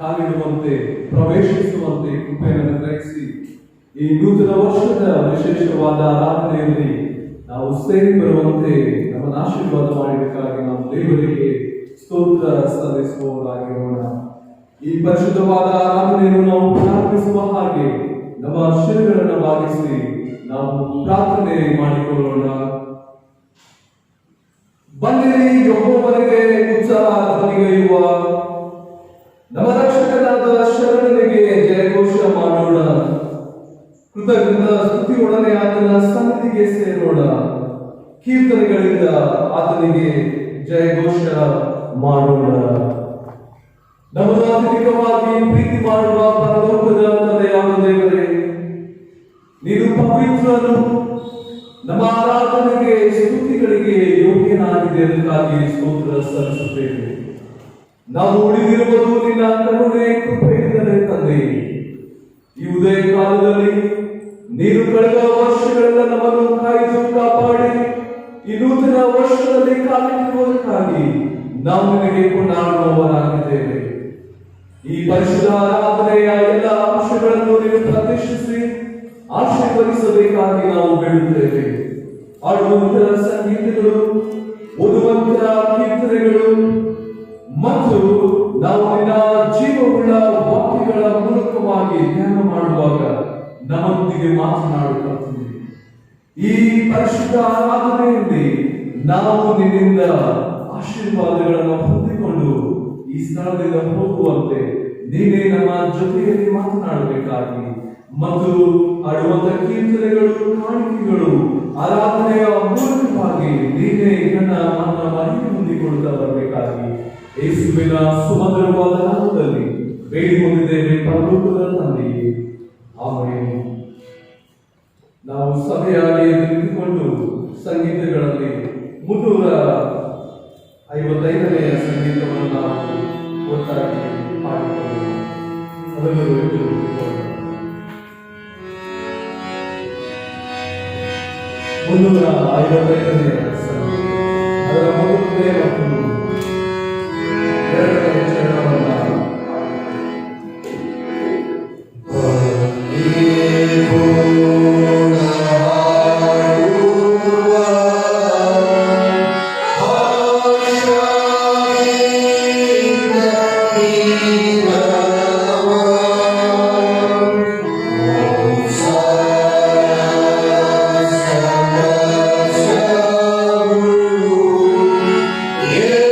ಕಾಲಿಡುವಂತೆ ಪ್ರವೇಶಿಸುವಂತೆ ಕೃಪೆಯನ್ನು ಗ್ರಹಿಸಿ ಈ ನೂತನ ವರ್ಷದ ವಿಶೇಷವಾದ ಆರಾಧನೆಯಲ್ಲಿ ನಾವು ಸೇರಿ ಬರುವಂತೆ ನಮ್ಮನ್ನು ಆಶೀರ್ವಾದ ಮಾಡಿದ್ದಕ್ಕಾಗಿ ನಾವು ದೇವರಿಗೆ ಸ್ತೋತ್ರ ಸಲ್ಲಿಸುವವರಾಗಿರೋಣ. ಈ ಪರಿಶುದ್ಧವಾದ ಆರಾಧನೆಯನ್ನು ನಾವು ಪ್ರಾರಂಭಿಸುವ ಹಾಗೆ ನಮ್ಮ ಶಿರಗಳನ್ನು ಬಾಗಿಸಿ ನಾವು ಪ್ರಾರ್ಥನೆ ಮಾಡಿಕೊಳ್ಳೋಣ. ಬನ್ನಿರಿ, ಯೆಹೋವನಿಗೆ ಉತ್ಸಾಹ ಧ್ವನಿಗೈಯುವ, ನಮ್ಮ ರಕ್ಷಕನಾದ ಶರಣನಿಗೆ ಜಯಘೋಷ ಮಾಡೋಣ. ಕೃತಜ್ಞ ಸ್ತುತಿಯೊಡನೆ ಆತನ ಸನ್ನಿಧಿಗೆ ಸೇರೋಣ. ಕೀರ್ತನೆಗಳಿಂದ ಆತನಿಗೆ ಜಯಘೋಷ ಮಾಡೋಣ. ನಮ್ಮನ್ನು ಅಧಿಕವಾಗಿ ಪ್ರೀತಿ ಮಾಡುವ ಪರಲೋಕದ ತಂದೆಯಾದ ದೇವರೇ, ನೀನು ಪವಿತ್ರನು, ನಮ್ಮ ಆರಾಧನೆಗೆ ಸ್ತುತಿಗಳಿಗೆ ಯೋಗ್ಯನಾಗಿದೆ. ಅದಕ್ಕಾಗಿ ಸ್ತೋತ್ರ ಸಲ್ಲಿಸುತ್ತೇವೆ. ನಾವು ಉಳಿದಿರುವುದು ನಿನ್ನ ಕರುಣೆ ಕೃಪೆಯಿಂದಲೇ ತಂದೆ. ಈ ಉದಯ ಕಾಲದಲ್ಲಿ ನೀನು ಕಳೆದ ವರ್ಷಗಳೆಲ್ಲ ನಮ್ಮನ್ನು ಕಾಯ್ದು ಕಾಪಾಡಿ ಈ ನೂತನ ವರ್ಷದಲ್ಲಿ ಕಾಲಿಡುವುದಕ್ಕಾಗಿ ನಾವು ನಿನಗೆ ಕೊಂಡಾಡುವವರಾಗಿದ್ದೇವೆ. ಈ ಪರಿಶುದ್ಧ ಆರಾಧನೆಯ ಎಲ್ಲ ಅಂಶಗಳನ್ನು ನೀನು ಪ್ರತಿಷ್ಠಿಸಿ ಆಶೀರ್ವದಿಸಬೇಕಾಗಿ ನಾವು ಬೇಡುತ್ತೇವೆ. ಆಡುವಂತಹ ಸಂಗೀತಗಳು, ಓದುವಂತಹ ಕೀರ್ತನೆಗಳು ಮತ್ತು ನಾವು ನಿನ್ನ ಜೀವವುಳ್ಳ ವಾಕ್ಯಗಳ ಮೂಲಕವಾಗಿ ಧ್ಯಾನ ಮಾಡುವಾಗ ನಮ್ಮೊಂದಿಗೆ ಮಾತನಾಡುತ್ತೀವಿ. ಈ ಪರಿಶುದ್ಧ ಆರಾಧನೆಯಲ್ಲಿ ನಾವು ನಿನ್ನಿಂದ ಆಶೀರ್ವಾದಗಳನ್ನು ಹೊಂದಿಕೊಂಡು ಈ ಸ್ಥಳದಿಂದ ಹೋಗುವಂತೆ ನೀನೇ ನಮ್ಮ ಜೊತೆಯಲ್ಲಿ ಮಾತನಾಡಬೇಕಾಗಿ ಮತ್ತು ಆಡುವಂತ ಕೀರ್ತನೆಗಳು, ಕಾಣಿಕೆಗಳು, ಆರಾಧನೆಯ ಮೂಲಕವಾಗಿ ನೀನೇ ನನ್ನ ಮಹಿಮೆ ಹೊಂದಿಕೊಳ್ಳುತ್ತಾ ಬರಬೇಕಾಗಿ ಯೇಸುವಿನ ಸುಮಧುರವಾದ ನಾಮದಲ್ಲಿ ಬೇಡಿ ಹೊಂದಿದ್ದೇವೆ ಪರಲೋಕದ ತಂದೆಯೇ, ಆಮೆನ್. ನಾವು ಸಭೆಯಾಗಿ ನಿಂತುಕೊಂಡು ಸಂಗೀತಗಳಲ್ಲಿ 355ನೇ ಸಂಗೀತವನ್ನು ನಾವು ಒಟ್ಟಾಗಿ ಹಾಡಿಕೊಳ್ಳೋಣ. ಅದನ್ನು ಎದ್ದು ನಿಂತುಕೊಳ್ಳೋಣ. 355ನೇ ಸಂಗೀತ, ಅದರ ಮೊದಲನೇ ಮತ್ತು ಎರಡನೇ ಚರಣವನ್ನು Yeah.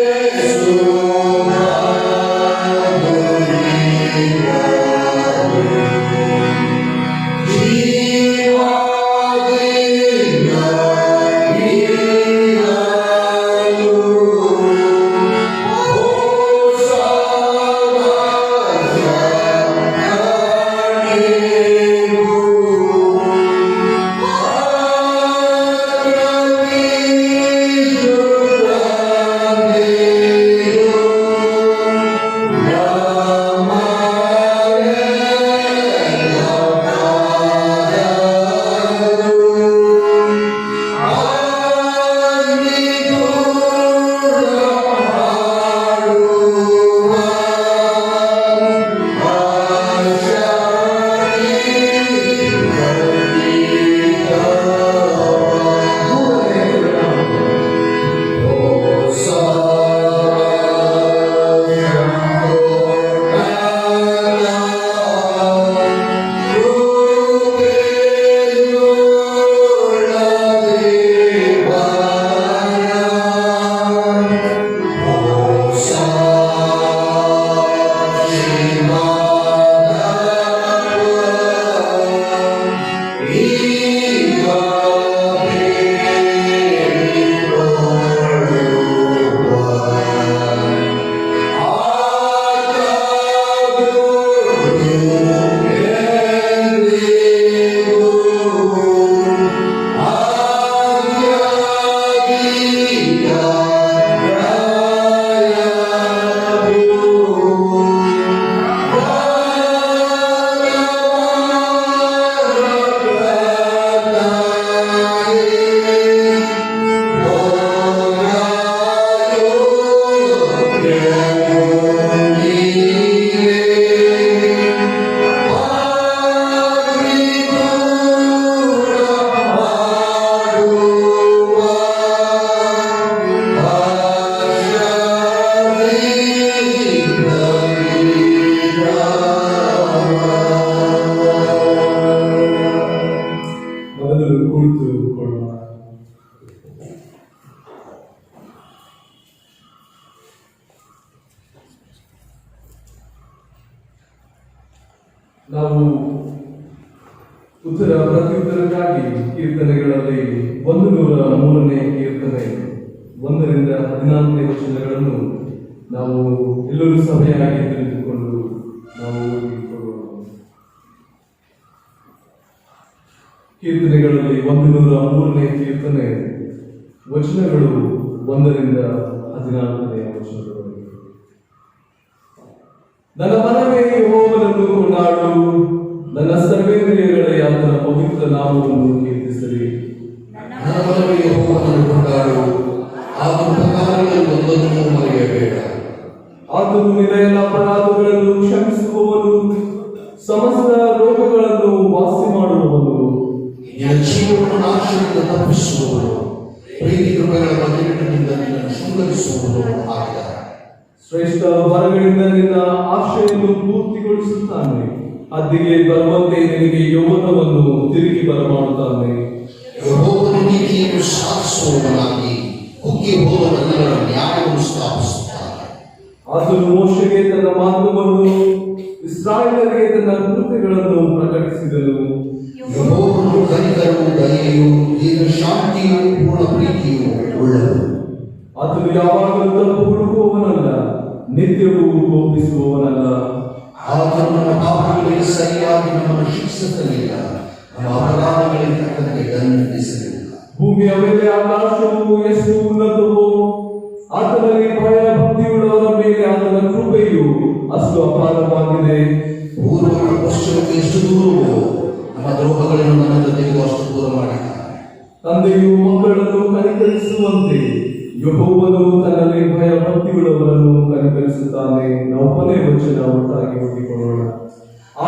ನಾವು ಪ್ರತ್ಯುತ್ತರಕ್ಕಾಗಿ ಕೀರ್ತನೆಗಳಲ್ಲಿ 103ನೇ ಕೀರ್ತನೆ 1ರಿಂದ 14ನೇ ವಚನಗಳನ್ನು ನಾವು ಎಲ್ಲರೂ ಸಭೆಯಾಗಿ ತಿಳಿದುಕೊಂಡು ನಾವು ಓದಿಕೊಳ್ಳೋಣ. ಕೀರ್ತನೆಗಳಲ್ಲಿ 103ನೇ ಕೀರ್ತನೆ ವಚನಗಳು 1ರಿಂದ 14ನೇ ವಚನಗಳವರೆಗೆ. ನನ್ನ ಮನವೇ ಯೆಹೋವನನ್ನು ಕೊಂಡಾಡು, ನನ್ನ ಸರ್ವೇಂದ್ರಿಯಗಳೇ ಆತನ ಪವಿತ್ರ ನಾಮವನ್ನು ಕೀರ್ತಿಸಲಿ. ನನ್ನ ಮನವೇ ಯೆಹೋವನನ್ನು ಕೊಂಡಾಡು, ಆತನ ಉಪಕಾರಗಳಲ್ಲಿ ಒಂದನ್ನೂ ಮರೆಯಬೇಡ. ಆತನು ನಿನ್ನ ಎಲ್ಲ ಅಪರಾಧಗಳನ್ನು ಕ್ಷಮಿಸುವವನು, ಸಮಸ್ತ ರೋಗಗಳನ್ನು ವಾಸಿ ಮಾಡುವವನು, ನಿನ್ನ ಜೀವವನ್ನು ನಾಶದಿಂದ ತಪ್ಪಿಸುವವನು, ಪ್ರೀತಿ ಕೃಪೆಗಳ ಬಗೆಗಳಿಂದ ನಿನ್ನನ್ನು ಶೃಂಗರಿಸುವವನು ಆಗಿದ್ದಾನೆ. ಶ್ರೇಷ್ಠ ವರಗಳಿಂದ ನಿನ್ನ ಆಶೆಯನ್ನು ಪೂರ್ತಿಗೊಳಿಸುತ್ತಾನೆ. ಅದ್ದಿಗೆ ಬರುವಂತೆ ನಿನಗೆ ಯೌವನವನ್ನು ತಿರುಗಿ ಬರಮಾಡುತ್ತಾನೆ. ಯೆಹೋವನು ನೀತಿಯನ್ನು ಸಾಧಿಸುವವನಾಗಿ ಕುಗ್ಗಿ ಹೋದವರೆಲ್ಲರ ನ್ಯಾಯವನ್ನು ಸ್ಥಾಪಿಸುತ್ತಾನೆ. ಆತನು ಮೋಶೆಗೆ ತನ್ನ ಮಾರ್ಗವನ್ನು, ಇಸ್ರಾಯೇಲರಿಗೆ ತನ್ನ ಕೃತ್ಯಗಳನ್ನು ಪ್ರಕಟಿಸಿದನು. ಯೆಹೋವನು ಕನಿಕರವೂ ದಯೆಯೂ ದೀರ್ಘಶಾಂತಿಯೂ ಪೂರ್ಣ ಪ್ರೀತಿಯೂ ಉಳ್ಳವನು. ಆತನು ಯಾವಾಗಲೂ ತಪ್ಪು ಹುಡುಕುವವನಲ್ಲ, ನಿತ್ಯವೂ ಕೋಪಿಸುವವನಲ್ಲ. ಆತನು ನಮ್ಮ ಪಾಪಗಳಿಗೆ ಸರಿಯಾಗಿ ನಮ್ಮನ್ನು ಶಿಕ್ಷಿಸಲಿಲ್ಲ, ನಮ್ಮ ಅಪರಾಧಗಳಿಗೆ ತಕ್ಕಂತೆ ದಂಡಿಸಲಿಲ್ಲ. ಭೂಮಿಯ ಮೇಲೆ ಆಕಾಶವು ಎಷ್ಟು ಉನ್ನತವೋ, ಆತನಲ್ಲಿ ಭಯ ಭಕ್ತಿಯುಳ್ಳವರ ಮೇಲೆ ಆತನ ಕೃಪೆಯು ಅಷ್ಟು ಅಪಾರವಾಗಿದೆ. ಪೂರ್ವಗಳು ಪಶ್ಚಿಮಕ್ಕೆ ಎಷ್ಟು ದೂರವೋ, ನಮ್ಮ ದ್ರೋಹಗಳನ್ನು ನನ್ನಿಂದ ತೆಗೆದು ಅಷ್ಟು ದೂರ ಮಾಡಿದ್ದಾನೆ. ತಂದೆಯು ಮಕ್ಕಳನ್ನು ಕನಿಕರಿಸುವಂತೆ ಯೆಹೋವನು ತನ್ನಲ್ಲಿ ಭಯ ಭಕ್ತಿಯುಳ್ಳವರನ್ನು ಕನಿಕರಿಸುತ್ತಾನೆ. ನಾವು ಕೊನೆ ವಚನ ಒಟ್ಟಾಗಿ ಓದಿಕೊಳ್ಳೋಣ.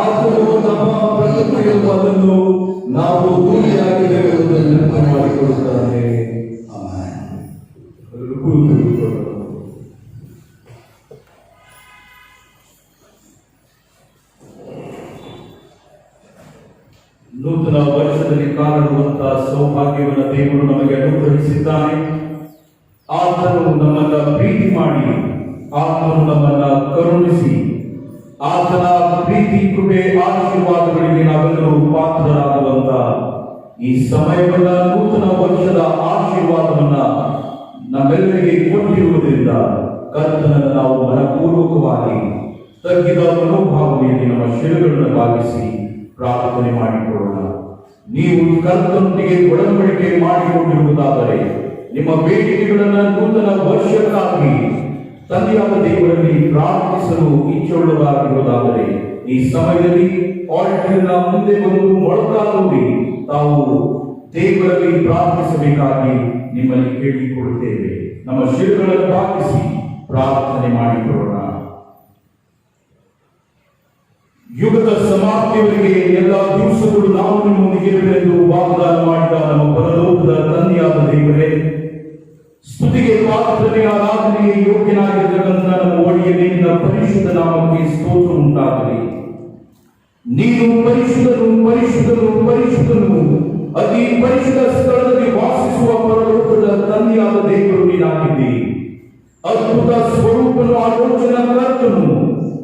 ಆತನು ನಮ್ಮ ಪ್ರಕೃತಿಯನ್ನು ನಾವು ದೂರಿಯಾಗಿದ್ದೇವೆ ಎಂಬುದನ್ನು ನೆನಪು ಮಾಡಿಕೊಡುತ್ತಾನೆ. ನೂತನ ವರ್ಷದಲ್ಲಿ ಕಾಲಿಡುವಂತಹ ಸೌಭಾಗ್ಯವನ್ನು ದೇವರು ನಮಗೆ ಅನುಗ್ರಹಿಸಿದ್ದಾನೆ. ಆತನು ನಮ್ಮನ್ನ ಪ್ರೀತಿ ಮಾಡಿ, ಆತನು ನಮ್ಮನ್ನ ಕರುಣಿಸಿ, ಆತನ ಪ್ರೀತಿ ಕೃಪೆ ಆಶೀರ್ವಾದಗಳಿಗೆ ನಾವೆಲ್ಲರೂ ಪಾತ್ರರಾಗುವಂತ ಈ ಸಮಯವನ್ನ, ನೂತನ ವರ್ಷದ ಆಶೀರ್ವಾದವನ್ನ ನಮ್ಮೆಲ್ಲರಿಗೆ ಕೊಟ್ಟಿರುವುದರಿಂದ ಕರ್ತನನ್ನು ನಾವು ಮನಪೂರ್ವಕವಾಗಿ ತಗ್ಗಿದ ಮನೋಭಾವನೆಯಲ್ಲಿ ನಮ್ಮ ಶಿರಗಳನ್ನು ಭಾಗಿಸಿ ಪ್ರಾರ್ಥನೆ ಮಾಡಿಕೊಳ್ಳೋಣ. ನೀವು ಕರ್ತನೊಂದಿಗೆ ಒಡಂಬಡಿಕೆ ಮಾಡಿಕೊಂಡಿರುವುದಾದರೆ, ನಿಮ್ಮ ಬೇಡಿಕೆಗಳನ್ನು ನೂತನ ವರ್ಷಕ್ಕಾಗಿ ತಂದೆಯಾದ ದೇವರಲ್ಲಿ ಪ್ರಾರ್ಥಿಸಲು ಇಚ್ಛೆಯುಳ್ಳವರಾಗಿರುವುದಾದರೆ, ಈ ಸಮಯದಲ್ಲಿ ಆಲ್ಟರ್ನ ಮುಂದೆ ಬಂದು ಮೊಳಕಾಲೂರಿ ತಾವು ದೇವರಲ್ಲಿ ಪ್ರಾರ್ಥಿಸಬೇಕಾಗಿ ನಿಮ್ಮಲ್ಲಿ ಕೇಳಿಕೊಳ್ಳುತ್ತೇವೆ. ನಮ್ಮ ಶಿರಗಳನ್ನು ಭಾಗಿಸಿ ಪ್ರಾರ್ಥನೆ ಮಾಡಿಕೊಳ್ಳೋಣ. ಯುಗದ ಸಮಾಪ್ತಿಯವರೆಗೆ ಎಲ್ಲ ದಿವಸಗಳು ನಾವು ನಿಮ್ಮೊಂದಿಗೆ ಇರಬೇಕೆಂದು ವಾಗ್ದಾನ ಮಾಡಿದ ನಮ್ಮ ಪರಲೋಕದ ತಂದೆಯಾದ ದೇವರೇ, ಸ್ತುತಿಗೆ ಪಾತ್ರನೇ ಆರಾಧನೆಗೆ ಯೋಗ್ಯನಾಗಿರತಕ್ಕಂಥ ನಮ್ಮ ಒಡೆಯನೇ, ನಿನ್ನ ಪರಿಶುದ್ಧ ನಾಮಕ್ಕೆ ಸ್ತೋತ್ರ ಉಂಟಾಗಲಿ. ನೀನು ಪರಿಶುದ್ಧನು, ಪರಿಶುದ್ಧನು, ಪರಿಶುದ್ಧನು, ಅತಿ ಪರಿಶುದ್ಧ ಸ್ಥಳದಲ್ಲಿ ವಾಸಿಸುವ ಪರಲೋಕದ ತಂದೆಯಾದ ದೇವರು ನೀನಾಗಿದ್ದೀ. ಅದ್ಭುತ ಸ್ವರೂಪನು, ಆಲೋಚನಾ ಕರ್ತನು,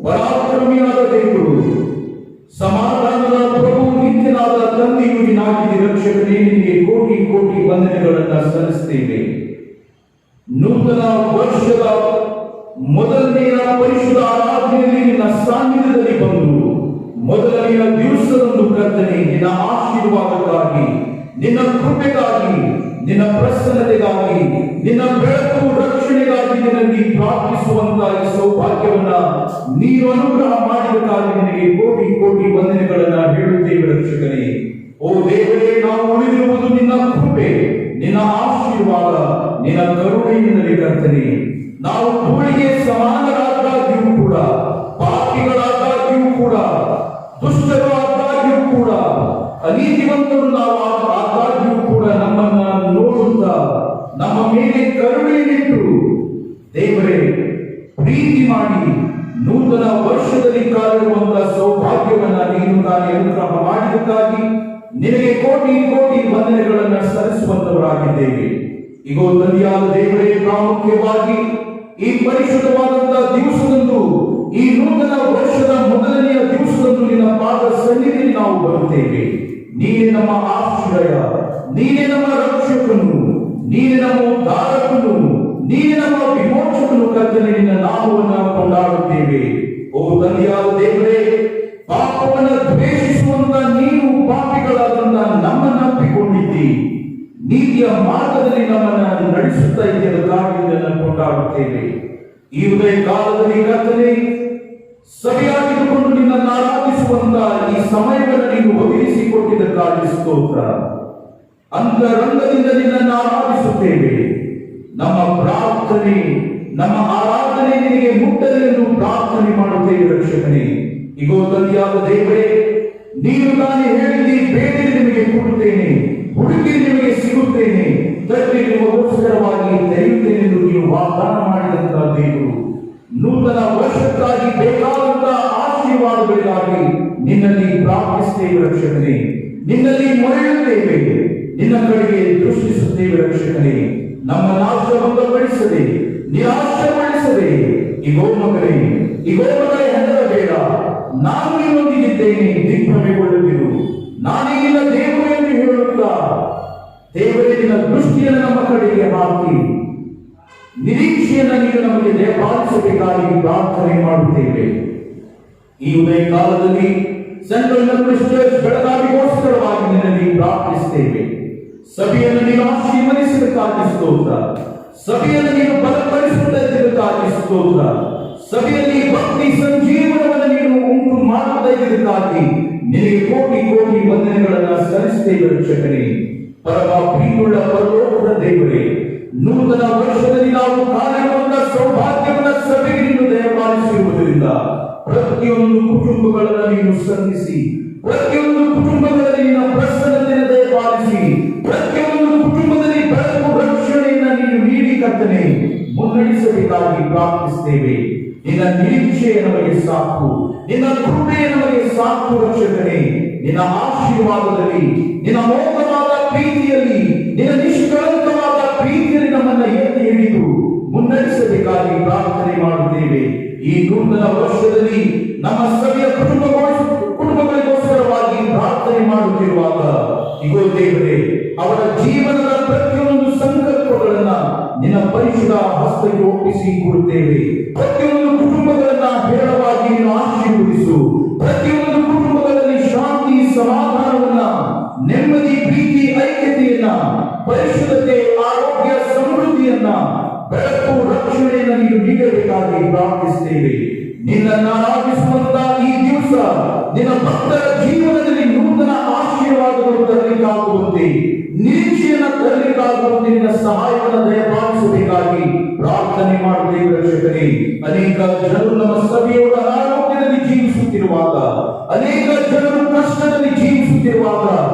ಪರಾಕ್ರಮಿಯಾದ ದೇವರು, ಸಮಾಧಾನದ ಪ್ರಭು, ನಿತ್ಯನಾದ ತಂದೆಯು ನೀನಾಗಿದ್ದ ರಕ್ಷಕನೇ, ನಿನಗೆ ಕೋಟಿ ಕೋಟಿ ವಂದನೆಗಳನ್ನು ಸಲ್ಲಿಸುತ್ತೇವೆ. ನೂತನ ವರ್ಷದ ಮೊದಲನೆಯ ಪರಿಶುದ್ಧ ಆರಾಧನೆಯಲ್ಲಿ ನಿನ್ನ ಸಾನ್ನಿಧ್ಯದಲ್ಲಿ ಬಂದು ಮೊದಲನೆಯ ದಿವಸದಂದು ಕರ್ತನೆ, ನಿನ್ನ ಆಶೀರ್ವಾದಕ್ಕಾಗಿ, ನಿನ್ನ ಕೃಪೆಗಾಗಿ, ನಿನ್ನ ಪ್ರಸನ್ನತೆಗಾಗಿ, ನಿನ್ನ ಬೆಳಕು ರಕ್ಷಣೆಗಾಗಿ ನಿನ್ನಲ್ಲಿ ಪ್ರಾರ್ಥಿಸುವಂತಹ ಈ ಸೌಭಾಗ್ಯವನ್ನ ನೀನು ಅನುಗ್ರಹ ಮಾಡಿದಕ್ಕಾಗಿ ನಿನಗೆ ಕೋಟಿ ಕೋಟಿ ವಂದನೆಗಳನ್ನ ಹೇಳುತ್ತೇವೆ ರಕ್ಷಕನೇ. ಓ ದೇವರೇ, ನಾವು ಉಳಿದಿರುವುದು ನಿನ್ನ ಕೃಪೆ, ನಿನ್ನ ಆಶೀರ್ವಾದ, ನಿನ್ನ ಕರುಣೆಯಿಂದಲೇ ಕರ್ತನೆ. ನಾವು ಧೂಳಿಗೆ ಸಮಾನರಾದಾಗ್ಯೂ ಕೂಡ, ಪಾಪಿಗಳಾದಾಗ್ಯೂ ಕೂಡ, ದುಷ್ಟರಾದಾಗ್ಯೂ ಕೂಡ, ಅನೀತಿವಂತರು ನಾವು ಆದಾಗ್ಯೂ ಕೂಡ ನಮ್ಮನ್ನ ನೋಡುತ್ತಾ ನಮ್ಮ ಮೇಲೆ ಕರುಣೆಯಿಟ್ಟು ದೇವರೇ ಪ್ರೀತಿ ಮಾಡಿ ನೂತನ ವರ್ಷದಲ್ಲಿ ಕಾಲಿರುವಂತಹ ಸೌಭಾಗ್ಯವನ್ನ ನೀನು ತಾನೇ ಅನುಗ್ರಹ ಮಾಡಿದಕ್ಕಾಗಿ ನಿನಗೆ ಕೋಟಿ ಕೋಟಿ ವಂದನೆಗಳನ್ನು ಸಲ್ಲಿಸುವಂತವರಾಗಿದ್ದೇವೆ. ಇಗೋ ತಂದೆಯಾದ ದೇವರೇ, ಪ್ರಾಮುಖ್ಯವಾಗಿ ಈ ಪರಿಶುದ್ಧವಾದಂತಹ ದಿವಸದಂದು, ಈ ನೂತನ ವರ್ಷದ ಮೊದಲನೆಯ ದಿವಸದಂದು ನಿನ್ನ ಪಾದ ನಾವು ಬರುತ್ತೇವೆ. ನೀನೇ ನಮ್ಮ ಆಶ್ರಯ, ನೀನೇ ನಮ್ಮ ರಕ್ಷಕನು, ನೀನೇ ನಮ್ಮ ಉದ್ಧಾರಕನು, ನೀನೇ ನಮ್ಮ ವಿಮೋಚಕನು. ಕರ್ತನೇ, ನಿನ್ನ ನಾಮವನ್ನು ಕೊಂಡಾಡುತ್ತೇವೆ. ಓ ತಂದೆಯಾದ ದೇವರೇ, ಪಾಪವನ್ನು ದ್ವೇಷಿಸುವಂತ ನೀನು ಪಾಪಿಗಳಾದಂತ ನಮ್ಮನ್ನು ಅಪ್ಪಿಕೊಂಡಿದ್ದಿ. ನೀತಿಯ ಮಾರ್ಗದಲ್ಲಿ ನಮ್ಮನ್ನು ನಡೆಸುತ್ತಾ ಇದ್ದಕ್ಕಾಗಿ ನಿನ್ನನ್ನು ಕೊಂಡಾಡುತ್ತೇವೆ. ಈ ಉದಯ ಕಾಲದಲ್ಲಿ ಕರ್ತನೇ, ಸರಿಯಾಗಿದ್ದುಕೊಂಡು ನಿನ್ನನ್ನು ಆರಾಧಿಸುವಂತ ಈ ಸಮಯವನ್ನು ನೀನು ಒದಗಿಸಿಕೊಟ್ಟಿದ್ದಕ್ಕಾಗಿ ಸ್ತೋತ್ರ. ಅಂತರಂಗದಿಂದ ನಿನ್ನನ್ನು ಆರಾಧಿಸುತ್ತೇವೆ. ನಮ್ಮ ಪ್ರಾರ್ಥನೆ, ನಮ್ಮ ಆರಾಧನೆ ನಿನಗೆ ಮುಟ್ಟಲಿ ಎಂದು ಪ್ರಾರ್ಥನೆ ಮಾಡುತ್ತೇವೆ ರಕ್ಷಕನೇ. ಇಗೋ ತಂದೆಯಾದ ದೇವರೇ, ನೀನು ತಾನೇ ಹೇಳಿದ್ದಿ, ಬೇಡಿರಿ ನಿಮಗೆ ಕೊಡುತ್ತೇನೆ, ಹುಡುಕಿ ನಿಮಗೆ ಸಿಗುತ್ತೇನೆ, ತಟ್ಟಿ ನಿಮಗೋಸ್ಕರವಾಗಿ ತೆರೆಯುತ್ತೇನೆ ಎಂದು ನೀವು ವಾಗ್ದಾನ ಮಾಡಿದಂತಹ ದೇವರು. ನೂತನ ವರ್ಷಕ್ಕಾಗಿ ಬೇಕಾದಂತಹ ಆಶೀರ್ವಾದಗಳಿಗಾಗಿ ನಿನ್ನಲ್ಲಿ ಪ್ರಾರ್ಥಿಸುತ್ತೇವೆ ರಕ್ಷಕನೇ. ನಿನ್ನಲ್ಲಿ ಮೊರೆಯುತ್ತೇವೆ, ನಿನ್ನ ಕಡೆಗೆ ದೃಷ್ಟಿಸುತ್ತೇವೆ ರಕ್ಷಕನೇ. ನಮ್ಮ ನಾಶಭಂಗಪಡಿಸದೆ, ನಿರಾಶಗೊಳಿಸದೆ, ಇಗೋ ಮಗಳೇ ಹೆದರಬೇಡ, ನಾನು ನಿನ್ನೊಂದಿಗಿದ್ದೇನೆ, ದಿಗ್ಭ್ರಮೆಗೊಳ್ಳದಿರು, ನಾನೇ ನಿನ್ನ ದೇವರು ಎಂದು ಹೇಳುತ್ತಾ ದೇವರೇ ನಿನ್ನ ದೃಷ್ಟಿಯನ್ನು ನಮ್ಮ ಕಡೆಗೆ ಹಾಕಿ ನಿರೀಕ್ಷೆಯನ್ನು ನೀನು ನಮಗೆ ದಯಪಾಲಿಸಬೇಕಾಗಿ ಪ್ರಾರ್ಥನೆ ಮಾಡುತ್ತೇವೆ. ಈ ಉದಯ ಕಾಲದಲ್ಲಿ ಸೆಂಟ್ರಲ್ ಮೆಥಡಿಸ್ಟ್ ಚರ್ಚ್ ಬೆಳಗಾವಿಗೋಸ್ಕರವಾಗಿ ನಿನ್ನಲ್ಲಿ ಪ್ರಾರ್ಥಿಸುತ್ತೇವೆ. ಸಭೆಯನ್ನು ನೀನು ಆಶೀರ್ವದಿಸಬೇಕಾಗಿ ಸ್ತೋತ್ರ. ಸಭೆಯನ್ನು ನೀನು ಬಲಪಡಿಸುವುದಕ್ಕಾಗಿ ಸ್ತೋತ್ರ. ಸಭೆಯಲ್ಲಿ ಭಕ್ತಿ ಸಂಜೀವನವನ್ನು ನೀನು ಉಂಟು ಮಾಡುವುದಕ್ಕಾಗಿ ನಿನಗೆ ಕೋಟಿ ಕೋಟಿ ವಂದನೆಗಳನ್ನು ಸಲ್ಲಿಸುತ್ತೇವೆ ರಕ್ಷಕನೇ. ಪರಮ ಪ್ರೀತಿಯುಳ್ಳ ಪರಲೋಕದ ದೇವರೇ, ನೂತನ ವರ್ಷದಲ್ಲಿ ನಾವು ಕಾಲಿಡುವಂತ ಸೌಭಾಗ್ಯವನ್ನು ಸಭೆಗೆ ನೀನು ದಯಪಾಲಿಸಿರುವುದರಿಂದ ಪ್ರತಿಯೊಂದು ಕುಟುಂಬಗಳನ್ನು ನೀನು ಸಂಧಿಸಿ, ಪ್ರತಿಯೊಂದು ಕುಟುಂಬಗಳಲ್ಲಿ ನಿನ್ನ ಪ್ರಸನ್ನತೆಯನ್ನು ದಯಪಾಲಿಸಿ, ಪ್ರತಿಯೊಂದು ಕುಟುಂಬದಲ್ಲಿ ಬೆಳಕು ರಕ್ಷಣೆಯನ್ನು ನೀನು ನೀಡಿ ಕರ್ತನೇ ಮುನ್ನಡೆಸಬೇಕಾಗಿ ಪ್ರಾರ್ಥಿಸುತ್ತೇವೆ. ನಿನ್ನ ನಿರೀಕ್ಷೆ ನಮಗೆ ಸಾಕು, ನಿನ್ನ ಕೃಪೆ ನಮಗೆ ಸಾಕು ರಕ್ಷಕನೇ. ನಿನ್ನ ಆಶೀರ್ವಾದದಲ್ಲಿ, ನಿನ್ನ ಮೋಹವಾದ ಪ್ರೀತಿಯಲ್ಲಿ, ನಿನ್ನ ನಿಷ್ಕಳಂಕವಾದ ಪ್ರೀತಿಯಲ್ಲಿ ನಮ್ಮನ್ನು ಎತ್ತಿ ಹಿಡಿದು ಮುನ್ನಡೆಸಬೇಕಾಗಿ ಪ್ರಾರ್ಥನೆ ಮಾಡುತ್ತೇವೆ. ಈ ನೂತನ ವರ್ಷದಲ್ಲಿ ನಮ್ಮ ಸಭೆಯ ಕುಟುಂಬಗಳಿಗೋಸ್ಕರವಾಗಿ ಪ್ರಾರ್ಥನೆ ಮಾಡುತ್ತಿರುವಾಗ ಇಗೋ ದೇವರೇ, ಅವರ ಜೀವನದ ಪ್ರತಿಯೊಂದು ಸಂಕಲ್ಪಗಳನ್ನ ನಿನ್ನ ಪರಿಶುದ್ಧ ಹಸ್ತಕ್ಕೆ ಒಪ್ಪಿಸಿ ಕೊಡುತ್ತೇವೆ. ಪ್ರತಿಯೊಂದು ಕುಟುಂಬಗಳನ್ನ ಹೇರಳವಾಗಿ ನೀನು ಆಶೀರ್ವದಿಸು. ಪ್ರತಿಯೊಂದು ಕುಟುಂಬಗಳಲ್ಲಿ ಶಾಂತಿ, ಸಮಾಧಾನವನ್ನ, ನೆಮ್ಮದಿ, ಪ್ರೀತಿ, ಐಕ್ಯತೆಯನ್ನ, ಪರಿಶುದ್ಧತೆ, ಆರೋಗ್ಯ, ಸಮೃದ್ಧಿಯನ್ನ, ಬೆಳಕು, ರಕ್ಷಣೆಯನ್ನು ನೀನು ನೀಡಬೇಕಾಗಿ ಪ್ರಾರ್ಥಿಸುತ್ತೇವೆ. ನಿನ್ನನ್ನು ಆರಾಧಿಸುವಂತ ಈ ದಿವಸ ನಿನ್ನ ಭಕ್ತರ ಜೀವನದಲ್ಲಿ ನೂತನ ಆಶೀರ್ವಾದಗಳು ತರಲಿಕ್ಕಾಗುವಂತೆ, ನಿರೀಕ್ಷೆಯನ್ನು ತರಲಿಕ್ಕಾಗುವಂತೆ ನಿನ್ನ ಸಹಾಯವನ್ನು ದಯಪಾಲಿಸಬೇಕಾಗಿ ಪ್ರಾರ್ಥನೆ ಮಾಡುತ್ತೇವೆ ರಕ್ಷಕರೇ. ಅನೇಕ ಜನರು ನಮ್ಮ ಸಭೆಯವರ ಅನಾರೋಗ್ಯದಲ್ಲಿ ಜೀವಿಸುತ್ತಿರುವಾಗ, ಅನೇಕ ಜನರು ಕಷ್ಟದಲ್ಲಿ ಜೀವಿಸುತ್ತಿರುವಾಗ,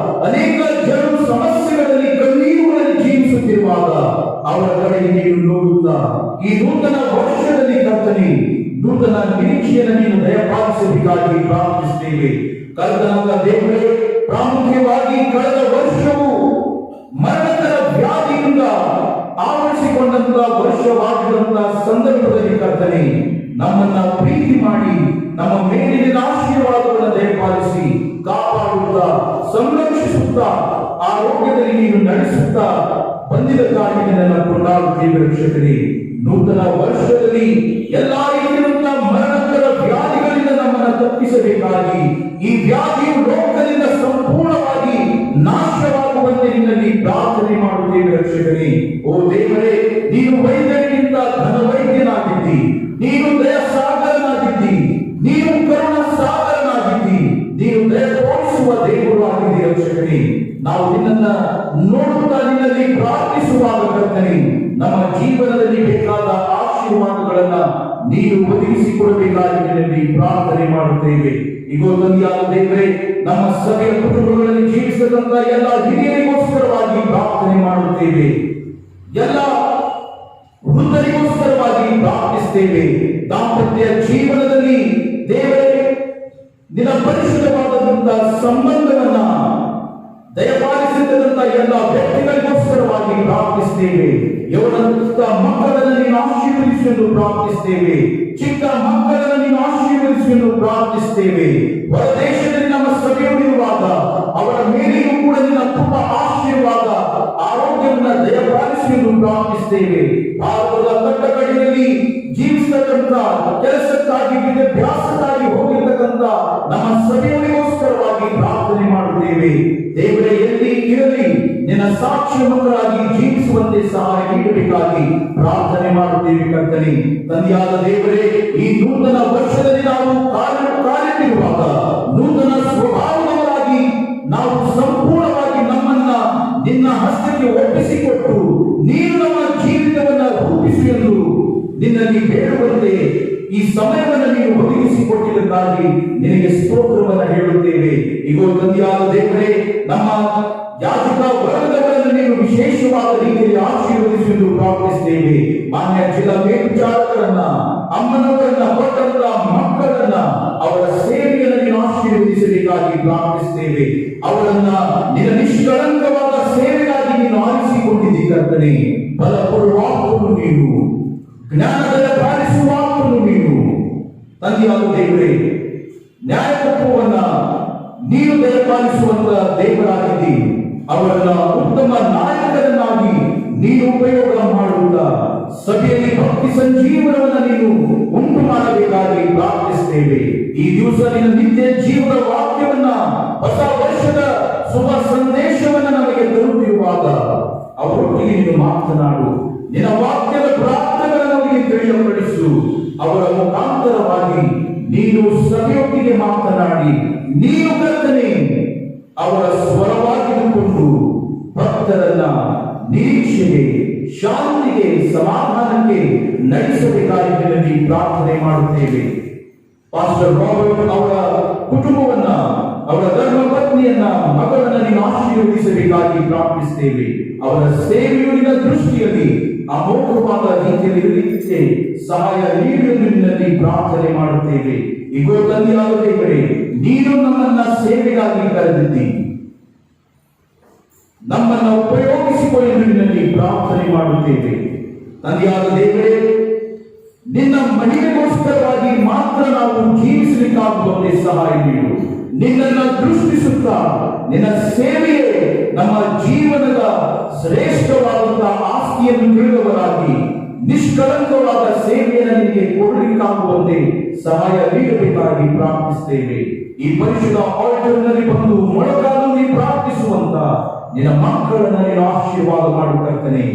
ಅನೇಕ ಜನರು ಸಮಸ್ಯೆಗಳಲ್ಲಿ, ಕಣ್ಣೀರುಗಳಲ್ಲಿ ಜೀವಿಸುತ್ತಿರುವಾಗ ಅವರ ಕಡೆಗೆ ನೀನು ನೋಡುತ್ತಾ ಈ ನೂತನ ವರ್ಷದಲ್ಲಿ ಕರ್ತನೆ ನೂತನ ನಿರೀಕ್ಷೆಯನ್ನು ನೀನು ದಯಪಾಲಿಸಬೇಕಾಗಿ ಪ್ರಾರ್ಥಿಸುತ್ತೇವೆ. ಕರ್ತನಾದ ದೇವರೇ, ಪ್ರಾಮುಖ್ಯವಾಗಿ ಕಳೆದ ವರ್ಷವು ಮರಣಕರ ವ್ಯಾಧಿಯಿಂದ ಆವರಿಸಿಕೊಂಡಂತಹ ವರ್ಷವಾಗಿರುವಂತಹ ಸಂದರ್ಭದಲ್ಲಿ ಕರ್ತನೆ ನಮ್ಮನ್ನ ಪ್ರೀತಿ ಮಾಡಿ ನಮ್ಮ ಮೇಲಿನ ಆಶೀರ್ವಾದವನ್ನು ದಯಪಾಲಿಸಿ ಕಾಪಾಡುತ್ತಾ, ಸಂರಕ್ಷಿಸುತ್ತಾ, ಆರೋಗ್ಯದಲ್ಲಿ ನೀನು ನಡೆಸುತ್ತಾ ಬಂದಿದ್ದಕ್ಕಾಗಿ ನಿನ್ನನ್ನು ಕೊಂಡಾಡುತ್ತೇವೆ ರಕ್ಷಕರೇ. ನೂತನ ವರ್ಷದಲ್ಲಿ ಎಲ್ಲಾ ರೀತಿಯಾದಂತಹ ಮರಣಕರ ವ್ಯಾಧಿಗಳಿಂದ ನಮ್ಮನ್ನು ತಪ್ಪಿಸಬೇಕಾಗಿ, ಈ ವ್ಯಾಧಿಯು ಲೋಕದಿಂದ ಸಂಪೂರ್ಣವಾಗಿ ನಾಶವಾಗುವಂತೆ ನಿನ್ನಲ್ಲಿ ಪ್ರಾರ್ಥನೆ ಮಾಡುತ್ತೇವೆ ರಕ್ಷಕರೇ. ಓ ದೇವರೇ, ನೀನು ವೈದ್ಯರಿಗಿಂತ ಘನ ವೈದ್ಯನಾಗಿದ್ದಿ, ನೀನು ದಯ ಸಾಗರನಾಗಿದ್ದಿ, ನೀನು ಕರುಣ ಸಾಗರನಾಗಿದ್ದಿ, ನೀನು ದಯ ತೋರಿಸುವ ದೇವರು ಆಗಿದ್ದಿ ರಕ್ಷಕರೇ. ನಾವು ನಿನ್ನನ್ನ ನೋಡುತ್ತಾ ನಿನ್ನಲ್ಲಿ ಪ್ರಾರ್ಥಿಸುವಾಗ ಕರ್ತನೆ ನಮ್ಮ ಜೀವನದಲ್ಲಿ ಬೇಕಾದ ಆಶೀರ್ವಾದಗಳನ್ನ ನೀನು ಒದಗಿಸಿಕೊಡಬೇಕಾಗಿ ನಿನ್ನಲ್ಲಿ ಪ್ರಾರ್ಥನೆ ಮಾಡುತ್ತೇವೆ. ಇಗೋ ತಂದೆಯಾದ ದೇವರೇ, ನಮ್ಮ ಸಭೆಯ ಕುಟುಂಬಗಳಲ್ಲಿ ಜೀವಿಸದಂತ ಎಲ್ಲ ಹಿರಿಯರಿಗೋಸ್ಕರವಾಗಿ ಪ್ರಾರ್ಥನೆ ಮಾಡುತ್ತೇವೆ. ಎಲ್ಲ ವೃದ್ಧರಿಗೋಸ್ಕರವಾಗಿ ಪ್ರಾರ್ಥಿಸುತ್ತೇವೆ. ದಾಂಪತ್ಯ ಜೀವನದಲ್ಲಿ ದೇವರೇ ನಿನ್ನ ಪರಿಶುದ್ಧವಾದಂತಹ ಸಂಬಂಧವನ್ನ ದಯಪಾಲಿಸಿದಂತ ಎಲ್ಲ ವ್ಯಕ್ತಿಗಳಿಗೋಸ್ಕರವಾಗಿ ಪ್ರಾರ್ಥಿಸುತ್ತೇವೆ. ಯವನಸ್ಥ ಮಕ್ಕಳನ್ನು ನೀನು ಆಶೀರ್ವದಿಸಲು ಪ್ರಾರ್ಥಿಸುತ್ತೇವೆ. ಚಿಕ್ಕ ಮಕ್ಕಳನ್ನು ನೀನು ಆಶೀರ್ವದಿಸಲು ಪ್ರಾರ್ಥಿಸುತ್ತೇವೆ. ಹೊರದೇಶದಲ್ಲಿ ನಮ್ಮ ಸಭೆ ಸಭೆಯಲ್ಲಿರುವಾಗ ಅವರ ಮೇಲೆಯೂ ಕೂಡ ನಿನ್ನ ಕೃಪಾ ಆಶೀರ್ವಾದ ಆರೋಗ್ಯವನ್ನು ದಯಪಾಲಿಸಿ ಎಂದು ಪ್ರಾರ್ಥಿಸ್ತೇವೆ. ಭಾರತದ ಕಟ್ಟಕಡೆಯಲ್ಲಿ ಜೀವಿಸತಕ್ಕಂಥ, ಕೆಲಸಕ್ಕಾಗಿ ವಿದ್ಯಾಭ್ಯಾಸಕ್ಕಾಗಿ ಹೋಗಿರ್ತಕ್ಕಂಥ ನಮ್ಮ ಸಭೆಯವರಿಗೋಸ್ಕರವಾಗಿ ಪ್ರಾರ್ಥನೆ ಮಾಡುತ್ತೇವೆ. ದೇವರೇ, ಎಲ್ಲಿ ಇರಲಿ ನಿನ್ನ ಸಾಕ್ಷಿ ಮಕ್ಕಳಾಗಿ ಜೀವಿಸುವಂತೆ ಸಹಾಯ ನೀಡಬೇಕಾಗಿ ಪ್ರಾರ್ಥನೆ ಮಾಡುತ್ತೇವೆ. ಕರ್ತನೆ, ತಂದೆಯಾದ ದೇವರೇ, ಈ ನೂತನ ವರ್ಷದಲ್ಲಿ ನಾವು ಕಾಲಿಟ್ಟಿರುವಾಗ ನೂತನ ಸ್ವಭಾವದವರಾಗಿ ನಾವು ಸಂಪೂರ್ಣವಾಗಿ ನಮ್ಮನ್ನ ನಿನ್ನ ಹಸ್ತಕ್ಕೆ ಒಪ್ಪಿಸಿಕೊಟ್ಟು ನೀನು ನಮ್ಮ ಜೀವಿತವನ್ನ ರೂಪಿಸು ಎಂದು ನಿನ್ನಲ್ಲಿ ಬೇಡುವಂತೆ ಈ ಸಮಯವನ್ನು ನೀನು ಒದಗಿಸಿಕೊಟ್ಟಿದ್ದಕ್ಕಾಗಿ ನಿನಗೆ ಸ್ತೋತ್ರವನ್ನು ಹೇಳುತ್ತೇವೆ. ಇಗೋ ತಂದೆಯಾದ ದೇವರೇ, ನಮ್ಮ ಯಾಜಕ ವರ್ಗದವರನ್ನು ನೀನು ವಿಶೇಷವಾದ ರೀತಿಯಲ್ಲಿ ಆಶೀರ್ವದಿಸಿ ಎಂದು ಪ್ರಾರ್ಥಿಸುತ್ತೇವೆ. ಮಾನ್ಯ ಜಿಲ್ಲಾ ಮೇಲ್ವಿಚಾರಕರನ್ನ, ಅಮ್ಮನವರನ್ನ, ಕೊಟ್ಟಂತ ಮಕ್ಕಳನ್ನ, ಅವರ ಸೇವೆಯನ್ನು ನೀನು ಆಶೀರ್ವದಿಸಬೇಕಾಗಿ ಪ್ರಾರ್ಥಿಸುತ್ತೇವೆ. ಅವರನ್ನ ನಿನ್ನ ನಿಷ್ಕಳಂಕವಾದ ಸೇವೆಗಾಗಿ ನೀನು ಆರಿಸಿಕೊಂಡಿದ್ದಿ ಕರ್ತನೆ. ಬಲ ಕೊಡುವಾತನು ನೀನು, ಜ್ಞಾನದ ಪಾಲಿಸುವಾತನು ನೀನು. ತಂದೆಯಾದ ದೇವರೇ, ನ್ಯಾಯತತ್ವವನ್ನ ನೀನು ದಯಪಾಲಿಸುವಂತ ದೇವರಾಗಿದ್ದಿ. ಅವರನ್ನ ಉತ್ತಮ ನಾಯಕರನ್ನಾಗಿ ನೀನು ಉಪಯೋಗ ಮಾಡುತ್ತಾ ಸಭೆಯಲ್ಲಿ ಭಕ್ತಿ ಸಂಜೀವನವನ್ನು ನೀನು ಉಂಟು ಮಾಡಬೇಕಾಗಿ ಪ್ರಾರ್ಥಿಸುತ್ತೇವೆ. ಈ ದಿವಸ ನಿನ್ನ ನಿತ್ಯ ಜೀವನ ವಾಕ್ಯವನ್ನ, ಹೊಸ ವರ್ಷದ ಶುಭ ಸಂದೇಶವನ್ನ ನಮಗೆ ತರುತ್ತಿರುವಾಗ ಅವರೊಟ್ಟಿಗೆ ನೀನು ಮಾತನಾಡು. ನಿನ್ನ ವಾಕ್ಯದ ಪ್ರಾರ್ಥನೆಗಳನ್ನು ಅವರಿಗೆ ತಿಳಿಯಪಡಿಸು. ಅವರ ಮುಖಾಂತರವಾಗಿ ನೀನು ಸಭೆಯೊಟ್ಟಿಗೆ ಮಾತನಾಡಿ ನೀನು ಕರ್ತನೆ ಅವರ ಸ್ವರವಾಗಿದ್ದುಕೊಂಡು ಭಕ್ತರನ್ನ ನಿರೀಕ್ಷೆಗೆ, ಶಾಂತಿಗೆ, ಸಮಾಧಾನಕ್ಕೆ ನಡೆಸಬೇಕಾಗಿ ನಿನ್ನಲ್ಲಿ ಪ್ರಾರ್ಥನೆ ಮಾಡುತ್ತೇವೆ. ಪಾಸ್ಟರ್ ರಾಬರ್ಟ್ ಅವರ ಕುಟುಂಬವನ್ನ, ಅವರ ಧರ್ಮ ಪತ್ನಿಯನ್ನ, ಮಗಳನ್ನ ನೀನು ಆಶೀರ್ವದಿಸಬೇಕಾಗಿ ಪ್ರಾರ್ಥಿಸುತ್ತೇವೆ. ಅವರ ಸೇವೆಯುಳಿನ ದೃಷ್ಟಿಯಲ್ಲಿ ಅಮೋಘವಾದ ರೀತಿಯಲ್ಲಿ ಇರಲಿಕ್ಕೆ ಸಹಾಯ ನೀಡುವುದು ನಿನ್ನಲ್ಲಿ ಪ್ರಾರ್ಥನೆ ಮಾಡುತ್ತೇವೆ. ಇಗೋ ತಂದೆಯಾದ ದೇವರೇ, ನೀನು ನಮ್ಮನ್ನ ಸೇವೆಗಾಗಿ ಕರೆದಿದ್ದಿ, ನಮ್ಮನ್ನ ಉಪಯೋಗಿಸಿಕೊಳ್ಳಲು ನಿನ್ನಲ್ಲಿ ಪ್ರಾರ್ಥನೆ ಮಾಡುತ್ತೇವೆ. ತಂದೆಯಾದ ದೇವರೇ, ನಿನ್ನ ಮಹಿಮೆಗೋಸ್ಕರವಾಗಿ ಮಾತ್ರ ನಾವು ಜೀವಿಸಲಿಕ್ಕಾಗುವಂತೆ ಸಹಾಯ ನೀಡು. ನಿನ್ನನ್ನ ದೃಷ್ಟಿಸುತ್ತಾ ನಿನ್ನ ಸೇವೆಯೇ ನಮ್ಮ ಜೀವನದ ಶ್ರೇಷ್ಠವಾದಂತಹ ಆಸ್ತಿಯನ್ನು ತಿಳಿದವರಾಗಿ ನಿಷ್ಕಳಂಕವಾದ ಸೇವೆಯನ್ನು ನಿನಗೆ ಕೊಡಲಿಕ್ಕಾಗುವಂತೆ ಸಹಾಯ ನೀಡಬೇಕಾಗಿ ಪ್ರಾರ್ಥಿಸುತ್ತೇವೆ. ಈ ಪರಿಶುದ್ಧ ಆಲ್ಟರ್ನಲ್ಲಿ ಬಂದು ಮೊಳಕಾಲಲ್ಲಿ ಪ್ರಾರ್ಥಿಸುವಂತ ನಿನ್ನ ಮಕ್ಕಳನ್ನು ನೀನು ಆಶೀರ್ವಾದ ಮಾಡುತ್ತೇನೆ.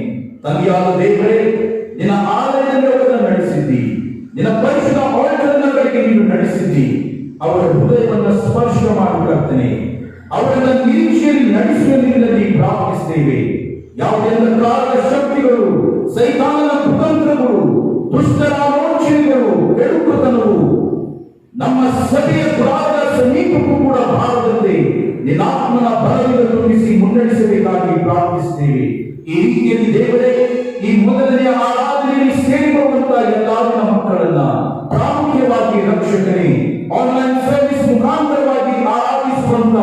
ತಂದೆಯಾದ ದೇವರೇ, ನಿನ್ನ ಆಲಯದಲ್ಲಿ ಅವರನ್ನು ನಡೆಸಿದ್ದಿ, ನಿನ್ನ ಪರಿಶುದ್ಧ ಆಲ್ಟರ್ನ ಕಡೆಗೆ ನೀನು ನಡೆಸಿದ್ದಿ. ಅವರ ಹೃದಯವನ್ನು ಸ್ಪರ್ಶ ಮಾಡುತ್ತೇನೆ. ಅವರನ್ನ ನಿರೀಕ್ಷೆಯಲ್ಲಿ ನಡೆಸುವುದರಲ್ಲಿ ಪ್ರಾರ್ಥಿಸುತ್ತೇವೆ. ಯಾವುದೆಲ್ಲ ಕಾಲದ ಶಕ್ತಿಗಳು, ಸೈತಾನನ ಕುತಂತ್ರಗಳು, ದುಷ್ಟರ ಆಲೋಚನೆಗಳು, ಕೆಡುಕುತನವು ನಮ್ಮ ಸಭೆಯ ದ್ವಾರದ ಸಮೀಪಕ್ಕೂ ಕೂಡ ಬಾರದಂತೆ ನಿನ್ನ ಆತ್ಮನ ಬಲದಿಂದ ತುಂಬಿಸಿ ಮುನ್ನಡೆಸಬೇಕಾಗಿ ಪ್ರಾರ್ಥಿಸುತ್ತೇವೆ. ಈ ರೀತಿಯಲ್ಲಿ ದೇವರೇ, ಈ ಮೊದಲನೆಯ ಆರಾಧನೆಯಲ್ಲಿ ಸೇರಿರುವಂತಹ ಎಲ್ಲಾ ಮಕ್ಕಳನ್ನ ಪ್ರಾಮುಖ್ಯವಾಗಿ ರಕ್ಷಕನೇ, ಆನ್ಲೈನ್ ಸರ್ವಿಸ್ ಮುಖಾಂತರವಾಗಿ ಆರಾಧಿಸುವಂತ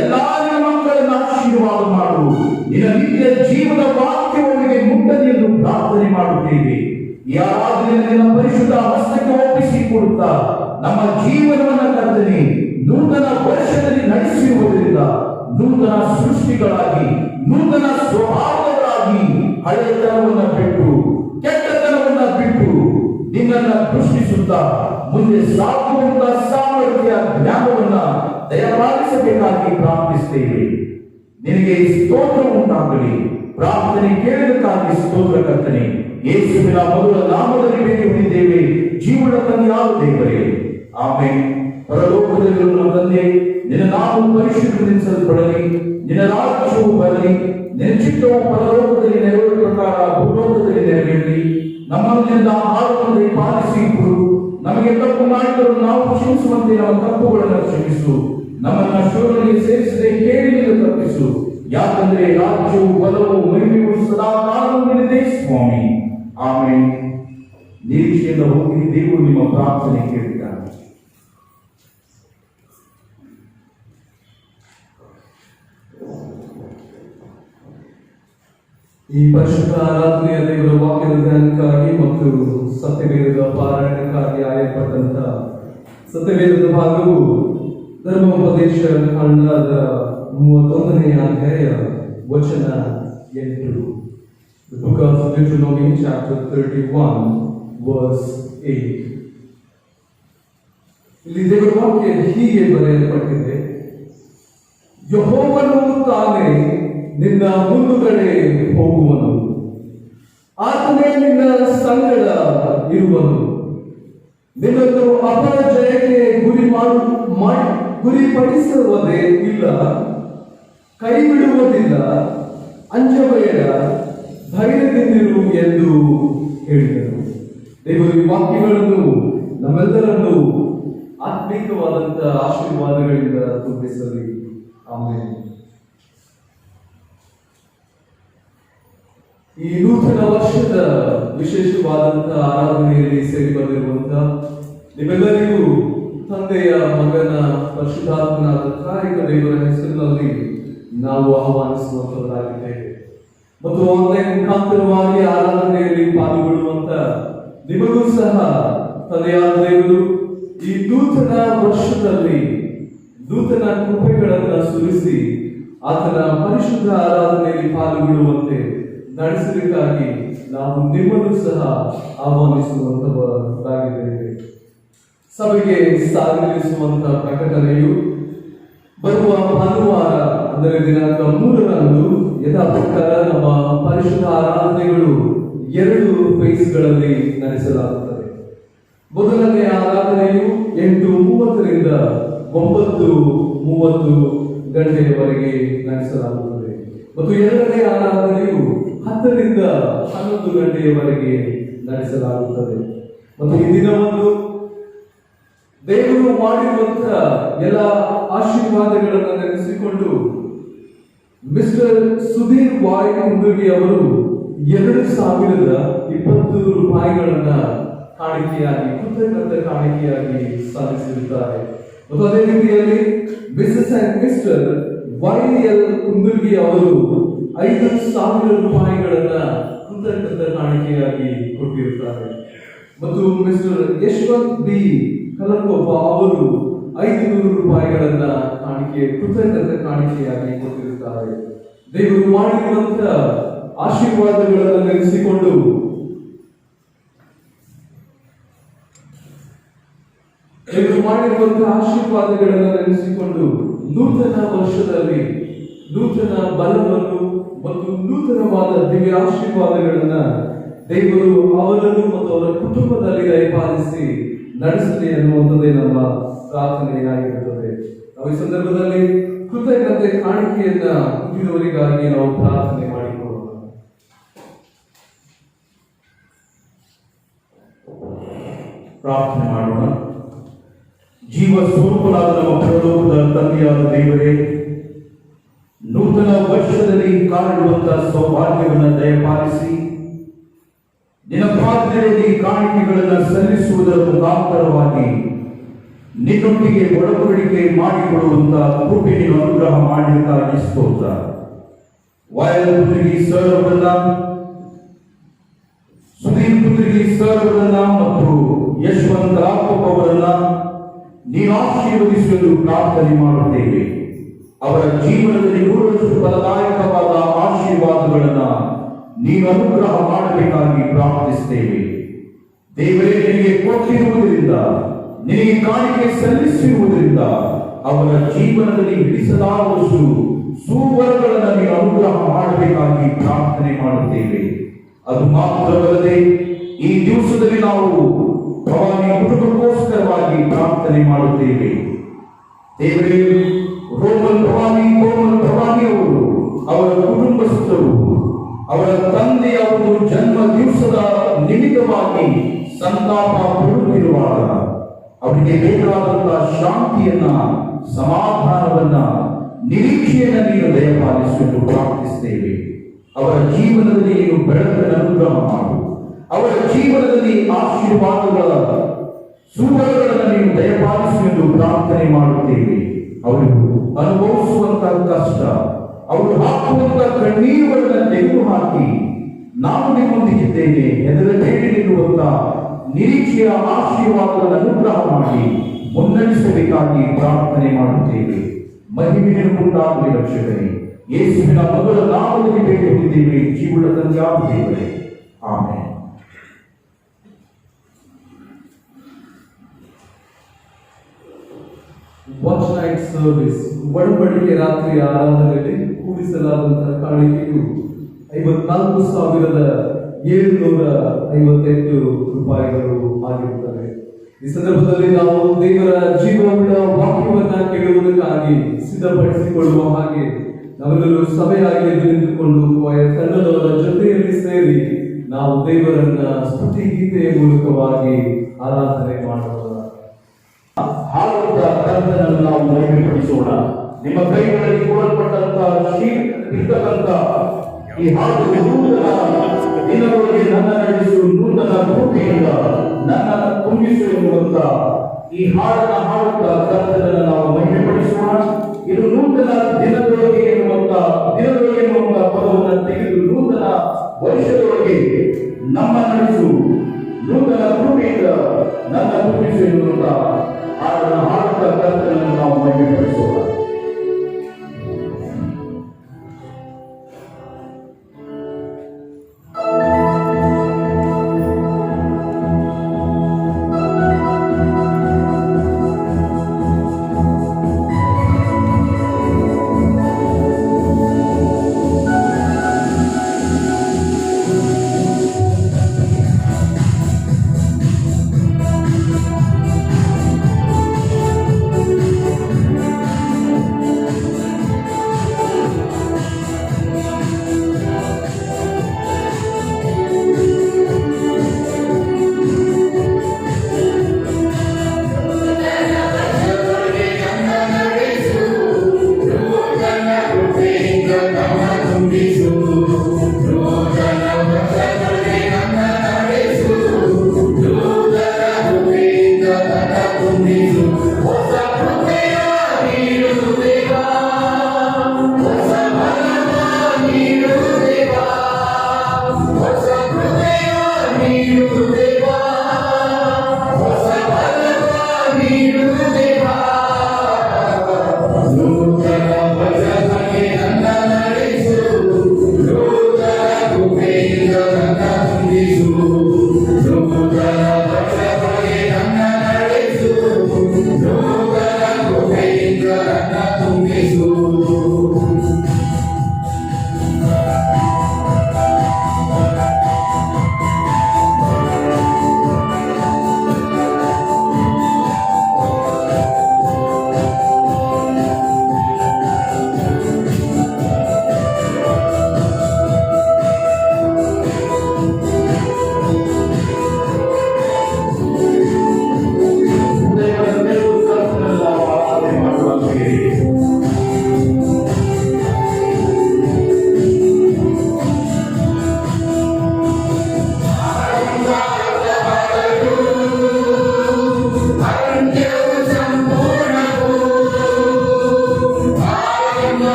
ಎಲ್ಲಾ ಮಕ್ಕಳನ್ನ ಆಶೀರ್ವಾದ ಮಾಡು. ನಿನ್ನ ನಿತ್ಯ ಜೀವನ ವಾಕ್ಯವರಿಗೆ ಮುಟ್ಟಲಿ ಎಂದು ಪ್ರಾರ್ಥನೆ ಮಾಡುತ್ತೇವೆ. ಈ ಆರಾಧನೆಯಲ್ಲಿ ನಿನ್ನ ಪರಿಶುದ್ಧ ಹಸ್ತಕ್ಕೆ ಒಪ್ಪಿಸಿಕೊಡುತ್ತಾ ನಮ್ಮ ಜೀವನವನ್ನ ಕರ್ತನೆ ನೂತನ ವರ್ಷದಲ್ಲಿ ನಡೆಸಿರುವುದರಿಂದ ನೂತನ ಸೃಷ್ಟಿಗಳಾಗಿ, ನೂತನ ಸ್ವಭಾವಗಳಾಗಿ, ಹಳೆತನವನ್ನ ಬಿಟ್ಟು, ಕೆಟ್ಟತನವನ್ನ ಬಿಟ್ಟು ನಿನ್ನನ್ನ ದೃಷ್ಟಿಸುತ್ತಾ ಮುಂದೆ ಸಾಗುವಂತ ಸಾಮರ್ಥ್ಯ, ಜ್ಞಾನವನ್ನ ದಯಪಾಲಿಸಬೇಕಾಗಿ ಪ್ರಾರ್ಥಿಸುತ್ತೇವೆ. ನಿನಗೆ ಸ್ತೋತ್ರ ಉಂಟಾಗಲಿ. ಪ್ರಾರ್ಥನೆ ಕೇಳಿದಕ್ಕಾಗಿ ಸ್ತೋತ್ರ ಕರ್ತನೆ. ಯೇಸುವಿನ ಮೊದಲ ನಾಮದಲ್ಲಿ ಬೇಡಿ ಹೊಂದಿದ್ದೇವೆ, ಜೀವನ ತಂದೆಯಾದ ದೇವರೇ, ಆಮೆನ್. ಪರಲೋಕದಲ್ಲಿರುವ ನಮ್ಮ ತಂದೆ, ನಿನ್ನ ನಾಮವು ಪರಿಶುದ್ಧಗೊಳಿಸಲ್ಪಡಲಿ, ನಿನ್ನ ರಾಜ್ಯವು ಬರಲಿ, ನಿನ್ನ ಚಿತ್ತವು ಪರಲೋಕದಲ್ಲಿ ನೆರವೇರುವ ಪ್ರಕಾರ ಭೂಲೋಕದಲ್ಲಿ ನೆರವೇರಲಿ. ನಮ್ಮಲ್ಲಿಂದ ಆಹಾರವನ್ನು ಪಾಲಿಸಿ ಕೊಡು. ನಮಗೆ ತಪ್ಪು ಮಾಡಿದರೂ ನಾವು ಕ್ಷಮಿಸುವಂತೆ ನಮ್ಮ ತಪ್ಪುಗಳನ್ನು ಕ್ಷಮಿಸು. ನಮ್ಮನ್ನ ಶೋಧನೆಗೆ ಸೇರಿಸದೆ ಕೇಳಿನಿಂದ ತಪ್ಪಿಸು. ಯಾಕಂದ್ರೆ ರಾಜ್ಯವು, ಬಲವು, ಮಹಿಮೆಯು ಸದಾ ಕಾಲವೂ ನಿನ್ನದೇ ಸ್ವಾಮಿ. ಆಮೆನ್. ನಿರೀಕ್ಷೆಯಿಂದ ಹೋಗಿ ದೇವರು ನಿಮ್ಮ ಪ್ರಾರ್ಥನೆ ಕೇಳಿದ್ದಾನೆ. ಈ ಪರಿಶುದ್ಧ ಆರಾಧನೆಯ ದೇವರ ವಾಕ್ಯದ ಧ್ಯಾನಕ್ಕಾಗಿ ಮತ್ತು ಸತ್ಯವೇದದ ಪಾರಾಯಣಕ್ಕಾಗಿ ಆಯಲ್ಪಟ್ಟಂತ ಸತ್ಯವೇದದ ಭಾಗವು ಧರ್ಮೋಪದೇಶ ಕಾಂಡದ 31ನೇ ಅಧ್ಯಾಯ ವಚನ 8. The book of Deuteronomy chapter 31 verse 8. ಇಲ್ಲಿ ದೇವರ ವಾಕ್ಯ ಹೀಗೆ ಬರೆಯಲ್ಪಟ್ಟಿದೆ: ಯೆಹೋವನು ತಾನೇ ನಿನ್ನ ಮುಂದುಗಡೆ ಹೋಗುವನು, ಆತನೇ ನಿನ್ನ ಸಂಗಡ ಇರುವನು, ನಿನ್ನನ್ನು ಅಪಜಯಕ್ಕೆ ಗುರಿಪಡಿಸುವುದೇ ಇಲ್ಲ, ಕೈ ಬಿಡುವುದಿಲ್ಲ, ಅಂಜಬೇಡ, ಧೈರ್ಯದಿಂದಿರು ಎಂದು ಹೇಳಿದರು. ದೇವರು ಈ ವಾಕ್ಯಗಳನ್ನು ನಮ್ಮೆಲ್ಲರನ್ನು ಆತ್ಮಿಕವಾದಂತಹ ಆಶೀರ್ವಾದಗಳಿಂದ ತುಂಬಿಸಲಿ. ಆಮೆನ್. ಈ ನೂತನ ವರ್ಷದ ವಿಶೇಷವಾದಂತಹ ಆರಾಧನೆಯಲ್ಲಿ ಸೇರಿ ಬಂದಿರುವಂತಹ ನಿಮ್ಮೆಲ್ಲರಿಗೂ ತಂದೆಯ, ಮಗನ, ಪರಿಶುದ್ಧಾತ್ಮನಾದ ತ್ರಿಏಕ ದೇವರ ಹೆಸರಿನಲ್ಲಿ ನಾವು ಆಹ್ವಾನಿಸುವಂತವರಾಗಿದ್ದೇವೆ. ಮತ್ತು ಆನ್ಲೈನ್ ಮುಖಾಂತರವಾಗಿ ಆರಾಧನೆಯಲ್ಲಿ ಪಾಲ್ಗೊಳ್ಳುವಂತ ನಿಮಗೂ ಸಹ ತಂದೆಯಾದ ದೇವರು ಈ ನೂತನ ವರ್ಷದಲ್ಲಿ ನೂತನ ಕೃಪೆಗಳನ್ನು ಸುರಿಸಿ ಆತನ ಪರಿಶುದ್ಧ ಆರಾಧನೆಯಲ್ಲಿ ಪಾಲ್ಗೊಳ್ಳುವಂತೆ ನಡೆಸಲಿಕ್ಕಾಗಿ ನಾವು ನಿಮ್ಮನ್ನು ಸಹ ಆಹ್ವಾನಿಸುವಂತವರಾಗಿದ್ದೇವೆ. ಸಭೆಗೆ ಸಾಗಿಸುವಂತಹ ಪ್ರಕಟಣೆಯು ಬರುವ ಭಾನುವಾರ ಅಂದರೆ ದಿನಾಂಕ 3ರಂದು ಯಥಾ ಪ್ರಕಾರ ನಮ್ಮ ಪರಿಶುದ್ಧ ಆರಾಧನೆಗಳು 2 ಫೇಸ್ಗಳಲ್ಲಿ ನಡೆಸಲಾಗುತ್ತದೆ. ಮೊದಲನೇ ಆರಾಧನೆಯು 8:30ರಿಂದ 9:30 ಗಂಟೆಯವರೆಗೆ ನಡೆಸಲಾಗುತ್ತದೆ ಮತ್ತು ಎರಡನೇ ಆರಾಧನೆಯು 10ರಿಂದ 11 ಗಂಟೆಯವರೆಗೆ ನಡೆಸಲಾಗುತ್ತದೆ. ಮತ್ತು ಈ ದಿನವನ್ನು ದೇವರು ಮಾಡಿರುವಂತಹ ಎಲ್ಲ ಆಶೀರ್ವಾದಗಳನ್ನು ನೆನೆಸಿಕೊಂಡು ಮಿಸ್ಟರ್ ಸುಧೀರ್ ವಾಯ್ ಕುಂದುರ್ಗಿ ಅವರು 2,020 ರೂಪಾಯಿಗಳನ್ನ ಕಾಣಿಕೆಯಾಗಿ, ಕೃತಜ್ಞತೆ ಕಾಣಿಕೆಯಾಗಿ ಸಲ್ಲಿಸಿರುತ್ತಾರೆ. ಮತ್ತು ಅದೇ ರೀತಿಯಲ್ಲಿ ಮಿಸಸ್ ಅಂಡ್ ಮಿಸ್ಟರ್ YL ಕುಂದುರ್ಗಿ ಅವರು 5,000 ರೂಪಾಯಿಗಳನ್ನ ಕೃತಜ್ಞತೆ ಕಾಣಿಕೆಯಾಗಿ ಕೊಟ್ಟಿರುತ್ತಾರೆ. ಮತ್ತು ಮಿಸ್ಟರ್ ಯಶವಂತ್ ಬಿ ಕಲಕೋಪ ಅವರು 500 ರೂಪಾಯಿಗಳನ್ನ ಕೃತಜ್ಞತೆ ಕಾಣಿಕೆಯಾಗಿ ಕೊಟ್ಟಿರುತ್ತಾರೆ. ದೇವರು ಮಾಡಿರುವಂತಹ ಆಶೀರ್ವಾದಗಳನ್ನು ನೆನೆಸಿಕೊಂಡು ನೂತನ ವರ್ಷದಲ್ಲಿ ನೂತನ ಬಲವನ್ನು ಮತ್ತು ನೂತನವಾದ ದಿವ್ಯ ಆಶೀರ್ವಾದಗಳನ್ನ ದೇವರು ಅವರನ್ನು ಮತ್ತು ಅವರ ಕುಟುಂಬದಲ್ಲಿ ದಯಪಾಲಿಸಿ ನಡೆಸಲಿ ಅನ್ನುವಂಥದ್ದೇ ನಮ್ಮ ಪ್ರಾರ್ಥನೆಯಾಗಿರುತ್ತದೆ. ನಾವು ಈ ಸಂದರ್ಭದಲ್ಲಿ ಕೃತಜ್ಞತೆ ಕಾಣಿಕೆಯನ್ನ ಹುಟ್ಟಿದವರಿಗಾಗಿ ನಾವು ಪ್ರಾರ್ಥನೆ ಮಾಡಿಕೊಳ್ಳೋಣ. ಪ್ರಾರ್ಥನೆ ಮಾಡೋಣ. ಜೀವ ಸ್ವರೂಪನಾದ ನಮ್ಮ ಪರಲೋಕದ ತಂದೆಯಾದ ದೇವರೇ, ನೂತನ ವರ್ಷದಲ್ಲಿ ಕಾಣುವಂತಹ ಸೌಭಾಗ್ಯವನ್ನು ದಯಪಾಲಿಸಿ ನಿನ್ನ ಪಾತ್ರೆಯಲ್ಲಿ ಕಾಣಿಕೆಗಳನ್ನು ಸಲ್ಲಿಸುವುದರ ಮುಖಾಂತರವಾಗಿ ನಿನ್ನೊಟ್ಟಿಗೆ ಒಡಂಬಡಿಕೆ ಮಾಡಿಕೊಳ್ಳುವಂತಹ ಕೃಪೆ ನೀನು ಅನುಗ್ರಹ ಮಾಡಲಿಕ್ಕಾಗಿ ಸ್ತೋತ್ರ. ವಾಯಲ್ ಕುಂದ್ರಿಗಿ ಸರ್ ಅವರನ್ನ, ಸುಧೀರ್ ಕುಂದ್ರಿಗಿ ಸರ್ ಅವರನ್ನ ಮತ್ತು ಯಶವಂತ ರಾಘವ್ ಅವರನ್ನ ನೀನು ಆಶೀರ್ವದಿಸುವುದು ಪ್ರಾರ್ಥನೆ ಮಾಡುತ್ತೇವೆ. ಅವರ ಜೀವನದಲ್ಲಿ 100ರಷ್ಟು ಫಲದಾಯಕವಾದ ಆಶೀರ್ವಾದಗಳನ್ನ ನೀನು ಅನುಗ್ರಹ ಮಾಡಬೇಕಾಗಿ ಪ್ರಾರ್ಥಿಸುತ್ತೇವೆ. ದೇವರೇ, ನಿನಗೆ ಕೊಟ್ಟಿರುವುದರಿಂದ, ನಿನಗೆ ಕಾಣಿಕೆ ಸಲ್ಲಿಸಿರುವುದರಿಂದ ಅವರ ಜೀವನದಲ್ಲಿ ಹಿಡಿಸಲಾಗುವಷ್ಟು ಸುವರಗಳನ್ನು ನೀನು ಅನುಗ್ರಹ ಮಾಡಬೇಕಾಗಿ ಪ್ರಾರ್ಥನೆ ಮಾಡುತ್ತೇವೆ. ಅದು ಮಾತ್ರವಲ್ಲದೆ ಈ ದಿವಸದಲ್ಲಿ ನಾವು ಭವಾನಿ ಕುಟುಂಬಕ್ಕೋಸ್ಕರವಾಗಿ ಪ್ರಾರ್ಥನೆ ಮಾಡುತ್ತೇವೆ. ದೇವರೇ, ರೋಮನ್ ಭವಾನಿ ಅವರು, ಅವರ ಕುಟುಂಬಸ್ಥರು, ಅವರ ತಂದೆಯ ಒಂದು ಜನ್ಮ ದಿವಸದ ನಿಮಿತ್ತವಾಗಿ ಸಂತಾಪ ಪಡುತ್ತಿರುವಾಗ ಅವರಿಗೆ ಬೇಕಾದಂತಹ ಶಾಂತಿಯನ್ನ, ಸಮಾಧಾನವನ್ನ, ನಿರೀಕ್ಷೆಯನ್ನ ನೀನು ದಯಪಾಲಿಸುವುದು ಪ್ರಾರ್ಥಿಸುತ್ತೇವೆ. ಅವರ ಜೀವನದಲ್ಲಿ ನೀನು ಬೆಳಕನ್ನು ಅನುಗ್ರಹ ಮಾಡು. ಅವರ ಜೀವನದಲ್ಲಿ ಆಶೀರ್ವಾದಗಳ ಸುವರ್ಗಳನ್ನು ನೀನು ದಯಪಾಲಿಸುವುದು ಪ್ರಾರ್ಥನೆ ಮಾಡುತ್ತೇವೆ. ಅವರು ಅನುಭವಿಸುವಂತಹ ಕಷ್ಟ, ಅವರು ಹಾಕುವಂತಹ ಕಣ್ಣೀರುಗಳನ್ನು ತೆಗೆದು ಹಾಕಿ ನಾನು ನಿಮ್ಮೊಂದಿಗಿದ್ದೇನೆ, ಹೆದರಬೇಡಿ ನಿಲ್ಲುವಂತಹ ನಿರೀಕ್ಷೆಯ ಆಶೀರ್ವಾದಗಳನ್ನು ಅನುಗ್ರಹ ಮಾಡಿ ಮುನ್ನಡೆಸಬೇಕಾಗಿ ಪ್ರಾರ್ಥನೆ ಮಾಡುತ್ತೇವೆ. ಮಹಿಮೆಯನ್ನುಂಟಾಗಲಿ ರಕ್ಷಕರೇ. ಯೇಸುವಿನ ಮೊದಲ ನಾಮದಲ್ಲಿ ಬೇಡಿ ಹೊಂದಿದ್ದೇವೆ, ಜೀವನ ತಂದೆಯಾದ ದೇವರೇ. ಆಮೆನ್. ವಾಚ್ ನೈಟ್ ಸರ್ವಿಸ್ ಒಡಂಬಡಿಕೆ ರಾತ್ರಿ ಆರಾಧನೆಯಲ್ಲಿ ಕೂಡಿಸಲಾದಂತಹ ಕಾಣಿಕೆಯು 54,758 ರೂಪಾಯಿಗಳು ಆಗಿರುತ್ತವೆ. ಈ ಸಂದರ್ಭದಲ್ಲಿ ನಾವು ದೇವರ ಜೀವವುಳ್ಳ ವಾಕ್ಯವನ್ನ ಕೇಳುವುದಕ್ಕಾಗಿ ಸಿದ್ಧಪಡಿಸಿಕೊಳ್ಳುವ ಹಾಗೆ ನಾವೆಲ್ಲರೂ ಸಭೆಯಾಗಿ ಎದ್ದು ನಿಂತುಕೊಂಡು ತಂಡದವರ ಜೊತೆಯಲ್ಲಿ ಸೇರಿ ನಾವು ದೇವರನ್ನ ಸ್ತುತಿ ಗೀತೆಯ ಮೂಲಕವಾಗಿ ಆರಾಧನೆ ಮಾಡೋಣ. ಹಾಡುತ್ತಾ ಕರ್ತನನ್ನು ನಾವು ಮಹಿಮೆಪಡಿಸೋಣ. ನಿಮ್ಮ ಕೈಗಳಲ್ಲಿ ಕೊಡಲ್ಪಟ್ಟಂತಹ ಇರ್ತಕ್ಕಂಥ ಈ ಹಾಡು ನೂತನ ದಿನಗಳಿಗೆ ನನ್ನ ನಡೆಸು, ನೂತನ ಕೃಪೆಯಿಂದ ನನ್ನ ತುಂಬಿಸು ಎನ್ನುವಂತ ಈ ಹಾಡನ್ನ ಹಾಡುತ್ತಾ ಕರ್ತನನ್ನು ನಾವು ಮಹಿಮೆಪಡಿಸೋಣ. ಇದು ನೂತನ ದಿನದೊಳಗೆ ಎನ್ನುವಂತ ಪದವನ್ನು ತೆಗೆದು ನೂತನ ವರ್ಷದೊಳಗೆ ನಮ್ಮ ನಡೆಸು, ನೂತನ ಕೃಪೆಯಿಂದ ನನ್ನ ತುಂಬಿಸು ಎನ್ನುವಂತ ಹಾಡನ್ನು ಹಾಡುತ್ತಾ ಕರ್ತನನ್ನು ನಾವು ಮಹಿಮೆಪಡಿಸೋಣ.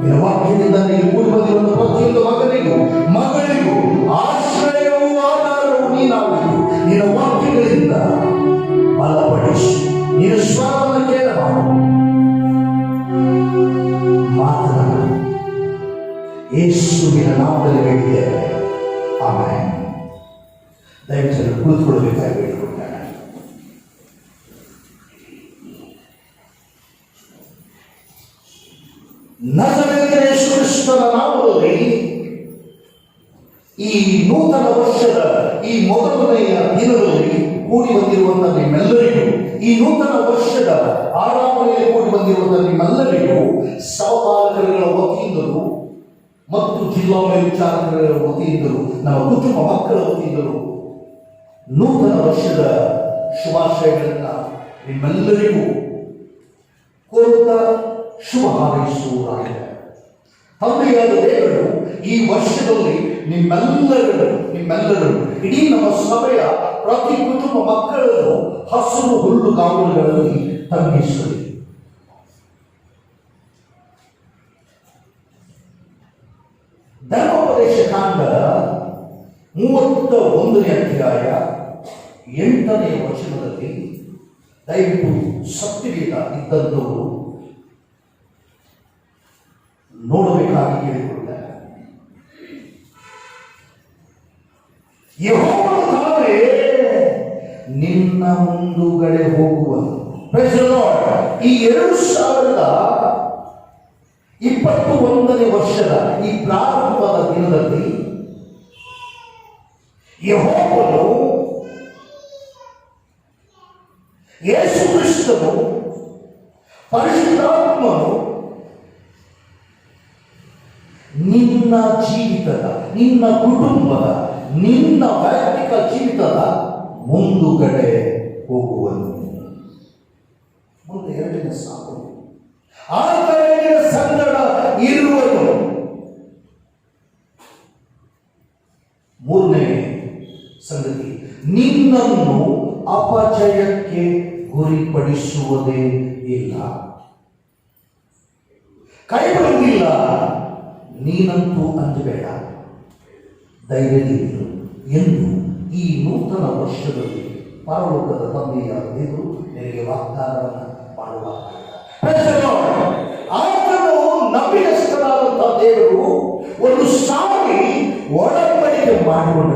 ನಿನ್ನ ವಾಕ್ಯದಿಂದ ನೀವು ಕೂಡಿ ಬಂದಿರುವ ಪ್ರತಿಯೊಂದು ಮಗನಿಗೂ ಮಗಳಿಗೂ ಆಶ್ರಯವೂ ಆಧಾರವು ನೀನಾಗಿದ್ದು ನಿನ್ನ ವಾಕ್ಯಗಳಿಂದ ಬಲಪಡಿಸಿ ನಿನ್ನ ಸ್ವರವನ್ನು ಕೇಳ ಮಾತನಾಡು. ಯೇಸುವಿನ ನಾಮದಲ್ಲಿ ಬೇಡಿದ್ದೇವೆ, ಆಮೆನ್. ದಯವಿಟ್ಟು ಕುಳಿತುಕೊಳ್ಳಬೇಕಾಗಿ ಬೇಡಿಕೊಳ್ತಾನೆ. ನಜರೇತಿನ ಯೇಸು ಕ್ರಿಸ್ತನ ನಾಮದಲ್ಲಿ ಈ ನೂತನ ವರ್ಷದ ಈ ಮೊದಲನೆಯ ದಿನದಲ್ಲಿ ಕೂಡಿ ಬಂದಿರುವಂತಹ ನಿಮ್ಮೆಲ್ಲರಿಗೂ, ಈ ನೂತನ ವರ್ಷದ ಆರಾಧನೆಯಲ್ಲಿ ಕೂಡಿ ಬಂದಿರುವಂತಹ ನಿಮ್ಮೆಲ್ಲರಿಗೂ ಸಹಪಾಲಕರುಗಳ ವತಿಯಿಂದಲೂ ಮತ್ತು ಜಿಲ್ಲಾ ಮೇಲ್ವಿಚಾರಕರ ವತಿಯಿಂದಲೂ ನಮ್ಮ ಕುಟುಂಬ ಮಕ್ಕಳ ವತಿಯಿಂದಲೂ ನೂತನ ವರ್ಷದ ಶುಭಾಶಯಗಳನ್ನ ನಿಮ್ಮೆಲ್ಲರಿಗೂ ಕೋರುತ್ತಾ ಶುಭ ಹಾರೈಸುವುದಾಗಿದೆ. ತಂದೆಯಾದ ದೇವರು ಈ ವರ್ಷದಲ್ಲಿ ನಿಮ್ಮೆಲ್ಲರೂ ಇಡೀ ನಮ್ಮ ಸಭೆಯ ಪ್ರತಿ ಕುಟುಂಬ ಮಕ್ಕಳನ್ನು ಹಸಿರು ಹುಲ್ಲುಗಾವಲುಗಳಲ್ಲಿ ತಂಗಿಸಲಿ. ಧರ್ಮೋಪದೇಶ ಕಾಂಡ 31ನೇ ಅಧ್ಯಾಯ 8ನೇ ವಚನದಲ್ಲಿ ದಯವಿಟ್ಟು ಸತ್ಯವೇದ ಇದ್ದಂಥವರು ನೋಡಬೇಕಾಗಿ ಹೇಳಿಕೊಡ್ತಾರೆ. ಯೆಹೋವನು ತಾನೇ ನಿನ್ನ ಮುಂದುಗಡೆ ಹೋಗುವನು. ಈ 2021ನೇ ವರ್ಷದ ಈ ಪ್ರಾರಂಭದ ದಿನದಲ್ಲಿ ಯೆಹೋವನು ಯೇಸು ಕ್ರಿಸ್ತನು ಪರಿಶುದ್ಧಾತ್ಮನು ನಿನ್ನ ಜೀವಿತದ, ನಿನ್ನ ಕುಟುಂಬದ, ನಿನ್ನ ವೈಯಕ್ತಿಕ ಜೀವಿತದ ಮುಂದುಗಡೆ ಹೋಗುವನು. ಮುಂದೆ 2ನೇ ಸಾಲು, ಆ ಕಡೆಯ ಸಂಗಡ ಇರುವನು. 3ನೇ ಸಂಗತಿ, ನಿನ್ನನ್ನು ಅಪಜಯಕ್ಕೆ ಗುರಿಪಡಿಸುವುದೇ ಇಲ್ಲ, ಕೈಬಿಡುವುದಿಲ್ಲ. ನೀನಂತೂ ಅಂಜಬೇಡ, ಧೈರ್ಯದಿಂದಿರು ಎಂದು ಈ ನೂತನ ವರ್ಷದಲ್ಲಿ ಪರಲೋಕದ ತಂದೆಯ ದೇವರು ನಿನಗೆ ವಾಗ್ದಾನವನ್ನು ಮಾಡುವಾಗ ಆತನು ನಂಬಿಕಸ್ಥನಾದಂತಹ ದೇವರು ಒಂದು ಸಾರಿ ಒಡಂಬಡಿಕೆ ಮಾಡಿಕೊಂಡ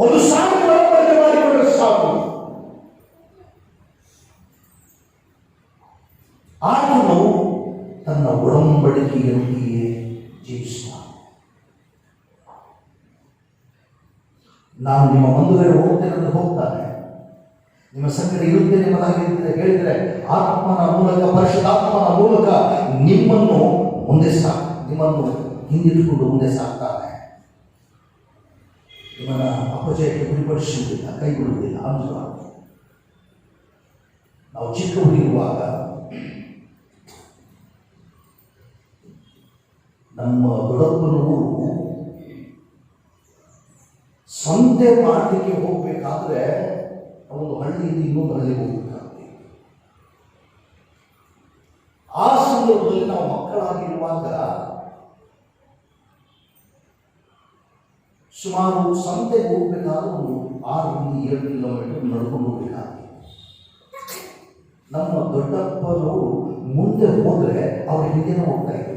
ಒಂದು ಸಾರಿ ಒಡಂಬಡಿಕೆ ಮಾಡಿಕೊಂಡ್ರೆ ಸಾಕು. ಆತನು ತನ್ನ ಒಡಂಬಡಿಕೆಯೊಂದಿಗೆ ಜೀವಿಸುತ್ತಾನೆ. ನಾನು ನಿಮ್ಮ ಮುಂದುಗಡೆ ಹೋಗ್ತೇನೆ ಅಂತ ಹೋಗ್ತಾನೆ, ನಿಮ್ಮ ಸಂಗಡ ಇರುತ್ತೇನೆ ಎಂಬುದಾಗಿ ಹೇಳಿದರೆ ಆತ್ಮನ ಮೂಲಕ, ಪರಿಶುದ್ಧಾತ್ಮನ ಮೂಲಕ ನಿಮ್ಮನ್ನು ನಿಮ್ಮನ್ನು ಹಿಂದಿಟ್ಟುಕೊಂಡು ಮುಂದೆ ಸಾಕ್ತಾನೆ. ನಿಮ್ಮನ್ನ ಅಪಜಯಕ್ಕೆ ಗುರಿಪಡಿಸುವುದಿಲ್ಲ, ಕೈ ಬಿಡುವುದಿಲ್ಲ. ಅಂಜಬಾರದು. ನಾವು ಚಿಕ್ಕವರಿರುವಾಗ ನಮ್ಮ ದೊಡ್ಡಪ್ಪನ ಊರು ಸಂತೆ ಮಾಡಲಿಕ್ಕೆ ಹೋಗ್ಬೇಕಾದ್ರೆ ಒಂದು ಹಳ್ಳಿಯಿಂದ ಇನ್ನೊಂದು ಹಳ್ಳಿಗೆ ಹೋಗ್ಬೇಕಾಗ್ತದೆ. ಆ ಸಂದರ್ಭದಲ್ಲಿ ನಾವು ಮಕ್ಕಳಾಗಿರುವಾಗ ಸುಮಾರು ಸಂತೆಗೆ ಹೋಗ್ಬೇಕಾದ್ರೆ ಒಂದು 6-7 ಕಿಲೋಮೀಟರ್ ನಡ್ಕೊಂಡು ಹೋಗ್ಬೇಕಾಗ್ತದೆ. ನಮ್ಮ ದೊಡ್ಡಪ್ಪನವರು ಮುಂದೆ ಹೋದ್ರೆ ಅವ್ರ ಹಿಂದೆನೇ ಹೋಗ್ತಾ ಇದ್ರು.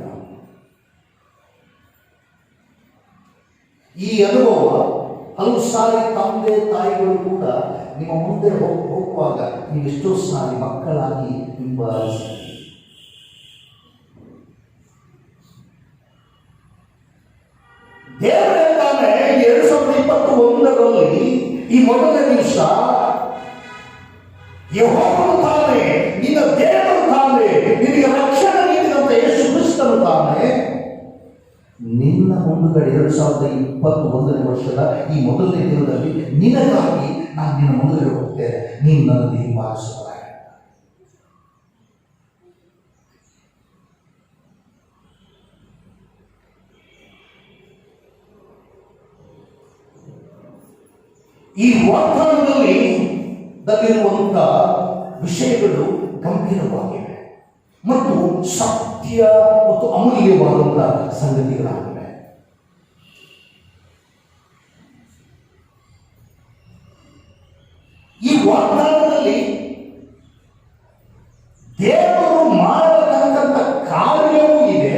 ಈ ಅನುಭವ ಹಲವು ಸಾರಿ ತಂದೆ ತಾಯಿಗಳು ಕೂಡ ನಿಮ್ಮ ಮುಂದೆ ಹೋಗುವಾಗ ನೀವು ಎಷ್ಟೋ ಸಾರಿ ಮಕ್ಕಳಾಗಿ ಹಿಂಬಾಲಿಸಿ ದೇವರಿಂದಾನೆ 2021ರಲ್ಲಿ ಈ ಮೊದಲನೇ ದಿವಸ ಯೆಹೋವನು ತಾನೇ, ನಿನ್ನ ದೇವರು ತಾನೇ, ನಿನಗೆ ರಕ್ಷಣೆ ನೀಡಿದಂತ ಯೇಸು ಕ್ರಿಸ್ತನು ತಾನೇ ನಿನ್ನ ಮುಂದುಗಡೆ 2021ನೇ ವರ್ಷದ ಈ ಮೊದಲನೇ ದಿನದಲ್ಲಿ ನಿನಗಾಗಿ ನಾನು ನಿನ್ನ ಮುಂದುಗಡೆ ಹೋಗ್ತೇನೆ, ನೀನು ನನ್ನನ್ನು ಹಿಂಬಾಲಿಸುವ. ಈ ವಾಗ್ದಾನದಲ್ಲಿ ದಲ್ಲಿರುವಂತ ವಿಷಯಗಳು ಗಂಭೀರವಾಗಿವೆ ಮತ್ತು ಸತ್ಯ ಮತ್ತು ಅಮೂಲ್ಯವಾದಂತಹ ಸಂಗತಿಗಳಾಗಿವೆ. ಈ ವಾಗ್ದಾನದಲ್ಲಿ ದೇವರು ಮಾಡತಕ್ಕಂಥ ಕಾರ್ಯವೂ ಇದೆ,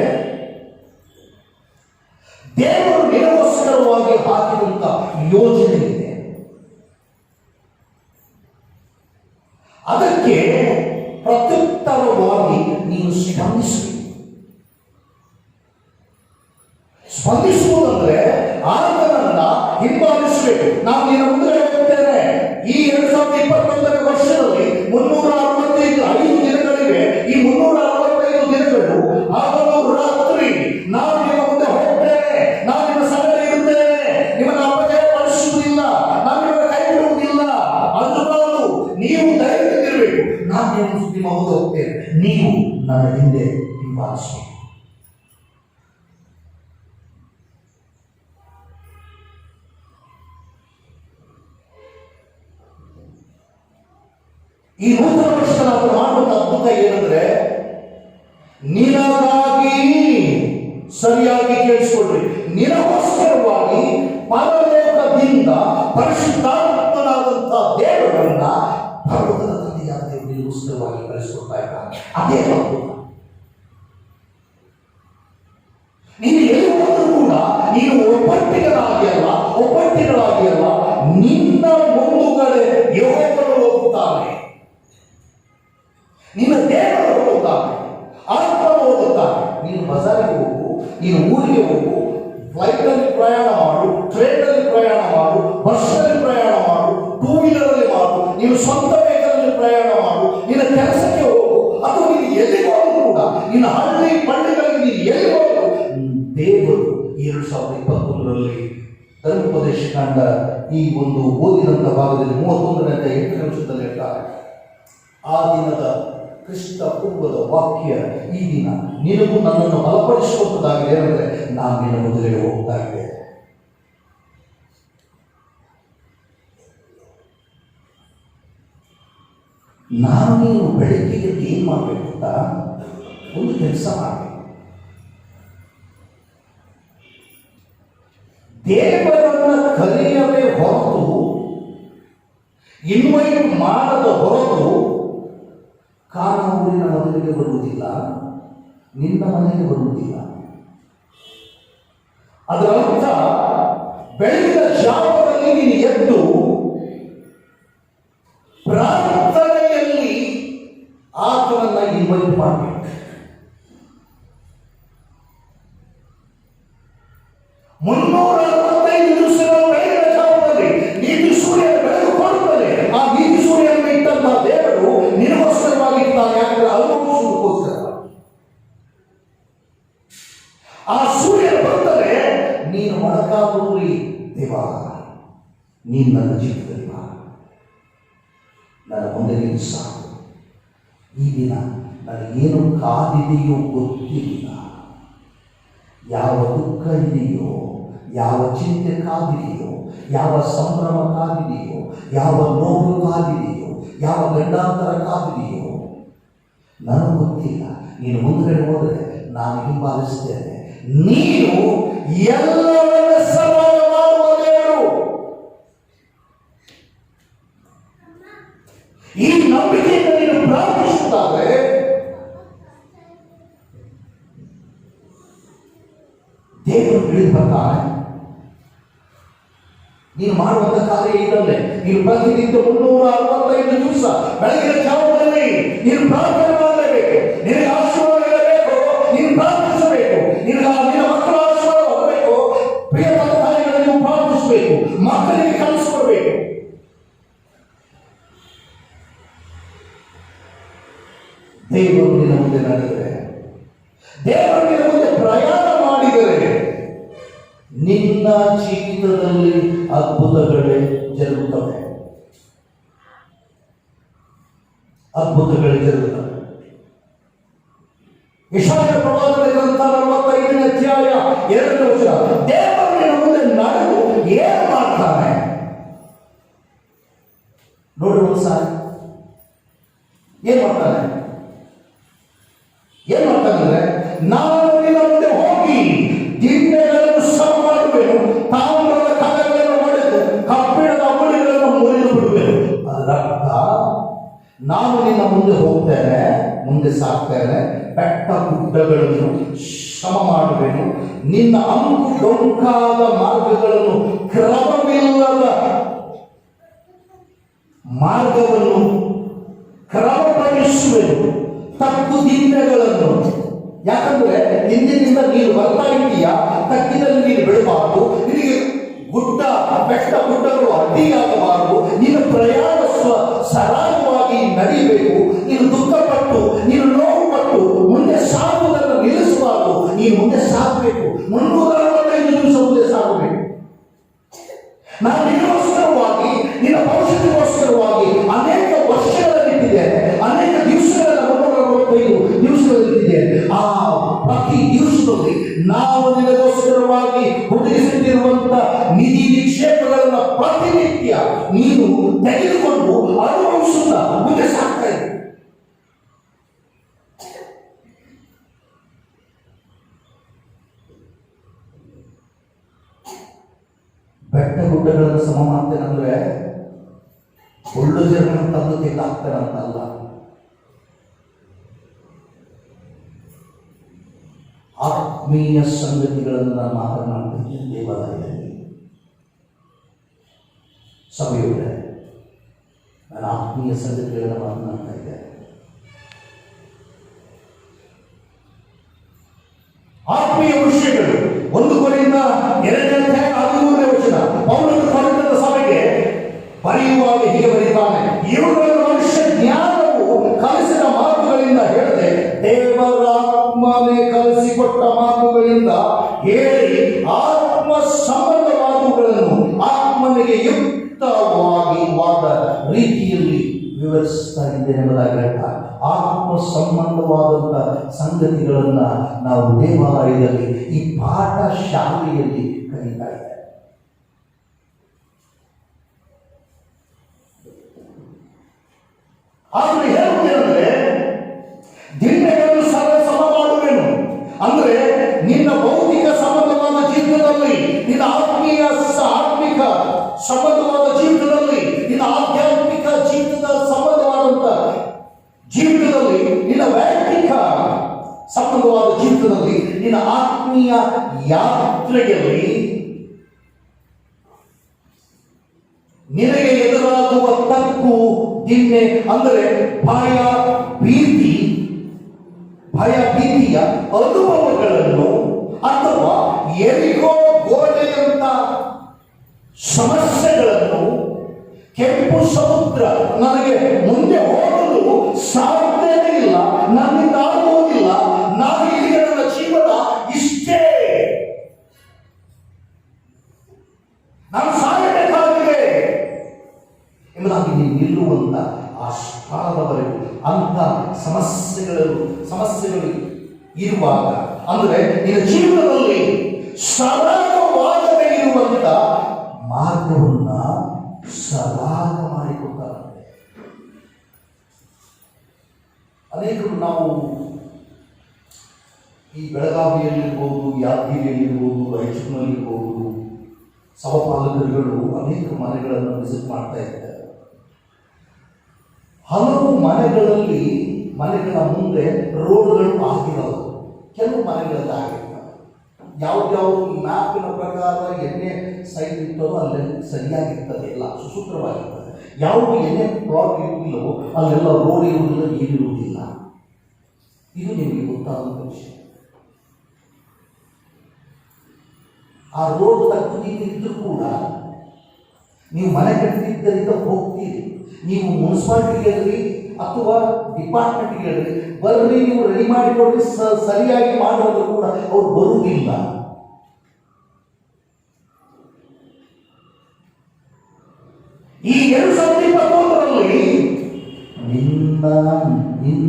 ದೇವರು ನಿನಗೋಸ್ಕರವಾಗಿ ಹಾಕಿದಂಥ ಯೋಜನೆ ಇದೆ. ಅದಕ್ಕೆ ಪ್ರತ್ಯುತ್ತರವಾಗಿ ನೀನು ಸ್ಪಂದಿಸುವುದಂದ್ರೆ ಆತನನ್ನ ಹಿಂಬಾಲಿಸಬೇಕು. ನಾವು ನಿನ್ನ ಮುಂದೆ ಹೋಗ್ತೇನೆ. ಈ 2021ನೇ ವರ್ಷದಲ್ಲಿ 365 ದಿನಗಳಿವೆ. ಈ 365 ದಿನಗಳು ಹಗಲು ರಾತ್ರಿ ನಾವು ನಿಮ್ಮ ಮುಂದೆ ಹೋಗ್ತೇನೆ, ನಾವು ನಿಮ್ಮ ಸಂಗಡ ಇರುತ್ತೇನೆ, ನಿಮ್ಮನ್ನು ಅಪಜಯಪಡಿಸುವುದಿಲ್ಲ, ನಾವು ನಿಮ್ಮನ್ನು ಕೈ ಬಿಡುವುದಿಲ್ಲ. ಅಂದುಕೊಂಡು ನೀವು ಧೈರ್ಯದಿಂದಿರಬೇಕು. ನಾನು ನಿಮ್ಮ ಮುಂದೆ ಹೋಗ್ತೇನೆ, ನೀವು ನನ್ನ ಹಿಂದೆ ಹಿಂಬಾಲಿಸಬೇಕು. ಈ ನೂತನ ವರ್ಷದ ನಾವು ಮಾಡುವಂತ ಅದ್ಭುತ ಏನಂದ್ರೆ, ನಿನಗಾಗಿ, ಸರಿಯಾಗಿ ಕೇಳಿಸಿಕೊಳ್ಳ್ರಿ, ನಿನಗೋಸ್ಕರವಾಗಿ ಪರಲೋಕದಿಂದ ಪರಿಶುದ್ಧಾತ್ಮನಾದಂಥ ದೇವರನ್ನ ಪರ್ವತದ ತಂದೆಯಾದ ದೇವರು ನಿನಗೋಸ್ಕರವಾಗಿ ಕಳಿಸಿಕೊಡ್ತಾ ಇದ್ದಾನೆ. ಅದೇ ಅದ್ಭುತ. ನೀನು ಎಲ್ಲಿ ಹೋದರೂ ಕೂಡ ನೀನು ಒಬ್ಬಟ್ಟಿಗಳಾಗಿ ಅಲ್ಲ, ನಿನ್ನ ಮುಂದುಗಡೆ ಯೆಹೋವನು ಹೋಗುತ್ತಾನೆ, ನಿನ್ನ ದೇವರು ಹೋಗುತ್ತಾನೆ, ಆತ್ಮನು ಹೋಗುತ್ತಾನೆ. ನೀನು ಬಜಾರಿಗೆ ಹೋಗು, ನೀನು ಊರಿಗೆ ಹೋಗು, ಫ್ಲೈಟಲ್ಲಿ ಪ್ರಯಾಣ ಮಾಡು, ಟ್ರೈನಲ್ಲಿ ಪ್ರಯಾಣ ಮಾಡು, ಬಸ್ನಲ್ಲಿ ಪ್ರಯಾಣ ಮಾಡು, ಟೂ ವೀಲರಲ್ಲಿ ಮಾಡು, ನೀನು ಸ್ವಂತ ವೆಹಿಕಲಲ್ಲಿ ಪ್ರಯಾಣ ಮಾಡು, ನಿನ್ನ ಕೆಲಸಕ್ಕೆ ಹೋಗು, ಅಥವಾ ನೀನು ಎಲ್ಲಿಗೆ ಹೋಗು ಕೂಡ, ನಿನ್ನ ಹಳ್ಳಿ ಪಳ್ಳಿಗಳಿಗೆ ನೀನು ಎಲ್ಲಿ ಹೋಗು, ದೇವರು 2021ರಲ್ಲಿ ಧರ್ಮೋಪದೇಶ ಕಾಂಡ ಈ ಒಂದು ಓದಿದಂಥ ಭಾಗದಲ್ಲಿ 31:8 ಹೇಳ್ತಾರೆ, ಆ ದಿನದ ಕ್ರಿಸ್ತ ಪೂರ್ವದ ವಾಕ್ಯ ಈ ದಿನ ನಿನಗೂ ನನ್ನನ್ನು ಬಲಪಡಿಸುವಂಥದ್ದಾಗಿದೆ. ಏನಂದ್ರೆ, ನಾನು ನಿನ್ನ ಮೊದಲೇ ಹೋಗ್ತಾ ಇದ್ದೆ. ನಾನು ನೀನು ಬೆಳಗ್ಗೆಗೆ ಏನ್ ಮಾಡಬೇಕು ಅಂತ ಒಂದು ಕೆಲಸ ಮಾಡಬೇಕು. ದೇವರನ್ನ ಕರೆಯದೆ ಹೊರತು, ಇನ್ವೈಟ್ ಮಾಡದ ಹೊರತು ಕಾನಾವೂರಿನ ಮದುವೆಗೆ ಬರುವುದಿಲ್ಲ, ನಿನ್ನ ಮನೆಗೆ ಬರುವುದಿಲ್ಲ. ಅದರ ಅರ್ಥ, ಬೆಳಗಿನ ಜಾವದಲ್ಲಿ ನೀನು ಎದ್ದು ಪ್ರಾರ್ಥನೆಯಲ್ಲಿ ಆತನನ್ನ ಇನ್ವೈಟ್ ಮಾಡಬೇಕು. ಬೆಳಗಿನ ಜಾವದಲ್ಲಿ ನೀತಿ ಸೂರ್ಯ ಬೆಳಕು ಕೊಡುತ್ತದೆ. ಆ ನೀತಿ ಸೂರ್ಯನ ಇಟ್ಟಂತ ದೇವರು ನಿನಗೋಸ್ಕರವಾಗಿ ಇರ್ತಾನೆ. ಯಾಕಂದ್ರೆ ಅನುಭವಿಸುವುದಕ್ಕೋಸ್ಕರ ಆ ಸೂರ್ಯ ಬರ್ತದೆ. ನೀನು ಮೊಳಕಾಲೂರಿ ದೇವ, ನೀನು ನನ್ನ ಜೀವಿತದಲ್ಲಿ ಬಾ, ನನ್ನ ಮುಂದೆ ನೀನು ಸಾಕು. ಈ ದಿನ ನನಗೇನು ಕಾದಿದೆಯೋ ಗೊತ್ತಿಲ್ಲ, ಯಾವ ದುಃಖ ಇದೆಯೋ, ಯಾವ ಚಿಂತೆ ಕಾದಿದೆಯೋ, ಯಾವ ಸಂಭ್ರಮ ಕಾದಿದೆಯೋ, ಯಾವ ನೋವು ಕಾದಿದೆಯೋ, ಯಾವ ಗಂಡಾಂತರ ಕಾದಿದೆಯೋ ನನಗೆ ಗೊತ್ತಿಲ್ಲ. ನೀನು ಮುಂದುಗಡೆ ಹೋದರೆ ನಾನು ಹಿಂಬಾಲಿಸ್ತೇನೆ. ನೀನು ಎಲ್ಲವನ್ನ ಸಮಾನ ಮಾಡುವ ದೇವರು. ಈ ನಂಬಿಕೆಯಿಂದ ನೀನು ಪ್ರಾರ್ಥಿಸುತ್ತಾದ್ರೆ ದೇವರು ತಿಳಿದು ಬರ್ತಾನೆ. ನೀನು ಮಾಡುವಂತ ಕಾರ್ಯ ಇದಲ್ಲೇ. ನೀನು ಪ್ರತಿನಿತ್ಯ 365 ದಿವಸ ಬೆಳಗಿನ ಜಾವದಲ್ಲಿ ನೀನು ಪ್ರಾರ್ಥನೆ ಮಾಡಲೇಬೇಕು. ನಿನಗೆ ಆಶೀರ್ವಾದ ಇರಬೇಕು, ನೀನು ಪ್ರಾರ್ಥಿಸಬೇಕು. ನಿನ್ನ ಮಕ್ಕಳ ಆಶೀರ್ವಾದ ಹೋಗಬೇಕು. ಪ್ರಿಯ ತಂದೆ ತಾಯಿಗಳನ್ನು ನೀವು ಪ್ರಾರ್ಥಿಸಬೇಕು, ಮಕ್ಕಳಿಗೆ ಕಲಿಸ್ಕೊಡ್ಬೇಕು. ದೇವರು ನಿನ್ನ ಮುಂದೆ ನಡೆದರೆ, ದೇವರು ನಿನ್ನ ಮುಂದೆ ಪ್ರಯಾಣ ಮಾಡಿದರೆ ನಿನ್ನ ಜೀವಿತದಲ್ಲಿ ಅದ್ಭುತಗಳೇ ಜರುಗುತ್ತವೆ. ಅದ್ಭುತಗಳೇ ಜರುಗುತ್ತವೆ. ಯೆಶಾಯ ಪ್ರವಾದದ ಗ್ರಂಥ 45ನೇ ಅಧ್ಯಾಯ 2ನೇ ವಚನ, ದೇವರು ನಿನ್ನ ಮುಂದೆ ನಡೆದು ಏನು ಮಾಡ್ತಾನೆ ನೋಡಿ. ಒಂದು ಸಾರಿ ಏನ್ ಮಾಡ್ತಾನೆ? ಏನ್ ಮಾಡ್ತಾನಂದ್ರೆ, ನಾನು ನಿನ್ನ ಮುಂದೆ ಹೋಗಿ ದಿಣ್ಣೆಗಳನ್ನು ಸಮ ಮಾಡುವೆನು, ತಾಮ್ರದ ಕದಗಳನ್ನು ಒಡೆದು ಕಬ್ಬಿಣದ ಉಳಿಗಳನ್ನು ಮುರಿದು ಬಿಡುವೆನು. ಅದರರ್ಥ ನಾನು ನಿನ್ನ ಮುಂದೆ ಹೋಗ್ತೇನೆ, ಮುಂದೆ ಸಾಕ್ತೇನೆ, ಬೆಟ್ಟ ಗುಡ್ಡಗಳನ್ನು ಸಮ ಮಾಡುವೆನು, ನಿನ್ನ ಅಂಕು ಡೊಂಕಾದ ಮಾರ್ಗಗಳನ್ನು, ಕ್ರಮವಿಲ್ಲದ ಮಾರ್ಗವನ್ನು ಕ್ರಮಪಡಿಸುವೆನು, ತಪ್ಪು ದಿಣ್ಣೆಗಳನ್ನು. ಯಾಕಂದ್ರೆ ಹಿಂದಿನಿಂದ ನೀನು ಬರ್ತಾ ಇದೀಯಾ, ತಗ್ಗಿನಲ್ಲಿ ನೀನು ಬಿಡಬಾರದು, ನಿನಗೆ ಗುಡ್ಡ ಬೆಟ್ಟ ಗುಡ್ಡಗಳು ಅಡ್ಡಿಯಾಗಬಾರದು, ನೀನು ಪ್ರಯಾಣ ಸರಾಗವಾಗಿ ನಡೀಬೇಕು. ನೀನು ದುಃಖಪಟ್ಟು, ನೀನು ನೋವುಪಟ್ಟು ಮುಂದೆ ಸಾಗುವುದನ್ನು ನಿಲ್ಲಿಸಬಾರದು. ನೀನು ಮುಂದೆ ಸಾಗಬೇಕು, 365 ದಿವಸ ಮುಂದೆ ಸಾಗಬೇಕು. ನಾನು ನಿನಗೋಸ್ಕರವಾಗಿ, ನಿನ್ನ ಭವಿಷ್ಯಕ್ಕೋಸ್ಕರವಾಗಿ ಅನೇಕ ವರ್ಷಗಳಲ್ಲಿಟ್ಟಿದ್ದೇನೆ, ಅನೇಕ ದಿವಸಗಳ 365 ದಿವಸಗಳಲ್ಲಿಟ್ಟಿದ್ದೇನೆ. ಆ ಪ್ರತಿ ದಿವಸದಲ್ಲಿ ನಾವು ನಿನಗೋಸ್ಕರವಾಗಿ ಹುಡುಕಿಸಿಟ್ಟಿರುವಂತ ನಿಧಿ ನಿಕ್ಷೇಪಗಳನ್ನು ಪ್ರತಿನಿತ್ಯ ನೀನು ತೆಗೆದುಕೊಂಡು ಅನುಭವಿಸುತ್ತಾ ಮುಂದೆ ಸಾಗ್ತಾ ಇದೆ. ಬೆಟ್ಟ ಗುಡ್ಡಗಳನ್ನು ಸಮ ಮಾಡ್ತೇನಂದ್ರೆ ಒಳ್ಳು ಜನರನ್ನು ತಂದು ತೆಗೆದಾಕ್ತಾರಂತಲ್ಲ. ಆತ್ಮೀಯ ಸಂಗತಿಗಳನ್ನು ನಾನು ಮಾತನಾಡ್ತಿದ್ದೇನೆ. ದೇವಾಲಯದಲ್ಲಿ ಸಭೆಯುಳ್ಳೆ ನಾನು ಆತ್ಮೀಯ ಸಂಗತಿಗಳನ್ನು ಮಾತನಾಡ್ತಾ ಇದ್ದೇನೆ. ಆತ್ಮೀಯ ವಿಷಯಗಳು 1 ಕೊರಿಂಥ 2:13 ಪೌಲನು ಕೊರಿಂಥದ ಸಭೆಗೆ ಬರೆಯುವಾಗ ಹೀಗೆ ಬರೀತಾನೆ, ಇವುಗಳನ್ನು ಮನುಷ್ಯ ಜ್ಞಾನವು ಕಲಿಸಿದ ಮಾತುಗಳಿಂದ ಹೇಳದೆ ದೇವರಾತ್ಮನೇ ಕಲಿಸಿಕೊಟ್ಟ ಮಾತುಗಳಿಂದ ಹೇಳಿ ಆತ್ಮ ಸಂಬಂಧವಾದವುಗಳನ್ನು ಆತ್ಮನಿಗೆ ಯುಕ್ತವಾದ ರೀತಿಯಲ್ಲಿ ವಿವರಿಸ್ತಾ ಇದ್ದೇನೆ ಎಂಬುದಾಗಿ ಹೇಳ್ತಾರೆ. ಆತ್ಮ ಸಂಬಂಧವಾದಂಥ ಸಂಗತಿಗಳನ್ನ ನಾವು ದೇವಾಲಯದಲ್ಲಿ ಈ ಪಾಠ ಶಾಲೆಯಲ್ಲಿ ಕಲಿತಾ ಇದ್ದೇವೆ. ಆದರೆ ಹೇಳುವುದೇನೆಂದ್ರೆ, ದಿಣ್ಣೆಗಳನ್ನು ಸಮ ಮಾಡುವೆನು ಅಂದ್ರೆ ನಿನ್ನ ಭೌತಿಕ ಸಂಬಂಧವಾದ ಜೀವಿತದಲ್ಲಿ, ನಿನ್ನ ಆತ್ಮಿಕ ಸಂಬಂಧವಾದ ಜೀವಿತದಲ್ಲಿ, ನಿನ್ನ ಆಧ್ಯಾತ್ಮಿಕ ಜೀವಿತದ ಸಂಬಂಧವಾದಂತ ಜೀವಿತದಲ್ಲಿ, ನಿನ್ನ ವೈಯಕ್ತಿಕ ಸಂಬಂಧವಾದ ಜೀವಿತದಲ್ಲಿ, ನಿನ್ನ ಆತ್ಮೀಯ ಯಾತ್ರೆಯಲ್ಲಿ ನಿನಗೆ ಎದುರಾಗುವ ತಪ್ಪು ದಿಣ್ಣೆ ಅಂದರೆ ಭಯಭೀತಿಯ ಅನುಭವಗಳನ್ನು ಅಥವಾ ಎರಿಗೋ ಗೋಡೆಯಂತ ಸಮಸ್ಯೆಗಳನ್ನು, ಕೆಂಪು ಸಮುದ್ರ ನನಗೆ ಮುಂದೆ ಹೋಗಲು ಸಾಧ್ಯವೇ ಇಲ್ಲ, ನನ್ನಿಂದ ಆಗುವುದಿಲ್ಲ, ನಾನು ಈಗ ನನ್ನ ಜೀವನ ಇಷ್ಟೇ, ನಾನು ಸಾಯಬೇಕಾಗಿದೆ ಎಂಬುದಾಗಿ ನೀವು ನಿಲ್ಲುವಂತ ಆ ಸ್ಥಳದವರೆಗೂ ಅಂತ ಸಮಸ್ಯೆಗಳು ಇರುವಾಗ, ಅಂದರೆ ನಿನ್ನ ಜೀವನದಲ್ಲಿ ಸರಾಗವಾಗದೇ ಇರುವಂತ ಮಾರ್ಗವನ್ನ ಸರಾಗ ಮಾಡಿಕೊಡ್ತಾರೆ. ಅನೇಕರು ನಾವು ಈ ಬೆಳಗಾವಿಯಲ್ಲಿರ್ಬೋದು, ಯಾದಗಿರಿಯಲ್ಲಿರ್ಬೋದು, ರಾಯಚೂರಿನಲ್ಲಿರ್ಬೋದು, ಸಹಪಾಲಕರುಗಳು ಅನೇಕ ಮನೆಗಳನ್ನು ವಿಸಿಟ್ ಮಾಡ್ತಾ ಇದ್ದಾರೆ. ಹಲವು ಮನೆಗಳ ಮುಂದೆ ರೋಡ್ಗಳು ಆಗಿರಲ್ಲ, ಕೆಲವು ಮನೆಗಳಲ್ಲಿ ಆಗಿರ್ತವೆ. ಯಾವ್ದಾವ್ದು ಮ್ಯಾಪಿನ ಪ್ರಕಾರ ಎಣ್ಣೆ ಸೈಡ್ ಇರ್ತದೋ ಅಲ್ಲೆಲ್ಲ ಸರಿಯಾಗಿರ್ತದೆ, ಎಲ್ಲ ಸುಸೂತ್ರವಾಗಿರ್ತದೆ. ಯಾವುದು ಎಣ್ಣೆ ಪ್ಲಾಟ್ ಇರುವುದಿಲ್ಲವೋ ಅಲ್ಲೆಲ್ಲ ರೋಡ್ ಇರುವುದಿಲ್ಲ, ಏನಿರುವುದಿಲ್ಲ. ಇದು ನಿಮಗೆ ಗೊತ್ತಾದಂಥ ವಿಷಯ. ಆ ರೋಡ್ ತಕ್ಕುದಿದ್ದರೂ ಕೂಡ ನೀವು ಮನೆ ಕಟ್ಟಿದ್ದರಿಂದ ಹೋಗ್ತೀರಿ, ನೀವು ಮುನ್ಸಿಪಾಲಿಟಿಗೆ ಹೇಳ್ರಿ ಅಥವಾ ಡಿಪಾರ್ಟ್ಮೆಂಟ್ಗೆ ಹೇಳ್ರಿ, ಬರ್ರಿ ನೀವು ರೆಡಿ ಮಾಡಿಕೊಡ್ರಿ, ಸರಿಯಾಗಿ ಮಾಡೋದು ಕೂಡ ಅವ್ರು ಬರುವುದಿಲ್ಲ. ಈ 2021ರಲ್ಲಿ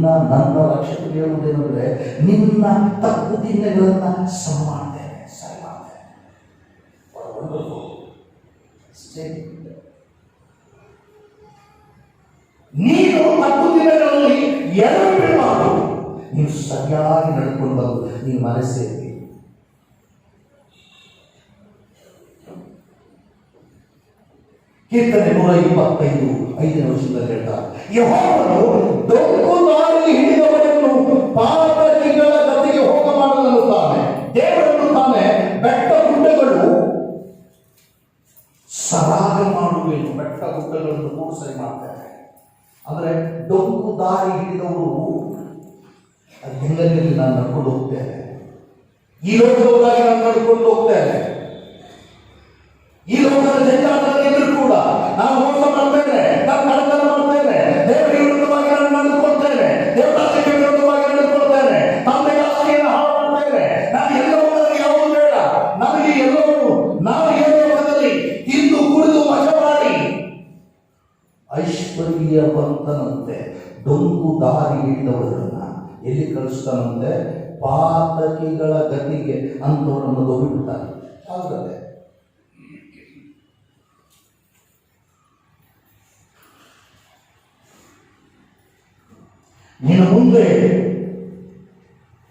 ನನ್ನ ರಕ್ಷಕರು ಹೇಳುವುದೇನೆಂದ್ರೆ, ನಿನ್ನ ತಪ್ಪು ದಿನಗಳನ್ನ ಸಮ ಮಾಡ್ತೇನೆ, ಸರಿ ಮಾಡ್ತೇನೆ. ನೀನು ತಪ್ಪು ದಿನಗಳಲ್ಲಿ ಎಡವಿ ಬಿಡಬಾರ್ದು. ನೀವು ಸರಿಯಾಗಿ ನಡ್ಕೊಂಡು ಬಂದು ನೀವು ಮನೆ ಸೇರಿ. ಕೀರ್ತನೆ 125:5ನೇ ವಚನದಲ್ಲಿ ಹೇಳ್ತಾರೆ, ಯೆಹೋವನು ಡೊಂಕು ದಾರಿ ಹಿಡಿದವರನ್ನು ಪಾತಕಿಗಳ ಗತಿಗೆ ಹೋಗ ಮಾಡಲನ್ನುತ್ತಾನೆ. ದೇವರನ್ನು ತಾನೆ ಬೆಟ್ಟ ಗುಡ್ಡಗಳು ಸರಾಗ ಮಾಡುವೇನು. ಬೆಟ್ಟ ಗುಡ್ಡಗಳನ್ನು ಕೂಡ ಸರಿ ಮಾಡ್ತಾರೆ. ಅಂದ್ರೆ ಡೊಂಕು ದಾರಿ ಹಿಡಿದವರು ಹೆಂಗಲ್ಲಿ ನಾನು ನಡ್ಕೊಂಡು ಹೋಗ್ತೇನೆ, ಈ ಲೋಕದವರಾಗಿ ನಾನು ನಡ್ಕೊಂಡು ಹೋಗ್ತೇನೆ, ಈ ಲೋಕದ ಜಂಜಾಟದಲ್ಲಿ ಇದ್ರೂ ಕೂಡ ನಾನು ಮೋಸ ಮಾಡ್ತೇನೆ, ನಾನು ಕಳ್ಳತನ ಮಾಡ್ತೇನೆ, ದೇವರಿಗೆ ವಿರುದ್ಧವಾಗಿ ನಾನು ನಡೆದುಕೊಳ್ತೇನೆ, ದೇವರಾಜ್ಯಕ್ಕೆ ವಿರುದ್ಧವಾಗಿ ನಡೆದುಕೊಳ್ತೇನೆ, ತಂದೆಯ ಆಸ್ತಿಯನ್ನು ಹಾಳು ಮಾಡ್ತೇನೆ, ನಾನು ಎಲ್ಲವೂ ನನಗೆ ಯಾವುದು ಬೇಡ, ನನಗೆ ಎಲ್ಲವೂ ನಾನು ಈ ಲೋಕದಲ್ಲಿ ತಿಂದು ಕುಡಿದು ಮಜಾ ಮಾಡಿ ಐಶ್ವರ್ಯವಂತನಂತೆ ಡೊಂಕು ದಾರಿ ಹಿಡಿದವರನ್ನ ಎಲ್ಲಿ ಕಳಿಸ್ತಾನಂತೆ? ಪಾತಕಿಗಳ ಗತಿಗೆ ಅಂತವರನ್ನು ಹೋಗಿಬಿಡ್ತಾನೆ. ಆಗುತ್ತೆ. ನೀನು ಮುಂದೆ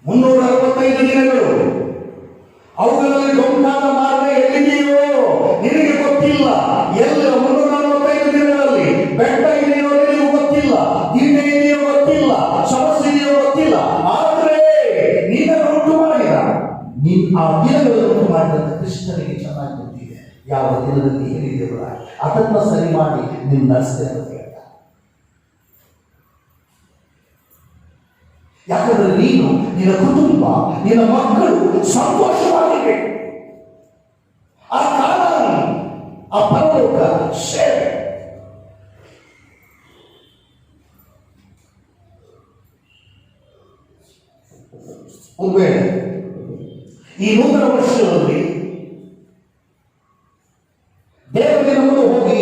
365 ದಿನಗಳು ಅವುಗಳಲ್ಲಿ ಡೊಂಕಾದ ಮಾರ್ಗ ಎಲ್ಲಿದೆಯೋ ನಿನಗೆ ಗೊತ್ತಿಲ್ಲ. ಎಲ್ಲ 345 ದಿನಗಳಲ್ಲಿ ಬೆಟ್ಟ ಇದೆಯೋ ನಿನಗೂ ಗೊತ್ತಿಲ್ಲ, ದಿನ ಇದೆಯೋ ಗೊತ್ತಿಲ್ಲ, ಸಮಸ್ಯೆ ಇದೆಯೋ ಗೊತ್ತಿಲ್ಲ. ಆದರೆ ನೀನನ್ನು ಉಂಟು ಮಾಡಿದ ಆ ದಿನಗಳನ್ನು ಉಂಟು ಮಾಡಿದಂತ ಕೃಷ್ಣನಿಗೆ ಚೆನ್ನಾಗಿ ಗೊತ್ತಿದೆ ಯಾವ ದಿನದಲ್ಲಿ ಏನಿದೆಯಲ್ಲ, ಅದನ್ನು ಸರಿ ಮಾಡಿ ನೀನು ನಡೆಸ್ತೇನೆ ಅಂತ ಹೇಳ್ತಾರೆ. ಯಾಕಂದ್ರೆ ನೀನು, ನಿನ್ನ ಕುಟುಂಬ, ನಿನ್ನ ಮಕ್ಕಳು ಸಂತೋಷವಾಗಿರಬೇಕು. ಆ ಕಾರಣ ಆ ಪರಲೋಕ ಸೇವೆ. ಒಂದು ವೇಳೆ ಈ ನೂತನ ವರ್ಷದಲ್ಲಿ ದೇವರಿಗೆ ನಮ್ಮನ್ನು ಹೋಗಿ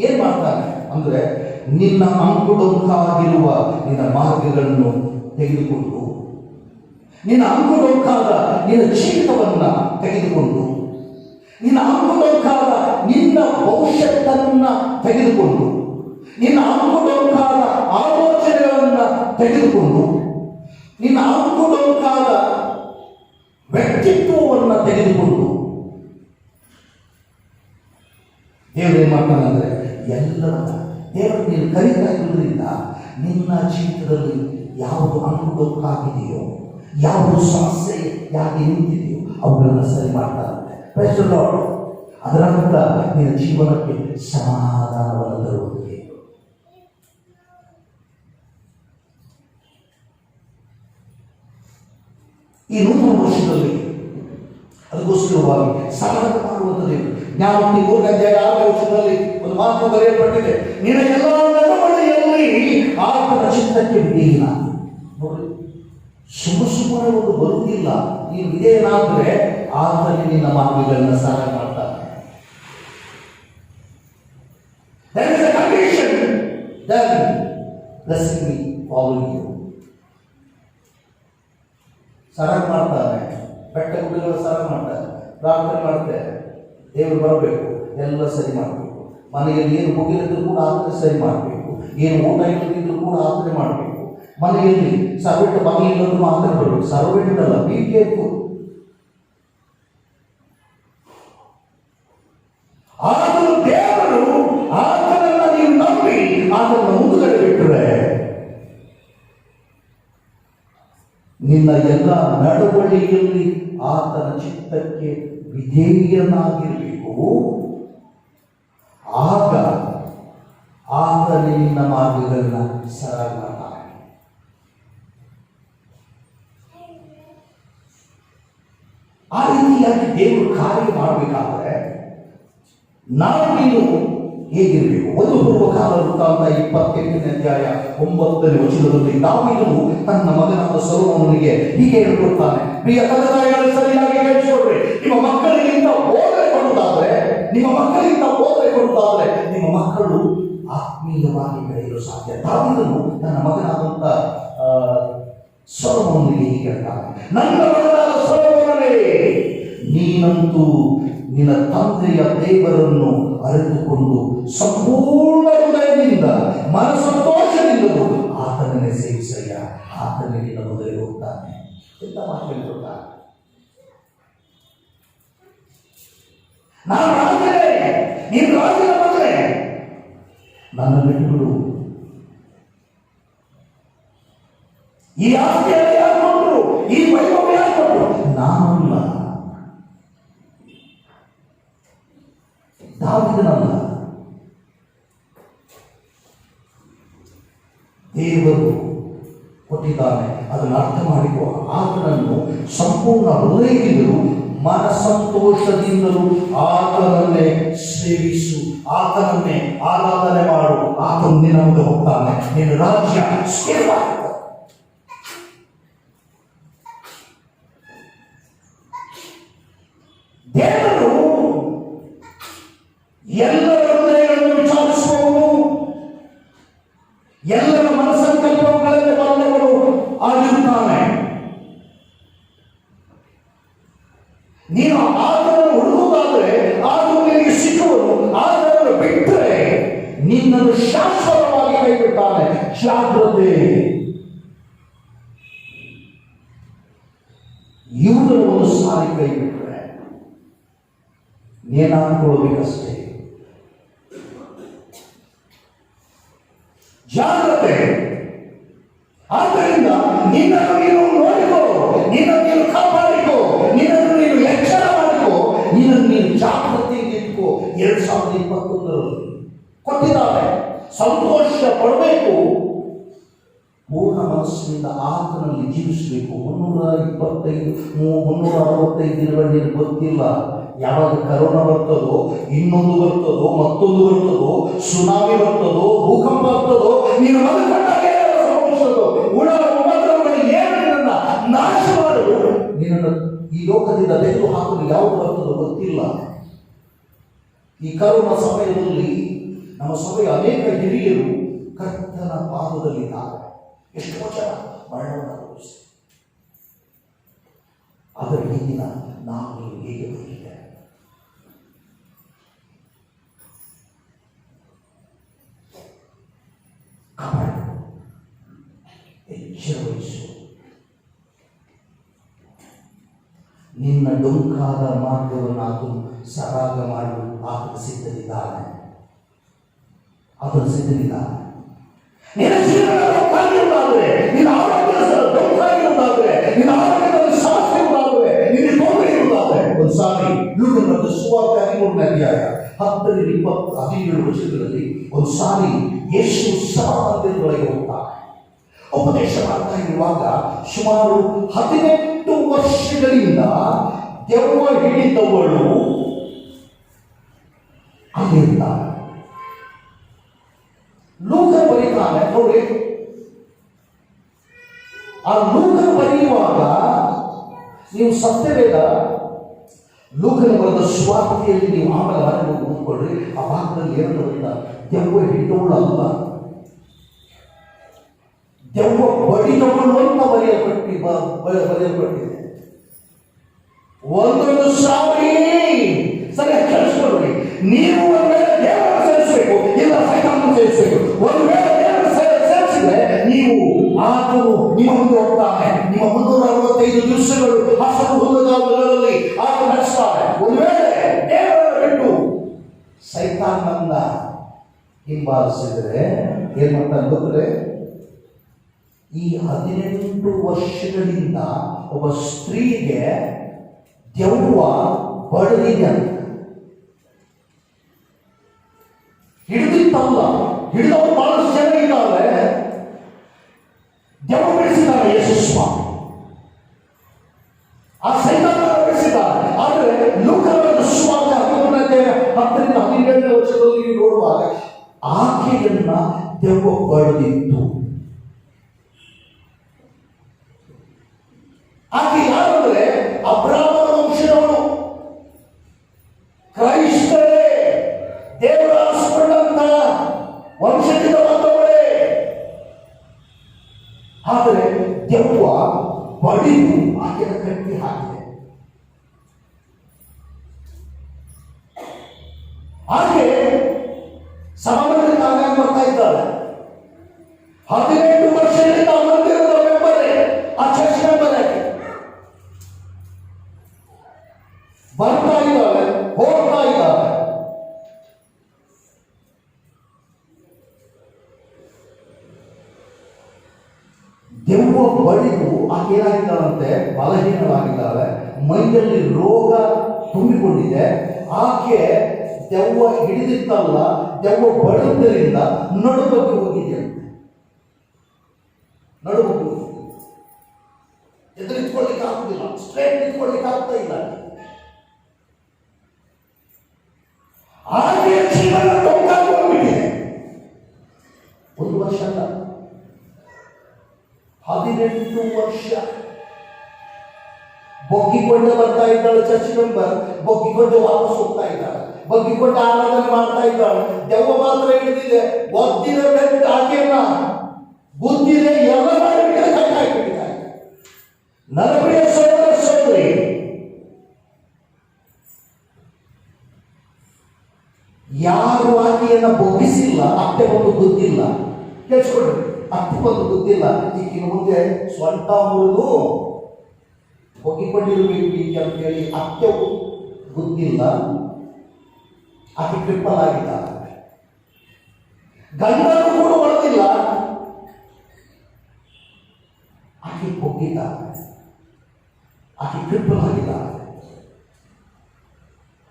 ಏನ್ ಮಾಡ್ತಾನೆ ಅಂದ್ರೆ, ನಿನ್ನ ಅಂಕುಡೊಂಕಾಗಿರುವ ನಿನ್ನ ಮಾರ್ಗಗಳನ್ನು ತೆಗೆದುಕೊಂಡು, ನಿನ್ನ ಅಂಕುಡೊಂಕಾದ ನಿನ್ನ ಜೀವಿತವನ್ನ ತೆಗೆದುಕೊಂಡು, ನಿನ್ನ ಅಂಕುಡೊಂಕಾದ ನಿನ್ನ ಭವಿಷ್ಯತ್ತನ್ನ ತೆಗೆದುಕೊಂಡು, ನಿನ್ನ ಅಂಕುಡೊಂಕಾದ ಆಲೋಚನೆಗಳನ್ನ ತೆಗೆದುಕೊಂಡು, ನಿನ್ನ ಅಂಕುಡೊಂಕಾದ ವ್ಯಕ್ತಿತ್ವವನ್ನು ತೆಗೆದುಕೊಂಡು ದೇವರು ಏನ್ ಮಾಡ್ತಾನಂದ್ರೆ, ಎಲ್ಲವನ್ನ ದೇವರು ನೀನು ಕರೀತಾ ಇರುವುದರಿಂದ ನಿನ್ನ ಜೀವಿತದಲ್ಲಿ ಯಾವುದು ಅಂಕುಡೊಂಕಾಗಿದೆಯೋ, ಯಾವುದು ಸಮಸ್ಯೆ ಯಾಕೆ ನಿಂತಿದೆಯೋ ಅವುಗಳನ್ನು ಸರಿ ಮಾಡ್ತಾರಂತೆ. Praise the lord. ಅದರ ನಂತರ ನಿನ್ನ ಜೀವನಕ್ಕೆ ಸಮಾಧಾನವನ್ನು ತರುವುದಿಲ್ಲ. ಈ ನೂತನ ವರ್ಷದಲ್ಲಿ ಅದಕ್ಕೋಸ್ಕರವಾಗಿ ಸಮಾಧಾನ ಮಾಡುವಂಥದ್ದು ಜ್ಞಾನೋಕ್ತಿ 3:6 ವರ್ಷದಲ್ಲಿ ಒಂದು ಮಾತು ಬರೆಯಲ್ಪಟ್ಟಿದೆ, ನಿನ್ನ ಎಲ್ಲ ನಡವಳಿಕೆಯಲ್ಲಿ ಆತನ ಚಿತ್ತಕ್ಕೆ ವಿಧೇಯನ. ನೋಡಿ, ಸುಮ್ಮನೆ ಒಂದು ಬರುವುದಿಲ್ಲ. ನೀನು ವಿಧೇಯನಾದ್ರೆ ಆತನೇ ನಿನ್ನ ಮಾರ್ಗಗಳನ್ನ ಸಹಾಯ ಮಾಡ್ತಾನೆ. There is a condition, then blessing me following you. ಸಹಾಯ ಮಾಡ್ತಾನೆ, ಬೆಟ್ಟ ಗುಡ್ಡಗಳ ಸಹಾಯ ಮಾಡ್ತಾನೆ, ಪ್ರಾರ್ಥನೆ ಮಾಡ್ತೇನೆ, ದೇವರು ಬರಬೇಕು, ಎಲ್ಲ ಸರಿ ಮಾಡಬೇಕು. ಮನೆಯಲ್ಲಿ ಏನು ಹೋಗಿಲ್ಲದ್ರು ಕೂಡ ಆತನೇ ಸರಿ ಮಾಡಬೇಕು, ಏನು ಊಟ ಇಲ್ಲದಿದ್ರು ಕೂಡ ಆತನೇ ಮಾಡಬೇಕು. ಮನೆಯಲ್ಲಿ ಸರ್ವೆಂಟ್ ಬಾಗಿಲಿಲ್ಲದ್ರು ಆತನೇ ಬರಬೇಕು. ಸರ್ವೆಂಟ್ ಅಲ್ಲ, ಬಿ ಕೇರ್ಫುಲ್. ಆತನು ದೇವರು, ಆತನನ್ನ ನೀವು ನಂಬಿ ಆತನ ಮುಂದುಗಡೆ ಬಿಟ್ಟರೆ ನಿನ್ನ ಎಲ್ಲ ನಡವಳಿಕೆಯಲ್ಲಿ ಆತನ ಚಿತ್ತಕ್ಕೆ ವಿಧೇಯನಾಗಿರಬೇಕು. ಆಗ ಆತನೇ ನಿನ್ನ ಮಾರ್ಗಗಳನ್ನ ಸರಳ ಮಾಡ್ತಾನೆ. ಆ ರೀತಿಯಾಗಿ ದೇವರು ಕಾರ್ಯ ಮಾಡಬೇಕಾದ್ರೆ ನಾವು ನೀನು ಹೇಗಿರಬೇಕು? ಒಂದು ಪೂರ್ವಕಾಲ ವೃತ್ತಾಂತ 28ನೇ ಅಧ್ಯಾಯ 9ನೇ ವಚನದಲ್ಲಿ ದಾವೀದನು ತನ್ನ ಮಗನಾದ ಸೊಲೊಮೋನನಿಗೆ ಹೀಗೆ ಹೇಳಿಕೊಡ್ತಾನೆ, ಪ್ರಿಯ ತಂದೆ ತಾಯಿಗಳು ಸರಿಯಾಗಿ ಕೇಳಿಸಿಕೊಳ್ಳ್ರಿ, ನಿಮ್ಮ ಮಕ್ಕಳಿಗಿಂತ ಬೋಧನೆ ಕೊಡುವುದಾದ್ರೆ, ನಿಮ್ಮ ಮಕ್ಕಳು ಆತ್ಮೀಯವಾಗಿ ಬೆಳೆಯಲು ಸಾಧ್ಯ. ದಾವೀದನು ತನ್ನ ಮಗನಾದಂತ ಸೊಲೊಮೋನನಿಗೆ ಹೀಗೆ ಹೇಳ್ತಾನೆ, ನನ್ನ ಮಗನಾದ ಸೊಲೊಮೋನನೇ, ನೀನಂತೂ ನಿನ್ನ ತಂದೆಯ ದೇವರನ್ನು ಅರಿತುಕೊಂಡು ಸಂಪೂರ್ಣ ಹೃದಯದಿಂದ ಮನಸಂತೋಷದಿಂದಲೂ ಆತನನ್ನೇ ಸೇವಿಸ. ಸರಿಯಾ, ಆತನೇ ನಿನ್ನ ಮೊದಲಿಗೆ ಹೋಗ್ತಾನೆ. ಎಂತ ಮಾತು ಹೇಳ್ಕೊಡ್ತಾನೆ? ನಾನು ರಾಜನೇ, ನೀನು ರಾಜನ ಮಗನೇ, ನನ್ನ ಬಿಟ್ಟುಬಿಡು. ಈ ಆಸ್ತಿಯನ್ನು ಯಾರು ಕೊಟ್ಟರು? ಈ ವೈಭವ ಯಾರು ಕೊಟ್ಟರು? ನಾನಲ್ಲ, ದಾವೀದನಲ್ಲ. ದೇವರು ಕೊಟ್ಟಿದ್ದಾನೆ. ಅದನ್ನು ಅರ್ಥ ಮಾಡಿಕೊ. ಆತನನ್ನು ಸಂಪೂರ್ಣ ಹೃದಯದಿಂದಲೂ ಮನಸಂತೋಷದಿಂದಲೂ ಆತನನ್ನೇ ಸೇವಿಸು, ಆತನನ್ನೇ ಆರಾಧನೆ ಮಾಡು. ಆತನು ನಿನ್ನ ಮುಂದೆ ಹೋಗ್ತಾನೆ. ನಿನ್ನ ರಾಜ್ಯ ಸ್ಥಿರವಾಗಿದೆ. ದೇವರು ಎಲ್ಲರ ಹೃದಯಗಳನ್ನು ವಿಚಾರಿಸುವವನು, ಎಲ್ಲರ ಮನಸ್ಸಂಕಲ್ಪಗಳಲ್ಲಿ ಬಲ್ಲವನು ಆಗಿರುತ್ತಾನೆ. ನೀನು ಆತನನ್ನು ಹುಡುಕುವುದಾದರೆ ಆತನು ನಿನಗೆ ಸಿಕ್ಕುವನು. ಆತನನ್ನು ಬಿಟ್ಟರೆ ನಿನ್ನನ್ನು ಶಾಶ್ವತವಾಗಿ ಕೈಬಿಡ್ತಾನೆ. ಜಾಗ್ರತೆ. ಇವುಗಳ ಒಂದು ಸಾರಿ ಕೈ ಬಿಟ್ಟರೆ ಏನಾಗ್ಕೊಳ್ಬೇಕಷ್ಟೇ. ಜಾಗ್ರತೆ. ಆದ್ದರಿಂದ ನಿನ್ನನ್ನು ನೀನು ನೋಡಿಕೋ, ನಿನ್ನನ್ನು ನೀನು ಕಾಪಾಡಿಕೋ, ನಿನ್ನನ್ನು ನೀನು ಎಚ್ಚರ ಮಾಡಿಕೋ, ನಿನ್ನನ್ನು ನೀನು ಜಾಗೃತಿಯಿಂದ ಇಟ್ಕೋ. 2021 ಕೊಟ್ಟಿದ್ದಾರೆ. ಸಂತೋಷ ಪಡಬೇಕು. ಪೂರ್ಣ ಮನಸ್ಸಿನಿಂದ ಆತನಲ್ಲಿ ಜೀವಿಸಬೇಕು. 365 ದಿನಗಳಲ್ಲಿ ಗೊತ್ತಿಲ್ಲ ಯಾವಾಗ ಕರೋನಾ ಬರ್ತದೋ, ಇನ್ನೊಂದು ಬರ್ತದೋ, ಮತ್ತೊಂದು ಬರ್ತದೋ, ಸುನಾಮಿ ಬರ್ತದೋ, ಭೂಕಂಪ ಬರ್ತದೋ, ನೀನು ಬದುಕೊಂಡಾಗ ಉಣ ಉಪದ್ರವಗಳು ಏನು ನಿನ್ನ ನಾಶ ಮಾಡಲು, ನಿನ್ನನ್ನು ಈ ಲೋಕದಿಂದ ತೆಗೆದು ಹಾಕಲು ಯಾವುದು ಬರ್ತದೋ ಗೊತ್ತಿಲ್ಲ. ಈ ಕರೋನಾ ಸಮಯದಲ್ಲಿ ನಮ್ಮ ಸಭೆಯ ಅನೇಕ ಹಿರಿಯರು ಕರ್ತನ ಪಾದದಲ್ಲಿದ್ದಾರೆ. ಎಷ್ಟೋ ಜನ ಮರಣವನ್ನು ಅನುಭವಿಸಿ. ಅದರ ಹಿಂದಿನ ನಾವು ನೀವು ಹೇಗೆ ಬದುಕಿದೆ? ಎಚ್ಚರ ವಹಿಸು. ನಿನ್ನ ಡೊಂಕಾದ ಮಾರ್ಗವನ್ನು ಆತನು ಸರಾಗ ಮಾಡಲು ಆತನು ಸಿದ್ಧರಿದ್ದಾನೆ. ಆತನು ಸಿದ್ಧರಿದ್ದಾನೆ. ನಿನ್ನ ಜೀವನ ಡೊಂಕಾಗಿರುವುದಾದರೆ, ನಿನ್ನ ಆರೋಗ್ಯದ ಡೊಂಕಾಗಿರುವುದಾದರೆ, ನಿನ್ನ ಆರೋಗ್ಯದಲ್ಲಿ ಸಮಸ್ಯೆ ಇರುವುದಾದರೆ, ನಿನ್ನ ತೊಂದರೆ ಇರುವುದಾದರೆ, ಒಂದು ಸಾರಿ ಲೂಕನ ಮತ್ತು ಸುವಾರ್ತೆ 13ನೇ ಅಧ್ಯಾಯ 10-17 ವಚನಗಳಲ್ಲಿ ಒಂದು ಸಾರಿ ಯೇಸು ಸಭಾಮಂದಿರದೊಳಗೆ ಹೋಗ್ತಾನೆ. ಉಪದೇಶ ಮಾಡ್ತಾ ಇರುವಾಗ ಸುಮಾರು 18 ವರ್ಷಗಳಿಂದ ದೆವ್ವ ಹಿಡಿದವಳು ಅಲ್ಲಿರ್ತಾಳೆ. ಲೂಕ ಬರೀತಾನೆ ನೋಡಿ. ಆ ಲೂಕ ಬರೆಯುವಾಗ ನೀವು ಸತ್ಯವೇದ ಲೂಕನ ಬರೆದ ಸುವಾರ್ತೆಯಲ್ಲಿ ನೀವು ಆಮೇಲೆ ಮನೆಗೆ ಕೂತ್ಕೊಳ್ರಿ. ಆ ಭಾಗದಲ್ಲಿ ಏನು ಬರೀತ? ದೆವ್ವ ಹಿಡಿದವಳು ಅಲ್ಲ, ದೆವ್ವ ಬಡಿದವಳು ಅಂತ ಬರೆಯಲ್ಪಟ್ಟಿದೆ. ಒಂದೊಂದು ಶ್ರಾವಣಿ ಸರಿಯಾಗಿ ಕೇಳಿಸ್ಕೊಳ್ಳಿ. ನೀವು ಒಂದು ವೇಳೆ ದೇವರ ಸೇರಿಸಬೇಕು, ಇಲ್ಲ ಸೈತಾನನ್ನು ಸೇರಿಸಬೇಕು. ಒಂದು ವೇಳೆ ದೇವರ ಸೇರಿಸಿದ್ರೆ ನೀವು ಆತನು ನಿಮ್ಮ ಮುಂದೆ ಹೋಗ್ತಾನೆ. ನಿಮ್ಮ 365 ದಿವಸಗಳು ಹಸರು ಹುಲ್ಲುಗಾವಲುಗಳಲ್ಲಿ ಆತ ನಡೆಸ್ತಾನೆ. ಒಂದು ವೇಳೆ ದೇವರ ಬಿಟ್ಟು ಸೈತಾನನ್ನ ಹಿಂಬಾಲಿಸಿದ್ರೆ ಏನ್ ಮಾಡ್ತಾನೆ ಗೊತ್ತೇ? ಈ 18 ವರ್ಷಗಳಿಂದ ಒಬ್ಬ ಸ್ತ್ರೀಗೆ ದೆವ್ವ ಬಡದಿದೆ ಅಂತ. ಹಿಡಿದಿತ್ತಲ್ಲ, ಹಿಡಿದವರು ಬಹಳಷ್ಟು ಜನ ಇದ್ದಾರೆ. ದೆವ್ವ ಬೆಳೆಸಿದ್ದಾರೆ ಯೇಸು ಸ್ವಾಮಿ, ಆ ಸೈತಾನ ಬೆಳೆಸಿದ್ದಾರೆ. ಆದರೆ ಲೂಕನ ಸುವಾರ್ತೆ 10-17 ವರ್ಷದಲ್ಲಿ ನೀವು ನೋಡುವಾಗ ಆಕೆಯನ್ನ ದೆವ್ವ ಬಡದಿತ್ತು. ಆಕೆ ಯಾರಂದ್ರೆ ಅಬ್ರಾಹ್ಮನ ವಂಶದವನು, ಕ್ರೈಸ್ತರೇ, ದೇವರ ಆಸ್ಪದಂತ ವಂಶದಿಂದ ಬಂದವಳೇ. ಆದರೆ ದೆವ್ವ ಬಡಿದು ಆಕೆಯ ಕಟ್ಟಿ ಹಾಕಿದೆ. ಆಕೆ ಸಮಾಜದಲ್ಲಿ ಆಗಾಗ ಬರ್ತಾ ಇದ್ದಾಳೆ. 18 ವರ್ಷದಿಂದ ಮಂದಿರ ದೆವ್ವ ಬಡಿದು ಆಕೆ ಏನಾಗಿದ್ದಾಳಂತೆ, ಬಲಹೀನಳಾಗಿದ್ದಾಳೆ, ಮೈಯಲ್ಲಿ ರೋಗ ತುಂಬಿಕೊಂಡಿದೆ. ಆಕೆ ದೆವ್ವ ಹಿಡಿದಿತ್ತಲ್ಲ, ದೆವ್ವ ಬಡಿದ್ದರಿಂದ ನಡುಬಕ್ಕೆ ಹೋಗಿದೆಯಂತೆ. ನಡುಬಕ್ಕೆ ಹೋಗಿ ಎದುರು ನಿಂತ್ಕೊಳ್ಳಿಕ್ಕೆ ಆಗುದಿಲ್ಲ, ಸ್ಟ್ರೇಟ್ ನಿಂತ್ಕೊಳ್ಳಿಕ್ಕೆ ಆಗ್ತಾ ಇಲ್ಲ. ಆಕೆಯ ಜೀವನ ಟೊಂಕಾಗಿ ಹೋಗ್ಬಿಟ್ಟಿದೆ. 1 ವರ್ಷ ಅಲ್ಲ, 18 ವರ್ಷ ಬೊಗ್ಗಿಕೊಂಡು ಬರ್ತಾ ಇದ್ದಾಳೆ. ಚರ್ಚ್ ಮೆಂಬರ್ ಬೊಗ್ಗಿಕೊಂಡು ವಾಪಸ್ ಹೋಗ್ತಾ ಇದ್ದಾಳೆ, ಬೊಗ್ಗಿಕೊಂಡು ಆರಾಧನೆ ಮಾಡ್ತಾ ಇದ್ದಾಳೆ. ದೆವ್ವ ಮಾತ್ರ ಹಿಡಿದಿದೆ, ಒದ್ದಿರಬೇಕು, ಆಕೆಯನ್ನ ಬುದ್ಧಿದೆ, ಎಲ್ಲ ಮಾಡಿಬಿಟ್ಟಿದೆ, ಕಟ್ಟಾಕಿಬಿಟ್ಟಿದ್ದಾರೆ. ನನ್ನ ಪ್ರಿಯ ಸಹೋದರ ಸಹೋದರಿ, ಯಾರು ಆಕೆಯನ್ನ ಬೊಗ್ಗಿಸಿಲ್ಲ, ಅತ್ತೆ ಒಂದು ಗೊತ್ತಿಲ್ಲ. ಕೇಳಿಸ್ಕೊಡ್ರಿ, ಅತ್ತೆ ಒಂದು ಗೊತ್ತಿಲ್ಲ. ಈಗಿನ ಮುಂದೆ ಸ್ವಂತ ಮುರಿದು ಬೊಗ್ಗಿಕೊಂಡಿರ್ಬೇಕು ಈಗ ಅಂತ ಹೇಳಿ ಅತ್ತೆ ಗೊತ್ತಿಲ್ಲ. ಆಕೆ ಟ್ರಿಪ್ಪಲ್ ಆಗಿದ್ದಾರೆ. ಗಂಡನು ಕೂಡ ಹೊಡೆದಿಲ್ಲ, ಆಕೆ ಬೊಗ್ಗಿದ್ದಾರೆ, ಆಕೆ ಟ್ರಿಪ್ಪಲ್ ಆಗಿದ್ದಾರೆ.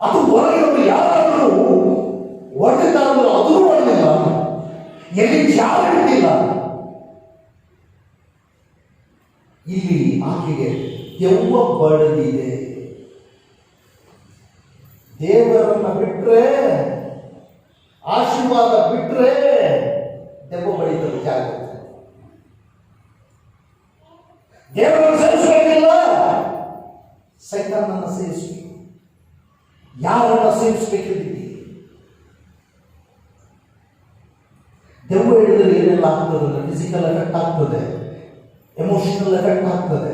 ಅದು ಹೊರಗಿರೋದು ಯಾರಾದರೂ ಹೊಡೆದಿದ್ದಾರಂದ್ರೆ ಅದೂ ಹೊಡೆದಿಲ್ಲ, ಎಲ್ಲಿ ಜಾಗ ಇಟ್ಟಿಲ್ಲ. ಇಲ್ಲಿ ಆಕೆಗೆ ದೆವ್ವ ಬಡದಿದೆ. ದೇವರನ್ನ ಬಿಟ್ರೆ, ಆಶೀರ್ವಾದ ಬಿಟ್ರೆ ದೆವ್ವ ಬಡಿತದೆ ಜಾಗ. ದೇವರನ್ನು ಸೇರಿಸಬೇಕಿಲ್ಲ, ಸೈತಾನನ್ನ ಸೇರಿಸಬೇಕು. ಯಾರನ್ನ ಸೇರಿಸಬೇಕಿದ್ದೀವಿ? ದೆವ್ವ ಹಿಡಿದ್ರೆ ಏನೆಲ್ಲ ಆಗ್ತದೆ? ಫಿಸಿಕಲ್ ಎಫೆಕ್ಟ್ ಆಗ್ತದೆ, ಎಮೋಷನಲ್ ಎಫೆಕ್ಟ್ ಆಗ್ತದೆ,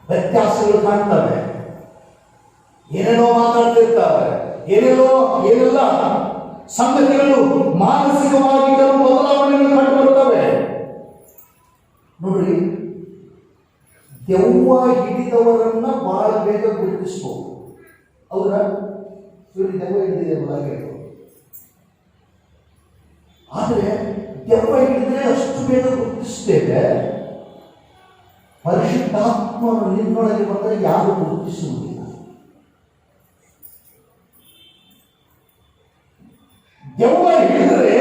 ವ್ಯತ್ಯಾಸಗಳು ಕಾಣ್ತವೆ, ಏನೇನೋ ಮಾತಾಡ್ತಿರ್ತಾರೆ, ಏನೆಲ್ಲ ಸಂಗತಿಗಳು ಮಾನಸಿಕವಾಗಿ ಕೆಲವು ಬದಲಾವಣೆಗಳು ಕಂಡು ಬರ್ತವೆ. ನೋಡ್ರಿ, ದೆವ್ವ ಹಿಡಿದವರನ್ನ ಬಹಳ ಬೇಗ ಗುರುತಿಸ್ಬೋದು. ಹೌದಾ? ಇವ್ರಿಗೆ ದೆವ್ವ ಹಿಡಿದಿದೆ ಹೇಳ್ಬೋದು. ಆದರೆ ದೆವ್ವ ಹಿಡಿದ್ರೆ ಅಷ್ಟು ಬೇಗ ಗುರುತಿಸ್ತೇವೆ. ಪರಿಶುದ್ಧಾತ್ಮನು ನಿನ್ನೊಳಗೆ ಬಂದರೆ ಯಾರು ಗುರುತಿಸುವುದಿಲ್ಲ. ದೆವ್ವ ಹಿಡಿದರೆ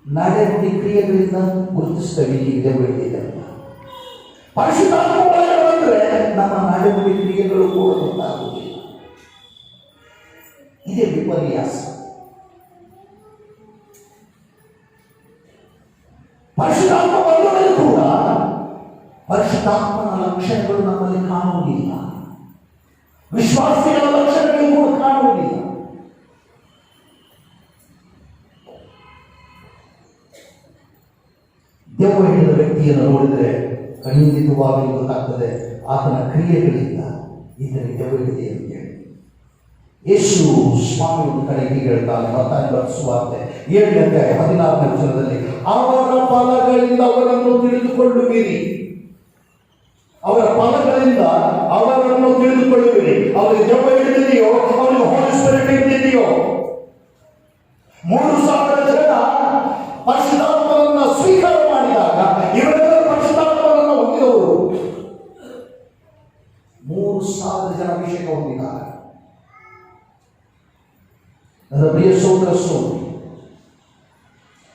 ನಡೆನುಡಿ ಕ್ರಿಯೆಗಳಿಂದ ಗುರುತಿಸ್ತೇವೆ ಇಲ್ಲಿ ದೆವ್ವ ಹಿಡಿದಿದೆ ಅಂತ. ಪರಿಶುದ್ಧಾತ್ಮ ಒಳಗೆ ಬಂದರೆ ನಮ್ಮ ನಡೆನುಡಿ ಕ್ರಿಯೆಗಳು ಕೂಡ ಗೊತ್ತಾಗುವುದಿಲ್ಲ. ಇದೇ ವಿಪರ್ಯಾಸ. ಪರಿಶುದ್ಧಾತ್ಮ ಬಂದವರಿಗೆ ಕೂಡ ಪರಿಶುದ್ಧಾತ್ಮನ ಲಕ್ಷಣಗಳು ನಮ್ಮಲ್ಲಿ ಕಾಣುವುದಿಲ್ಲ, ವಿಶ್ವಾಸಿಗಳ ಲಕ್ಷಣಗಳು ಕೂಡ ಕಾಣುವುದಿಲ್ಲ. ದೆವ್ವ ಹಿಡಿದ ವ್ಯಕ್ತಿಯನ್ನು ನೋಡಿದರೆ ಖಂಡಿತವಾಗಿ ಗೊತ್ತಾಗ್ತದೆ ಆತನ ಕ್ರಿಯೆಗಳಿಂದ ಇದರಲ್ಲಿ ದೆವ್ವ ಹಿಡಿದೆ ಅಂತ ಹೇಳಿ. ಯೇಸು ಸ್ವಾಮಿ ಒಂದು ಕಡೆ ಹೀಗೆ ಹೇಳ್ತಾನೆ, ಮತ್ತಾಯ ಸುವಾರ್ತೆ 7ನೇ ಅಧ್ಯಾಯ 16ನೇ ವಚನದಲ್ಲಿ, ಅವರ ಫಲಗಳಿಂದ ಅವರನ್ನು ತಿಳಿದುಕೊಳ್ಳುವಿರಿ. ಅವರ ಫಲಗಳಿಂದ ಅವರನ್ನು ತಿಳಿದುಕೊಳ್ಳುವಿರಿ. ಅವರಿಗೆ ದೆವ್ವ ಹಿಡಿದಿದೆಯೋ, ಅವರಿಗೆ ಹೋಲಿ ಸ್ಪಿರಿಟ್ ಹಿಡಿದಿದೆಯೋ? 3,000 ಜನ ಪರಿಶುದ್ಧಾತ್ಮನನ್ನ ಸ್ವೀಕಾರ ಮಾಡಿದಾಗ ಇವರೆಲ್ಲರೂ ಪರಿಶುದ್ಧಾತ್ಮನನ್ನು ಹೊಂದಿದವರು. 3,000 ಜನ ಅಭಿಷೇಕ ಹೊಂದಿದ್ದಾರೆ. ನನ್ನ ಪ್ರಿಯ ಸಹೋದರ ಸಹೋದರಿ,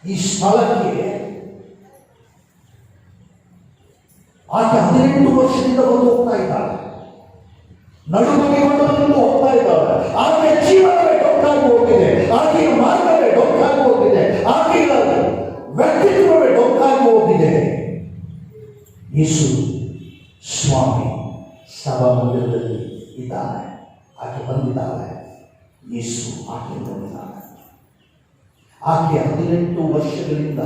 ಈ ಸ್ಥಳಕ್ಕೆ ಆಕೆ 18 ವರ್ಷದಿಂದ ಬಂದು ಹೋಗ್ತಾ ಇದ್ದಾಳೆ. ನಡುಬಗೆಗೊಂಡು ಬಂದು ಹೋಗ್ತಾ ಇದ್ದಾಳೆ. ಆಕೆಯ ಜೀವನವೇ ಡೊಕ್ಕಾಗಿ ಹೋಗಿದೆ, ಆಕೆಯ ಮಾರ್ಗವೇ ಡೊಕ್ಕಾಗಿ ಹೋಗಿದೆ, ಆಕೆಯ ವ್ಯಕ್ತಿತ್ವವೇ ಡೊಕ್ಕಾಗಿ ಹೋಗಿದೆ. ಯೇಸು ಸ್ವಾಮಿ ಸಭಾ ಮಂದಿರದಲ್ಲಿ ಇದ್ದಾನೆ. ಆಕೆ ಬಂದಿದ್ದಾಳೆ. ಯೇಸು ಆಕೆ ಬಂದಿದ್ದಾನೆ. ಆಕೆ 18 ವರ್ಷಗಳಿಂದ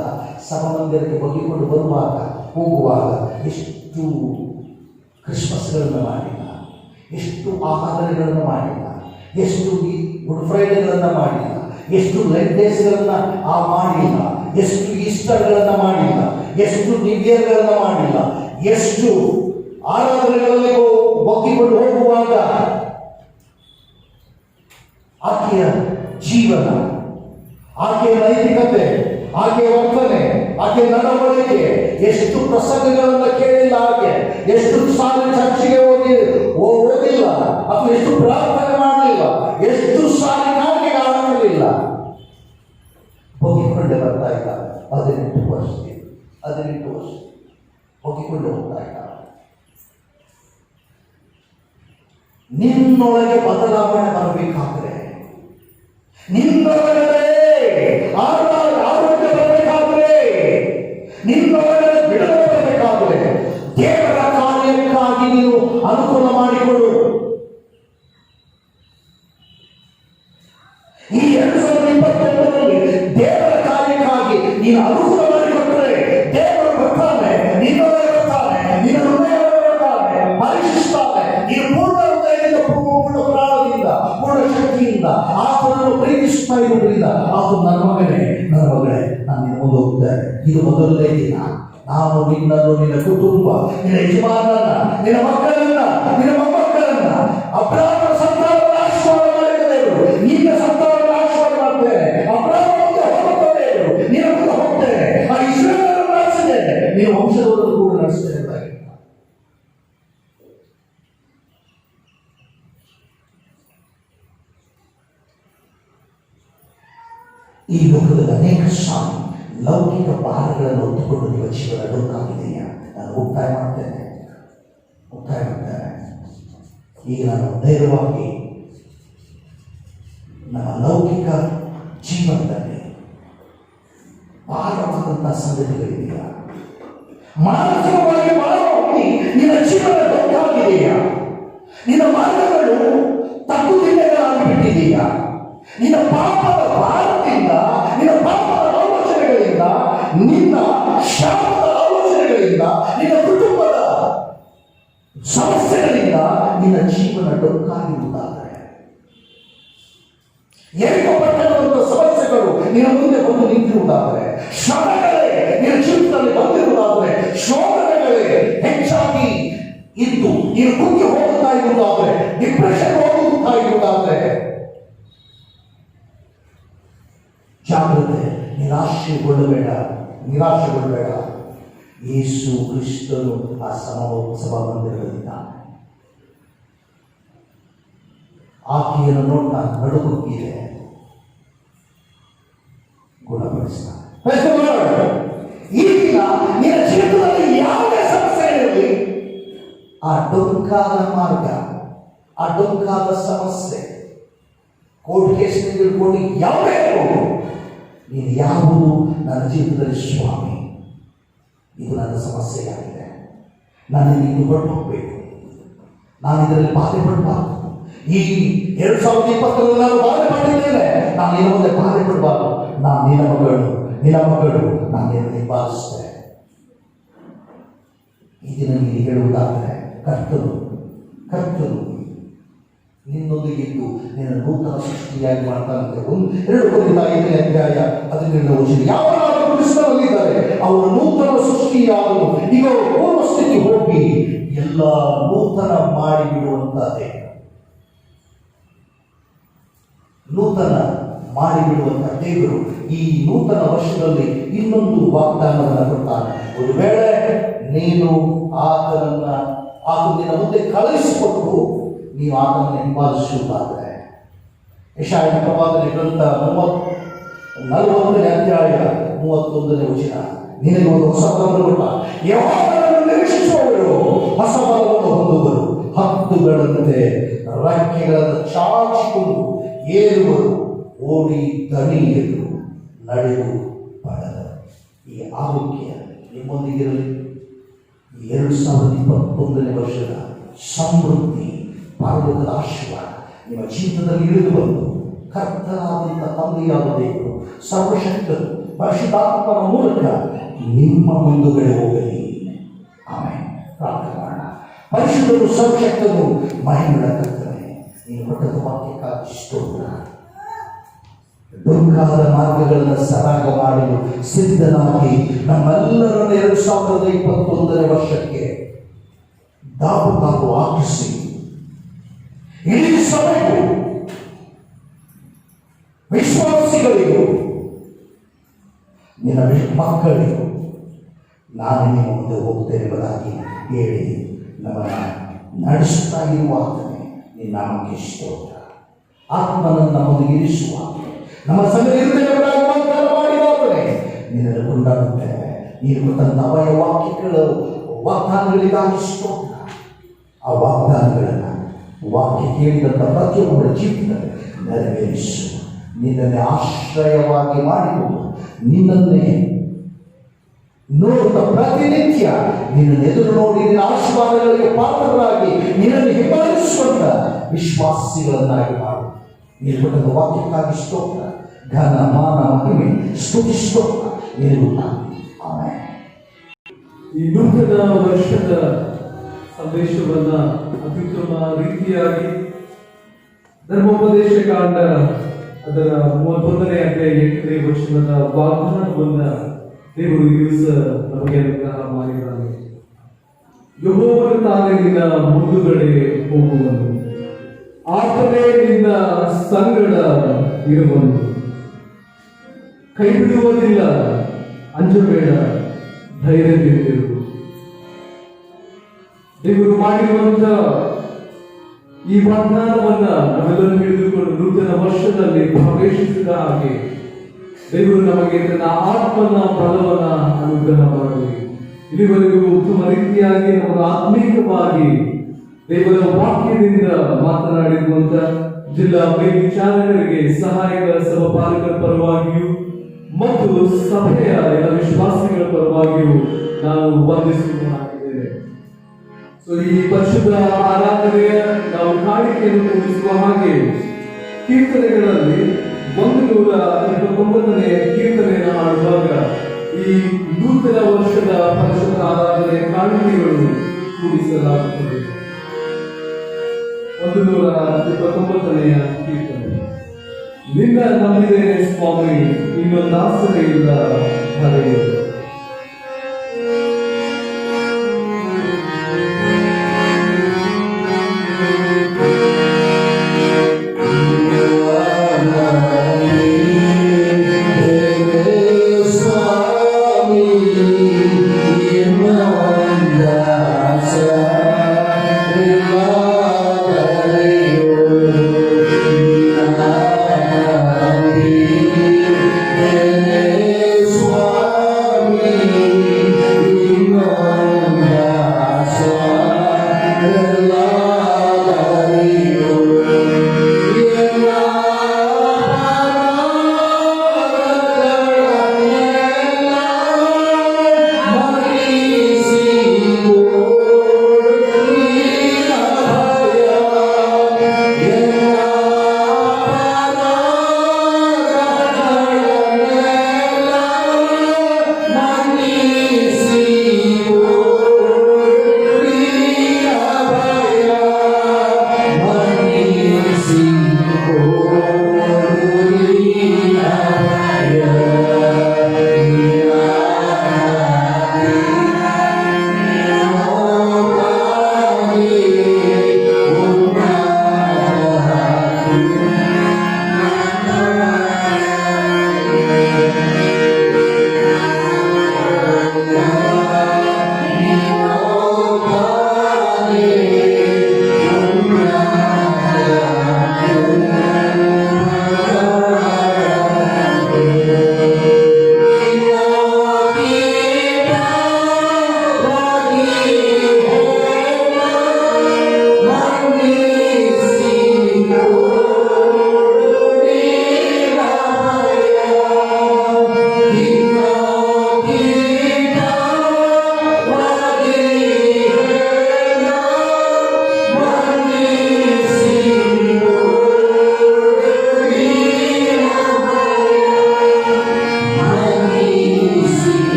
ಸಭಾಮಂದಿರಕ್ಕೆ ಬಗೆಕೊಂಡು ಬರುವಾಗ ಹೋಗುವಾಗ ಎಷ್ಟು ಕ್ರಿಸ್ಮಸ್ಗಳನ್ನು ಮಾಡಿಲ್ಲ, ಎಷ್ಟು ಆರಾಧನೆಗಳನ್ನು ಮಾಡಿಲ್ಲ, ಎಷ್ಟು ಗುಡ್ ಫ್ರೈಡೆಗಳನ್ನು ಮಾಡಿಲ್ಲ, ಎಷ್ಟು ಲೆಗ್ ಡೇಸ್ಗಳನ್ನು ಮಾಡಿಲ್ಲ, ಎಷ್ಟು ಈಸ್ಟರ್ಗಳನ್ನು ಮಾಡಿಲ್ಲ, ಎಷ್ಟು ನ್ಯೂ ಇಯರ್ಗಳನ್ನು ಮಾಡಿಲ್ಲ, ಎಷ್ಟು ಆರಾಧನೆಗಳಲ್ಲಿ ಬಗ್ಗಿಕೊಂಡು ಹೋಗುವಾಗ ಆಕೆಯ ಜೀವನ, ಆಕೆಯ ನೈತಿಕತೆ, ಆಕೆ ವರ್ತನೆ, ಆಕೆ ನಡವಳಿಕೆ, ಎಷ್ಟು ಪ್ರಸಂಗಗಳನ್ನು ಕೇಳಿಲ್ಲ ಆಕೆ, ಎಷ್ಟು ಸಾರಿ ಚರ್ಚಿಗೆ ಓದಿಲ್ಲ ಅಥವಾ ಎಷ್ಟು ಪ್ರಾರ್ಥನೆ ಮಾಡಲಿಲ್ಲ, ಎಷ್ಟು ಸಾರಿ ಕಾಣಿಕೆಗೆ ಆಗಲಿಲ್ಲ, ಹೋಗಿಕೊಂಡೆ ಬರ್ತಾ ಇದ್ದ. 18 ವರ್ಷ ಹೋಗಿಕೊಂಡು ಹೋಗ್ತಾ ಇದ್ದ. ನಿನ್ನೊಳಗೆ ಬದಲಾವಣೆ ಬರಬೇಕಾದ್ರೆ, ನಿನ್ನೊಳಗಡೆ ಆರೋಗ್ಯ ಬರಬೇಕಾದ್ರೆ, ನಿನ್ನೊಳಗಡೆ ಬಿಡುಗಡೆ ಬರಬೇಕಾದ್ರೆ, ದೇವರ ಕಾರ್ಯಕ್ಕಾಗಿ ನೀನು ಅನುಕೂಲ ಮಾಡಿಕೊಡು. ಈ 2022ರಲ್ಲಿ ದೇವರ ಕಾರ್ಯಕ್ಕಾಗಿ ನೀನು ಅನುಕೂಲ ಮಾಡಿಕೊಟ್ರೆ ದೇವರು ಬರ್ತಾನೆ, ನಿನ್ನೊಳಗೆ ಬರ್ತಾನೆ, ನಿನ್ನ ಹೃದಯದಲ್ಲಿ ಬರ್ತಾನೆ, ಪರೀಕ್ಷಿಸ್ತಾನೆ. ನೀನು ಪೂರ್ಣ ಹೃದಯದಿಂದ, ಪೂರ್ಣ ಪ್ರಾಣದಿಂದ, ಪೂರ್ಣ ಶಕ್ತಿಯಿಂದ ಆತನನ್ನು ಪ್ರೀತಿಸ್ತಾ ಇರುವುದರಿಂದ ಆತ ನನ್ನ ಮಗನೇ, ನಾನು ನಿನ್ನ ಮುಂದೆ ಹೋಗ್ತೇನೆ. ಇದು ಮೊದಲನೇ ದಿನ. ನಾನು ನಿನ್ನನ್ನು, ನಿನ್ನ ಕುಟುಂಬ, ನಿನ್ನ ಯಜಮಾನನ್ನ, ನಿನ್ನ ಮಕ್ಕಳನ್ನ, ನಿನ್ನ ಮೊಮ್ಮಕ್ಕಳನ್ನ, ಅಬ್ರಾಹ್ಮನ ಸಂತಾನವನ್ನು ಆಶೀರ್ವಾದ ಮಾಡಿದ್ದೇನೆ. ನಿನ್ನ ಸಂತಾನವನ್ನು ಆಶೀರ್ವಾದ ಮಾಡ್ತೇನೆ. ಅಬ್ರಾಹ್ಮನ ಮುಂದೆ ಹೋಗುತ್ತೇನೆ, ನಿನ್ನ ಮುಂದೆ ಹೋಗ್ತೇನೆ. ಆ ಇಸ್ರಾಯೇಲನ್ನು ನಡೆಸಿದ್ದೇನೆ, ನಿನ್ನ ವಂಶದವರನ್ನು ಕೂಡ ನಡೆಸ್ತೇನೆ. ಈ ಲೋಕದಲ್ಲಿ ಅನೇಕ ಸಾರಿ ಲೌಕಿಕ ಭಾರಗಳನ್ನು ಹೊತ್ತುಕೊಂಡು ನಿಮ್ಮ ಜೀವನ ಲೋಕಾಗಿದೆಯಾ? ನಾನು ಮುಕ್ತಾಯ ಮಾಡ್ತೇನೆ. ಈಗ ನಾನು ಧೈರ್ಯವಾಗಿ ನಮ್ಮ ಲೌಕಿಕ ಜೀವನದಲ್ಲಿ ಭಾರವಾದಂತಹ ಸಂಗತಿಗಳಿದೆಯಾ? ಮಾನಸಿಕವಾಗಿ ಭಾರವಾಗಿ ನಿನ್ನ ಜೀವನ ಲೋಕಾಗಿದೆಯಾ? ನಿನ್ನ ಮಾರ್ಗಗಳು ತಪ್ಪುದಿದ್ದೆಗಳಾಗಿಬಿಟ್ಟಿದೆಯಾ? ನಿನ್ನ ಪಾಪದ ಭಾರದಿಂದ, ನಿನ್ನ ಪಾಪದ ಆಲೋಚನೆಗಳಿಂದ, ನಿನ್ನ ಶಾಪದ ಆಲೋಚನೆಗಳಿಂದ, ನಿನ್ನ ಕುಟುಂಬದ ಸಮಸ್ಯೆಗಳಿಂದ ನಿನ್ನ ಜೀವನ ಡೊಕ್ಕಾಗಿರುವುದಾದರೆ, ಏಕಪಟ್ಟಣದಂತಹ ಸಮಸ್ಯೆಗಳು ನಿನ್ನ ಮುಂದೆ ಬಂದು ನಿಂತಿರುವುದಾದರೆ, ಶ್ರಮಗಳೇ ನಿನ್ನ ಜೀವಿತದಲ್ಲಿ ಬಂದಿರುವುದಾದರೆ, ಶೋಧನೆಗಳೇ ಹೆಚ್ಚಾಗಿ ಇದ್ದು ನೀನು ಕುಗ್ಗಿ ಹೋಗುತ್ತಾ ಇರುವುದಾದರೆ, ಡಿಪ್ರೆಷನ್ ಹೋಗುತ್ತಾ ಇರುವುದಾದರೆ, ಜಾಗ್ರತೆ, ನಿರಾಶೆಗೊಳ್ಳಬೇಡ. ಯೇಸು ಕ್ರಿಸ್ತನು ಆ ಸಭಾ ಮಂದಿರದಲ್ಲಿದ್ದಾನೆ. ಆಕೆಯನ್ನು ನೋಡ್ತಾ ನಡುಗುತ್ತಿದೆ, ಗುಣಪಡಿಸ್ತಾನೆ. ಈ ದಿನ ನಿನ್ನ ಜೀವಿತದಲ್ಲಿ ಯಾವುದೇ ಸಮಸ್ಯೆ ಇರಲಿ, ಆ ಡೊಂಕಾದ ಮಾರ್ಗ, ಆ ಡೊಂಕಾದ ಸಮಸ್ಯೆ, ಕೋರ್ಟ್ ಕೇಸ್ ತಿಳ್ಕೊಂಡು ಯಾವುದೇ ಇರಬಹುದು, ನೀನು ಯಾವುದು ನನ್ನ ಜೀವಿತದಲ್ಲಿ ಸ್ವಾಮಿ, ಇದು ನನ್ನ ಸಮಸ್ಯೆಯಾಗಿದೆ, ನಾನು ಇದು ಹೊರಟು ಹೋಗಬೇಕು, ನಾನು ಇದರಲ್ಲಿ ಬಾಧೆ ಪಡಬಾರ್ದು. ಈ 2020 ನಾನು ಬಾಧೆ ಮಾಡಿದ್ದೇನೆ, ನಾನು ನಿನ್ನ ಮುಂದೆ ಬಾಧೆ ಪಡಬಾರ್ದು. ನಾನು ನಿನ್ನ ಮಗಳು, ನಾನು ನಿನ್ನ ಹಿಂಬಾಲಿಸ್ತೇನೆ. ಈ ದಿನ ನೀನು ಹೇಳುವುದಾದರೆ ಕರ್ತನು ನಿನ್ನೊಂದಿಗಿದ್ದು ನಿನ್ನ ನೂತನ ಸೃಷ್ಟಿಯಾಗಿ ಮಾಡ್ತಾನಂತೆ. 2 ಕೊರಿಂಥ 5ನೇ ಅಧ್ಯಾಯ 17ನೇ ವಚನ. ಯಾವನಾದರೂ ಕ್ರಿಸ್ತನಲ್ಲಿದ್ದಾರೆ ಅವರು ನೂತನ ಸೃಷ್ಟಿಯಾದವು, ಈಗ ಪೂರ್ವ ಸ್ಥಿತಿ ಹೋಗಿ ಎಲ್ಲ ನೂತನ ಮಾಡಿಬಿಡುವಂತಹದೇ. ನೂತನ ಮಾಡಿಬಿಡುವಂತ ದೇವರು ಈ ನೂತನ ವರ್ಷದಲ್ಲಿ ಇನ್ನೊಂದು ವಾಗ್ದಾನವನ್ನು ಕೊಡ್ತಾನೆ. ಒಂದು ವೇಳೆ ನೀನು ಆತನ ನಿನ್ನ ಮುಂದೆ ಕಳುಹಿಸಿಕೊಟ್ಟು ನೀವು ಆತನನ್ನು ಹಿಂಬಾಲಿಸುವುದಾದರೆ, ಯೆಶಾಯನ ಪ್ರವಾದನೆ ಗ್ರಂಥ 40ನೇ ಅಧ್ಯಾಯ 31ನೇ ವಚನ, ನಿನಗೆ ಒಂದು ಹೊಸ ಬಲವನ್ನು ಕೊಟ್ಟ, ಯೆಹೋವನನ್ನು ನಿರೀಕ್ಷಿಸುವವರು ಹೊಸ ಬಲವನ್ನು ಹೊಂದುವರು, ಹದ್ದುಗಳಂತೆ ರೆಕ್ಕೆಗಳನ್ನು ಚಾಚಿಕೊಂಡು ಏರುವರು, ಓಡಿ ದಣಿಯರು, ನಡೆದು ಪಡೆದರು. ಈ ಆರೋಗ್ಯ ನಿಮ್ಮೊಂದಿಗಿರಲಿ. 2021ನೇ ವರ್ಷದ ಸಮೃದ್ಧಿ, ಪರಲೋಕದ ಆಶೀರ್ವಾದ ನಿಮ್ಮ ಜೀವಿತದಲ್ಲಿ ಇಳಿದು ಬಂದು ಕರ್ತನಾದಂಥ ತಂದೆಯಾದ ದೇವರು ಸರ್ವಶಕ್ತರು ಪರಿಶುದ್ಧಾತ್ಮನ ಮೂಲಕ ನಿಮ್ಮ ಮುಂದುಗಡೆ ಹೋಗಲಿ. ಆಮೇಲೆ ಪ್ರಾರ್ಥನೆ ಮಾಡೋಣ. ಪರಿಶುದ್ಧರು ಸರ್ವಶಕ್ತರು ಮಹಿಮೆಯ ಕರ್ತನೆ, ನೀನು ಕೊಟ್ಟದ ವಾಕ್ಯಕ್ಕಾಗಿ ಸ್ತೋತ್ರ. ದುರ್ಗಾದ ಮಾರ್ಗಗಳನ್ನು ಸರಾಗ ಮಾಡಲು ಸಿದ್ಧನಾಗಿ ನಮ್ಮೆಲ್ಲರನ್ನು 2021ನೇ ವರ್ಷಕ್ಕೆ ದಾಪು ಹಾಕಿಸಿ ಇಡೀ ಸಭೆಗೂ ವಿಶ್ವಾಸಿಗಳಿಗೂ ನಿನ್ನ ಮಕ್ಕಳಿಗೂ ನಾನು ನಿಮ್ಮ ಮುಂದೆ ಹೋಗ್ತೇನೆ ಎಂಬುದಾಗಿ ಹೇಳಿ ನಮ್ಮನ್ನು ನಡೆಸುತ್ತಾ ಇರುವಾಗಲೇ ನಿನ್ನ ನಾಮಕ್ಕೆ ಸ್ತೋತ್ರ. ಆತ್ಮನನ್ನು ನಮ್ಮೊಂದಿಗೆ ಇರಿಸುವ ನಮ್ಮ ಸಂಘ ಇರುತ್ತೇನೆ ಎಂಬುದಾಗಿ ವಾಗ್ದಾನ ಮಾಡಿದಾಗಲೇ ನಿನ್ನನ್ನು ಕೊಂಡಾಡುತ್ತೇವೆ. ನೀನು ಕೊಟ್ಟಂಥ ಅಭಯ ವಾಗ್ದಾನಗಳಿಗಾಗಿ ಸ್ತೋತ್ರ. ಆ ವಾಗ್ದಾನಗಳನ್ನು ವಾಕ್ಯ ಕೇಳಿದಂಥ ಪ್ರತಿಯೊಬ್ಬರ ಜೀವನದಲ್ಲಿ ನೆರವೇರಿಸು. ನಿನ್ನನ್ನೇ ಆಶ್ರಯವಾಗಿ ಮಾಡಿಕೊಂಡು ನಿನ್ನನ್ನೇ ನೋಡುತ್ತಾ ಪ್ರತಿನಿತ್ಯ ನಿನ್ನನ್ನು ಎದುರು ನೋಡಿ ನಿನ್ನ ಆಶೀರ್ವಾದಗಳಿಗೆ ಪಾತ್ರರಾಗಿ ನಿನ್ನನ್ನು ಹಿಂಬಾಲಿಸುವಂತ ವಿಶ್ವಾಸಿಗಳನ್ನಾಗಿ ಮಾಡು. ನೀನು ಕೊಟ್ಟಂಥ ವಾಕ್ಯಕ್ಕಾಗಿ ಸ್ತೋತ್ರ. ಘನ ಮಾನ ಮಹಿಮೆ ಸ್ತುತಿ ಸ್ತೋತ್ರ ನಿನಗುತ್ತಾನೆ. ಆಮೇಲೆ ಈ ನೂತನ ವರ್ಷದ ಸಂದೇಶವನ್ನ ಅತ್ಯುತ್ತಮ ರೀತಿಯಾಗಿ ಧರ್ಮೋಪದೇಶ ಕಾಂಡ ಅದರ 31ನೇ ಅಧ್ಯಾಯ 8ನೇ ವಚನದ ವಾಗ್ದಾನವನ್ನ ದೇವರು ಈ ದಿವಸ ನಮಗೆ ಅನುಗ್ರಹ ಮಾಡಿದ್ದಾನೆ. ಯೆಹೋವನು ತಾನೇ ನಿನ್ನ ಮುಂದುಗಡೆ ಹೋಗುವನು, ಆತನೇ ನಿನ್ನ ಸಂಗಡ ಇರುವನು, ಕೈ ಬಿಡುವುದಿಲ್ಲ, ಅಂಜಬೇಡ, ಧೈರ್ಯದಿಂದಿರು. ದೇವರು ಮಾಡಿರುವಂತ ಈ ವಾಗ್ದಾನವನ್ನ ನಾವೆಲ್ಲರೂ ಹಿಡಿದುಕೊಂಡು ನೂತನ ವರ್ಷದಲ್ಲಿ ಪ್ರವೇಶಿಸಿದ ಹಾಗೆ ದೇವರು ನಮಗೆ ತನ್ನ ಆತ್ಮನ ಬಲವನ್ನ ಅನುಗ್ರಹ ಮಾಡಲಿ. ಇಲ್ಲಿವರೆಗೂ ಉತ್ತಮ ರೀತಿಯಾಗಿ ನಮಗೆ ಆತ್ಮೀಕವಾಗಿ ದೇವರ ವಾಕ್ಯದಿಂದ ಮಾತನಾಡಿರುವಂತ ಜಿಲ್ಲಾ ಮೇಲ್ವಿಚಾರಕರಿಗೆ, ಸಹಾಯಕ ಸಭಾಪಾಲಕರ ಪರವಾಗಿಯೂ ಮತ್ತು ಸಭೆಯ ಎಲ್ಲ ವಿಶ್ವಾಸಿಗಳ ಪರವಾಗಿಯೂ ನಾನು ವಂದಿಸುತ್ತಿದ್ದೇನೆ. ಈ ಪರಿಶುದ್ಧ ಆರಾಧನೆಯ ನಾವು ಕಾಣಿಕೆಯನ್ನು ತೋರಿಸುವ ಹಾಗೆ ಕೀರ್ತನೆಗಳಲ್ಲಿ 129ನೇ ಕೀರ್ತನೆಯನ್ನು ಹಾಡುವಾಗ ಈ ನೂತನ ವರ್ಷದ ಪರಿಶುದ್ಧ ಆರಾಧನೆಯ ಕಾಣಿಕೆಗಳು ಕೂಡಿಸಲಾಗುತ್ತದೆ. 129ನೇ ಕೀರ್ತನೆ. ನಿನ್ನ ನಂಬಿದ್ದೇನೆ ಸ್ವಾಮಿ, ಇನ್ನೊಂದಾಸರೆ ಇಲ್ಲ ಹರೆಯದು. Swami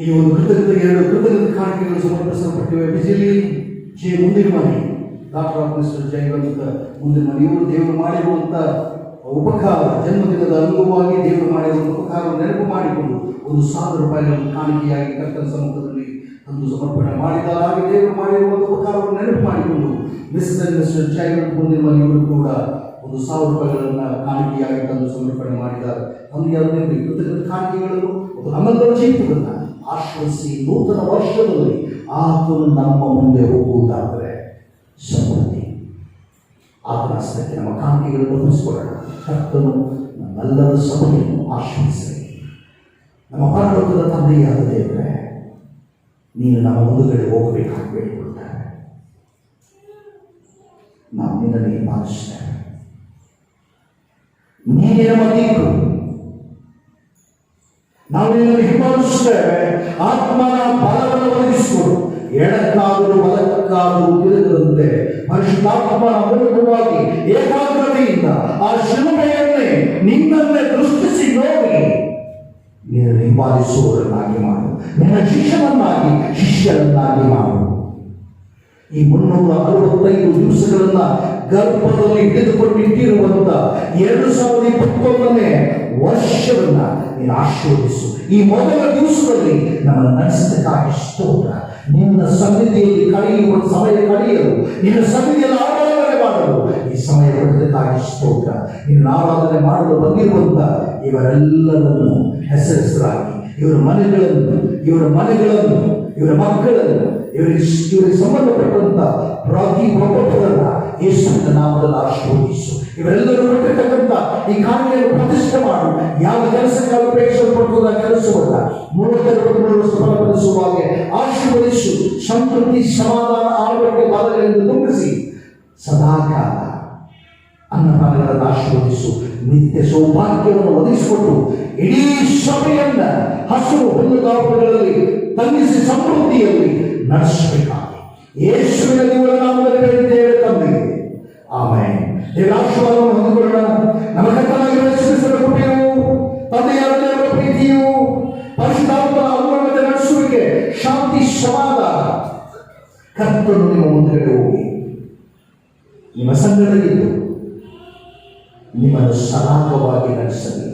ಈ ಒಂದು ಕೃತಜ್ಞತೆ ಕಾಣಿಕೆಗಳು ಸಮರ್ಪಿಸಲ್ಪಟ್ಟಿವೆ. ಬಿಜಿಲಿ ಜೆ ಮುಂದಿನ ಮನೆ, ಡಾಕ್ಟರ್ ಮಿಸ್ಟರ್ ಜಯವಂತ ಮುಂದಿನ ಮನೆ, ಇವರು ದೇವರು ಮಾಡಿರುವಂಥ ಉಪಕಾರ, ಜನ್ಮದಿನದ ಅಂಗವಾಗಿ ದೇವರು ಮಾಡಿರುವಂಥ ಉಪಕಾರವನ್ನು ನೆನಪು ಮಾಡಿಕೊಂಡು ₹1,000 ಕಾಣಿಕೆಯಾಗಿ ಕರ್ತನ ಸಮ್ಮುಖದಲ್ಲಿ ತಂದು ಸಮರ್ಪಣೆ ಮಾಡಿದಾರಾಗಿ ದೇವರು ಮಾಡಿರುವಂಥ ಉಪಕಾರವನ್ನು ನೆನಪು ಮಾಡಿಕೊಂಡು ಮಿಸ್ಟರ್ ಜಯವಂತ ಮುಂದಿನ ಮನೆಯವರು ಕೂಡ ₹1,000 ಕಾಣಿಕೆಯಾಗಿ ತಂದು ಸಮರ್ಪಣೆ ಮಾಡಿದ್ದಾರೆ. ನಮಗೆ ಅದರಲ್ಲಿ ಕೃತಜ್ಞತೆ ಕಾಣಿಕೆಗಳನ್ನು ನಮ್ಮೆಲ್ಲರ ಜೀವಿತವನ್ನು ಆಶ್ರಯಿಸಿ ನೂತನ ವರ್ಷದಲ್ಲಿ ಆತನು ನಮ್ಮ ಮುಂದೆ ಹೋಗುವುದಾದರೆ ಸಮೃದ್ಧಿ ಆತನ ಹಸ್ತಕ್ಕೆ ನಮ್ಮ ಕಾಣಿಕೆಗಳನ್ನು ಒಪ್ಪಿಸಿಕೊಳ್ಳೋಣ. ಕರ್ತನು ನಮ್ಮೆಲ್ಲರ ಸಭೆಯನ್ನು ಆಶ್ರಯಿಸಲಿ. ನಮ್ಮ ಪರಲೋಕದ ತಂದೆಯಾದ ದೇವರೇ, ನೀನು ನಮ್ಮ ಮುಂದುಗಡೆ ಹೋಗಬೇಕಾಗಿ ಬೇಡಿಕೊಳ್ತಾರೆ. ನಾವು ನಿನ್ನನ್ನು ಹಿಂಬಾಲಿಸ್ತೇವೆ. ನೀನೇ ನಮ್ಮ ದಿಕ್ಕು, ನಾವು ನಿನ್ನನ್ನು ಹಿಂಬಾಲಿಸುತ್ತೇವೆ. ಆತ್ಮನ ಬಲವನ್ನು ಒದಗಿಸಿಕೊಡು. ಎಡಕ್ಕಾದರೂ ಬಲಕ್ಕಾದರೂ ತಿರುಗದಂತೆ ಪರಿಶುದ್ಧಾತ್ಮನ ಮೂಲಕವಾಗಿ ಏಕಾಗ್ರತೆಯಿಂದ ಆ ಶಿಲುಬೆಯನ್ನೇ ನಿನ್ನನ್ನೇ ದೃಷ್ಟಿಸಿ ನೋಡಿ ನೀನು ಹಿಂಬಾಲಿಸುವವರನ್ನಾಗಿ ಮಾಡು. ನಿನ್ನ ಶಿಷ್ಯರನ್ನಾಗಿ ಮಾಡು. ಈ 365 ದಿವಸಗಳನ್ನ ಗರ್ಭದಲ್ಲಿ ಹಿಡಿದುಕೊಂಡಿಟ್ಟಿರುವಂತ 2021ನೇ ವರ್ಷವನ್ನ ನೀನು ಆಶೀರ್ವದಿಸು. ಈ ಮೊದಲ ದಿವಸದಲ್ಲಿ ನಮ್ಮನ್ನು ನಡೆಸಬೇಕಾಗಿ ಸ್ತೋತ್ರ. ನಿನ್ನ ಸನ್ನಿಧಿಯಲ್ಲಿ ಕಳೆಯುವ ಸಮಯ ಕಳೆಯಲು, ನಿನ್ನ ಸನ್ನಿಧಿಯಲ್ಲಿ ಆರಾಧನೆ ಮಾಡಲು ಈ ಸಮಯ ಕೊಡಬೇಕಾಗಿ ಸ್ತೋತ್ರ. ನಿನ್ನ ಆರಾಧನೆ ಮಾಡಲು ಬಂದಿರುವಂತ ಇವರೆಲ್ಲರನ್ನು ಹೆಸರಾಗಿ ಇವರ ಮನೆಗಳನ್ನು, ಇವರ ಮಕ್ಕಳನ್ನು, ಇವರಿಗೆ ಸಂಬಂಧಪಟ್ಟಂತ ಪ್ರತಿಯೊಬ್ಬರನ್ನ ಯೇಸುವಿನ ನಾಮದಲ್ಲಿ ಆಶೀರ್ವದಿಸು. ಇವರೆಲ್ಲರೂ ಕೊಟ್ಟಿರ್ತಕ್ಕಂಥ ಈ ಕಾರ್ಯವನ್ನು ಪ್ರತಿಷ್ಠೆ ಮಾಡು. ಯಾವ ಕೆಲಸಕ್ಕೆ ಅಪೇಕ್ಷಿಸಲ್ಪಡುತ್ತದೆ ಆ ಕೆಲಸವನ್ನ 30 ವರ್ಷ ಫಲಪಡಿಸುವ ಹಾಗೆ ಆಶೀರ್ವದಿಸು. ಸಂತೃಪ್ತಿ, ಸಮಾಧಾನ, ಆರೋಗ್ಯ ಬಾಧೆಗಳಿಂದ ತುಂಬಿಸಿ ಸದಾಕಾಲ ಅನ್ನಪಾನಗಳನ್ನು ಆಶೀರ್ವದಿಸು. ನಿತ್ಯ ಸೌಭಾಗ್ಯವನ್ನು ಒದಗಿಸಿಕೊಟ್ಟು ಇಡೀ ಸಭೆಯನ್ನ ಹಸಿರು ಹುಲ್ಲುಗಾವಲುಗಳಲ್ಲಿ ತಂಗಿಸಿ ಸಮೃದ್ಧಿಯಲ್ಲಿ ನಡೆಸಬೇಕಾಗಿ ಯೇಸುವಿನ ದೇವರ ನಾಮದಲ್ಲಿ ಬೇಡಿದ್ದೇವೆ ತಂದೆಯೇ, ಆಮೆನ್. ದೇವರ ಆಶೀರ್ವಾದವನ್ನು ಹೊಂದಿಕೊಳ್ಳೋಣ. ನಮ್ಮ ಕರ್ತನಾಗಿರುವ ಯೇಸು ಕ್ರಿಸ್ತನ ಕೃಪೆಯು, ತಂದೆಯಾದ ದೇವರ ಪ್ರೀತಿಯು, ಪರಿಶುದ್ಧಾತ್ಮನ ಅನುಗ್ರಹದ ನಡೆಸುವಿಕೆ, ಶಾಂತಿ, ಸಮಾಧಾನ ಕರ್ತನು ನಿಮ್ಮ ಮುಂದೆ ಹೋಗಿ ನಿಮ್ಮ ಸಂಗಡಗಿದ್ದು ನಿಮ್ಮನ್ನು ಸರಾಗವಾಗಿ ನಡೆಸಲಿ.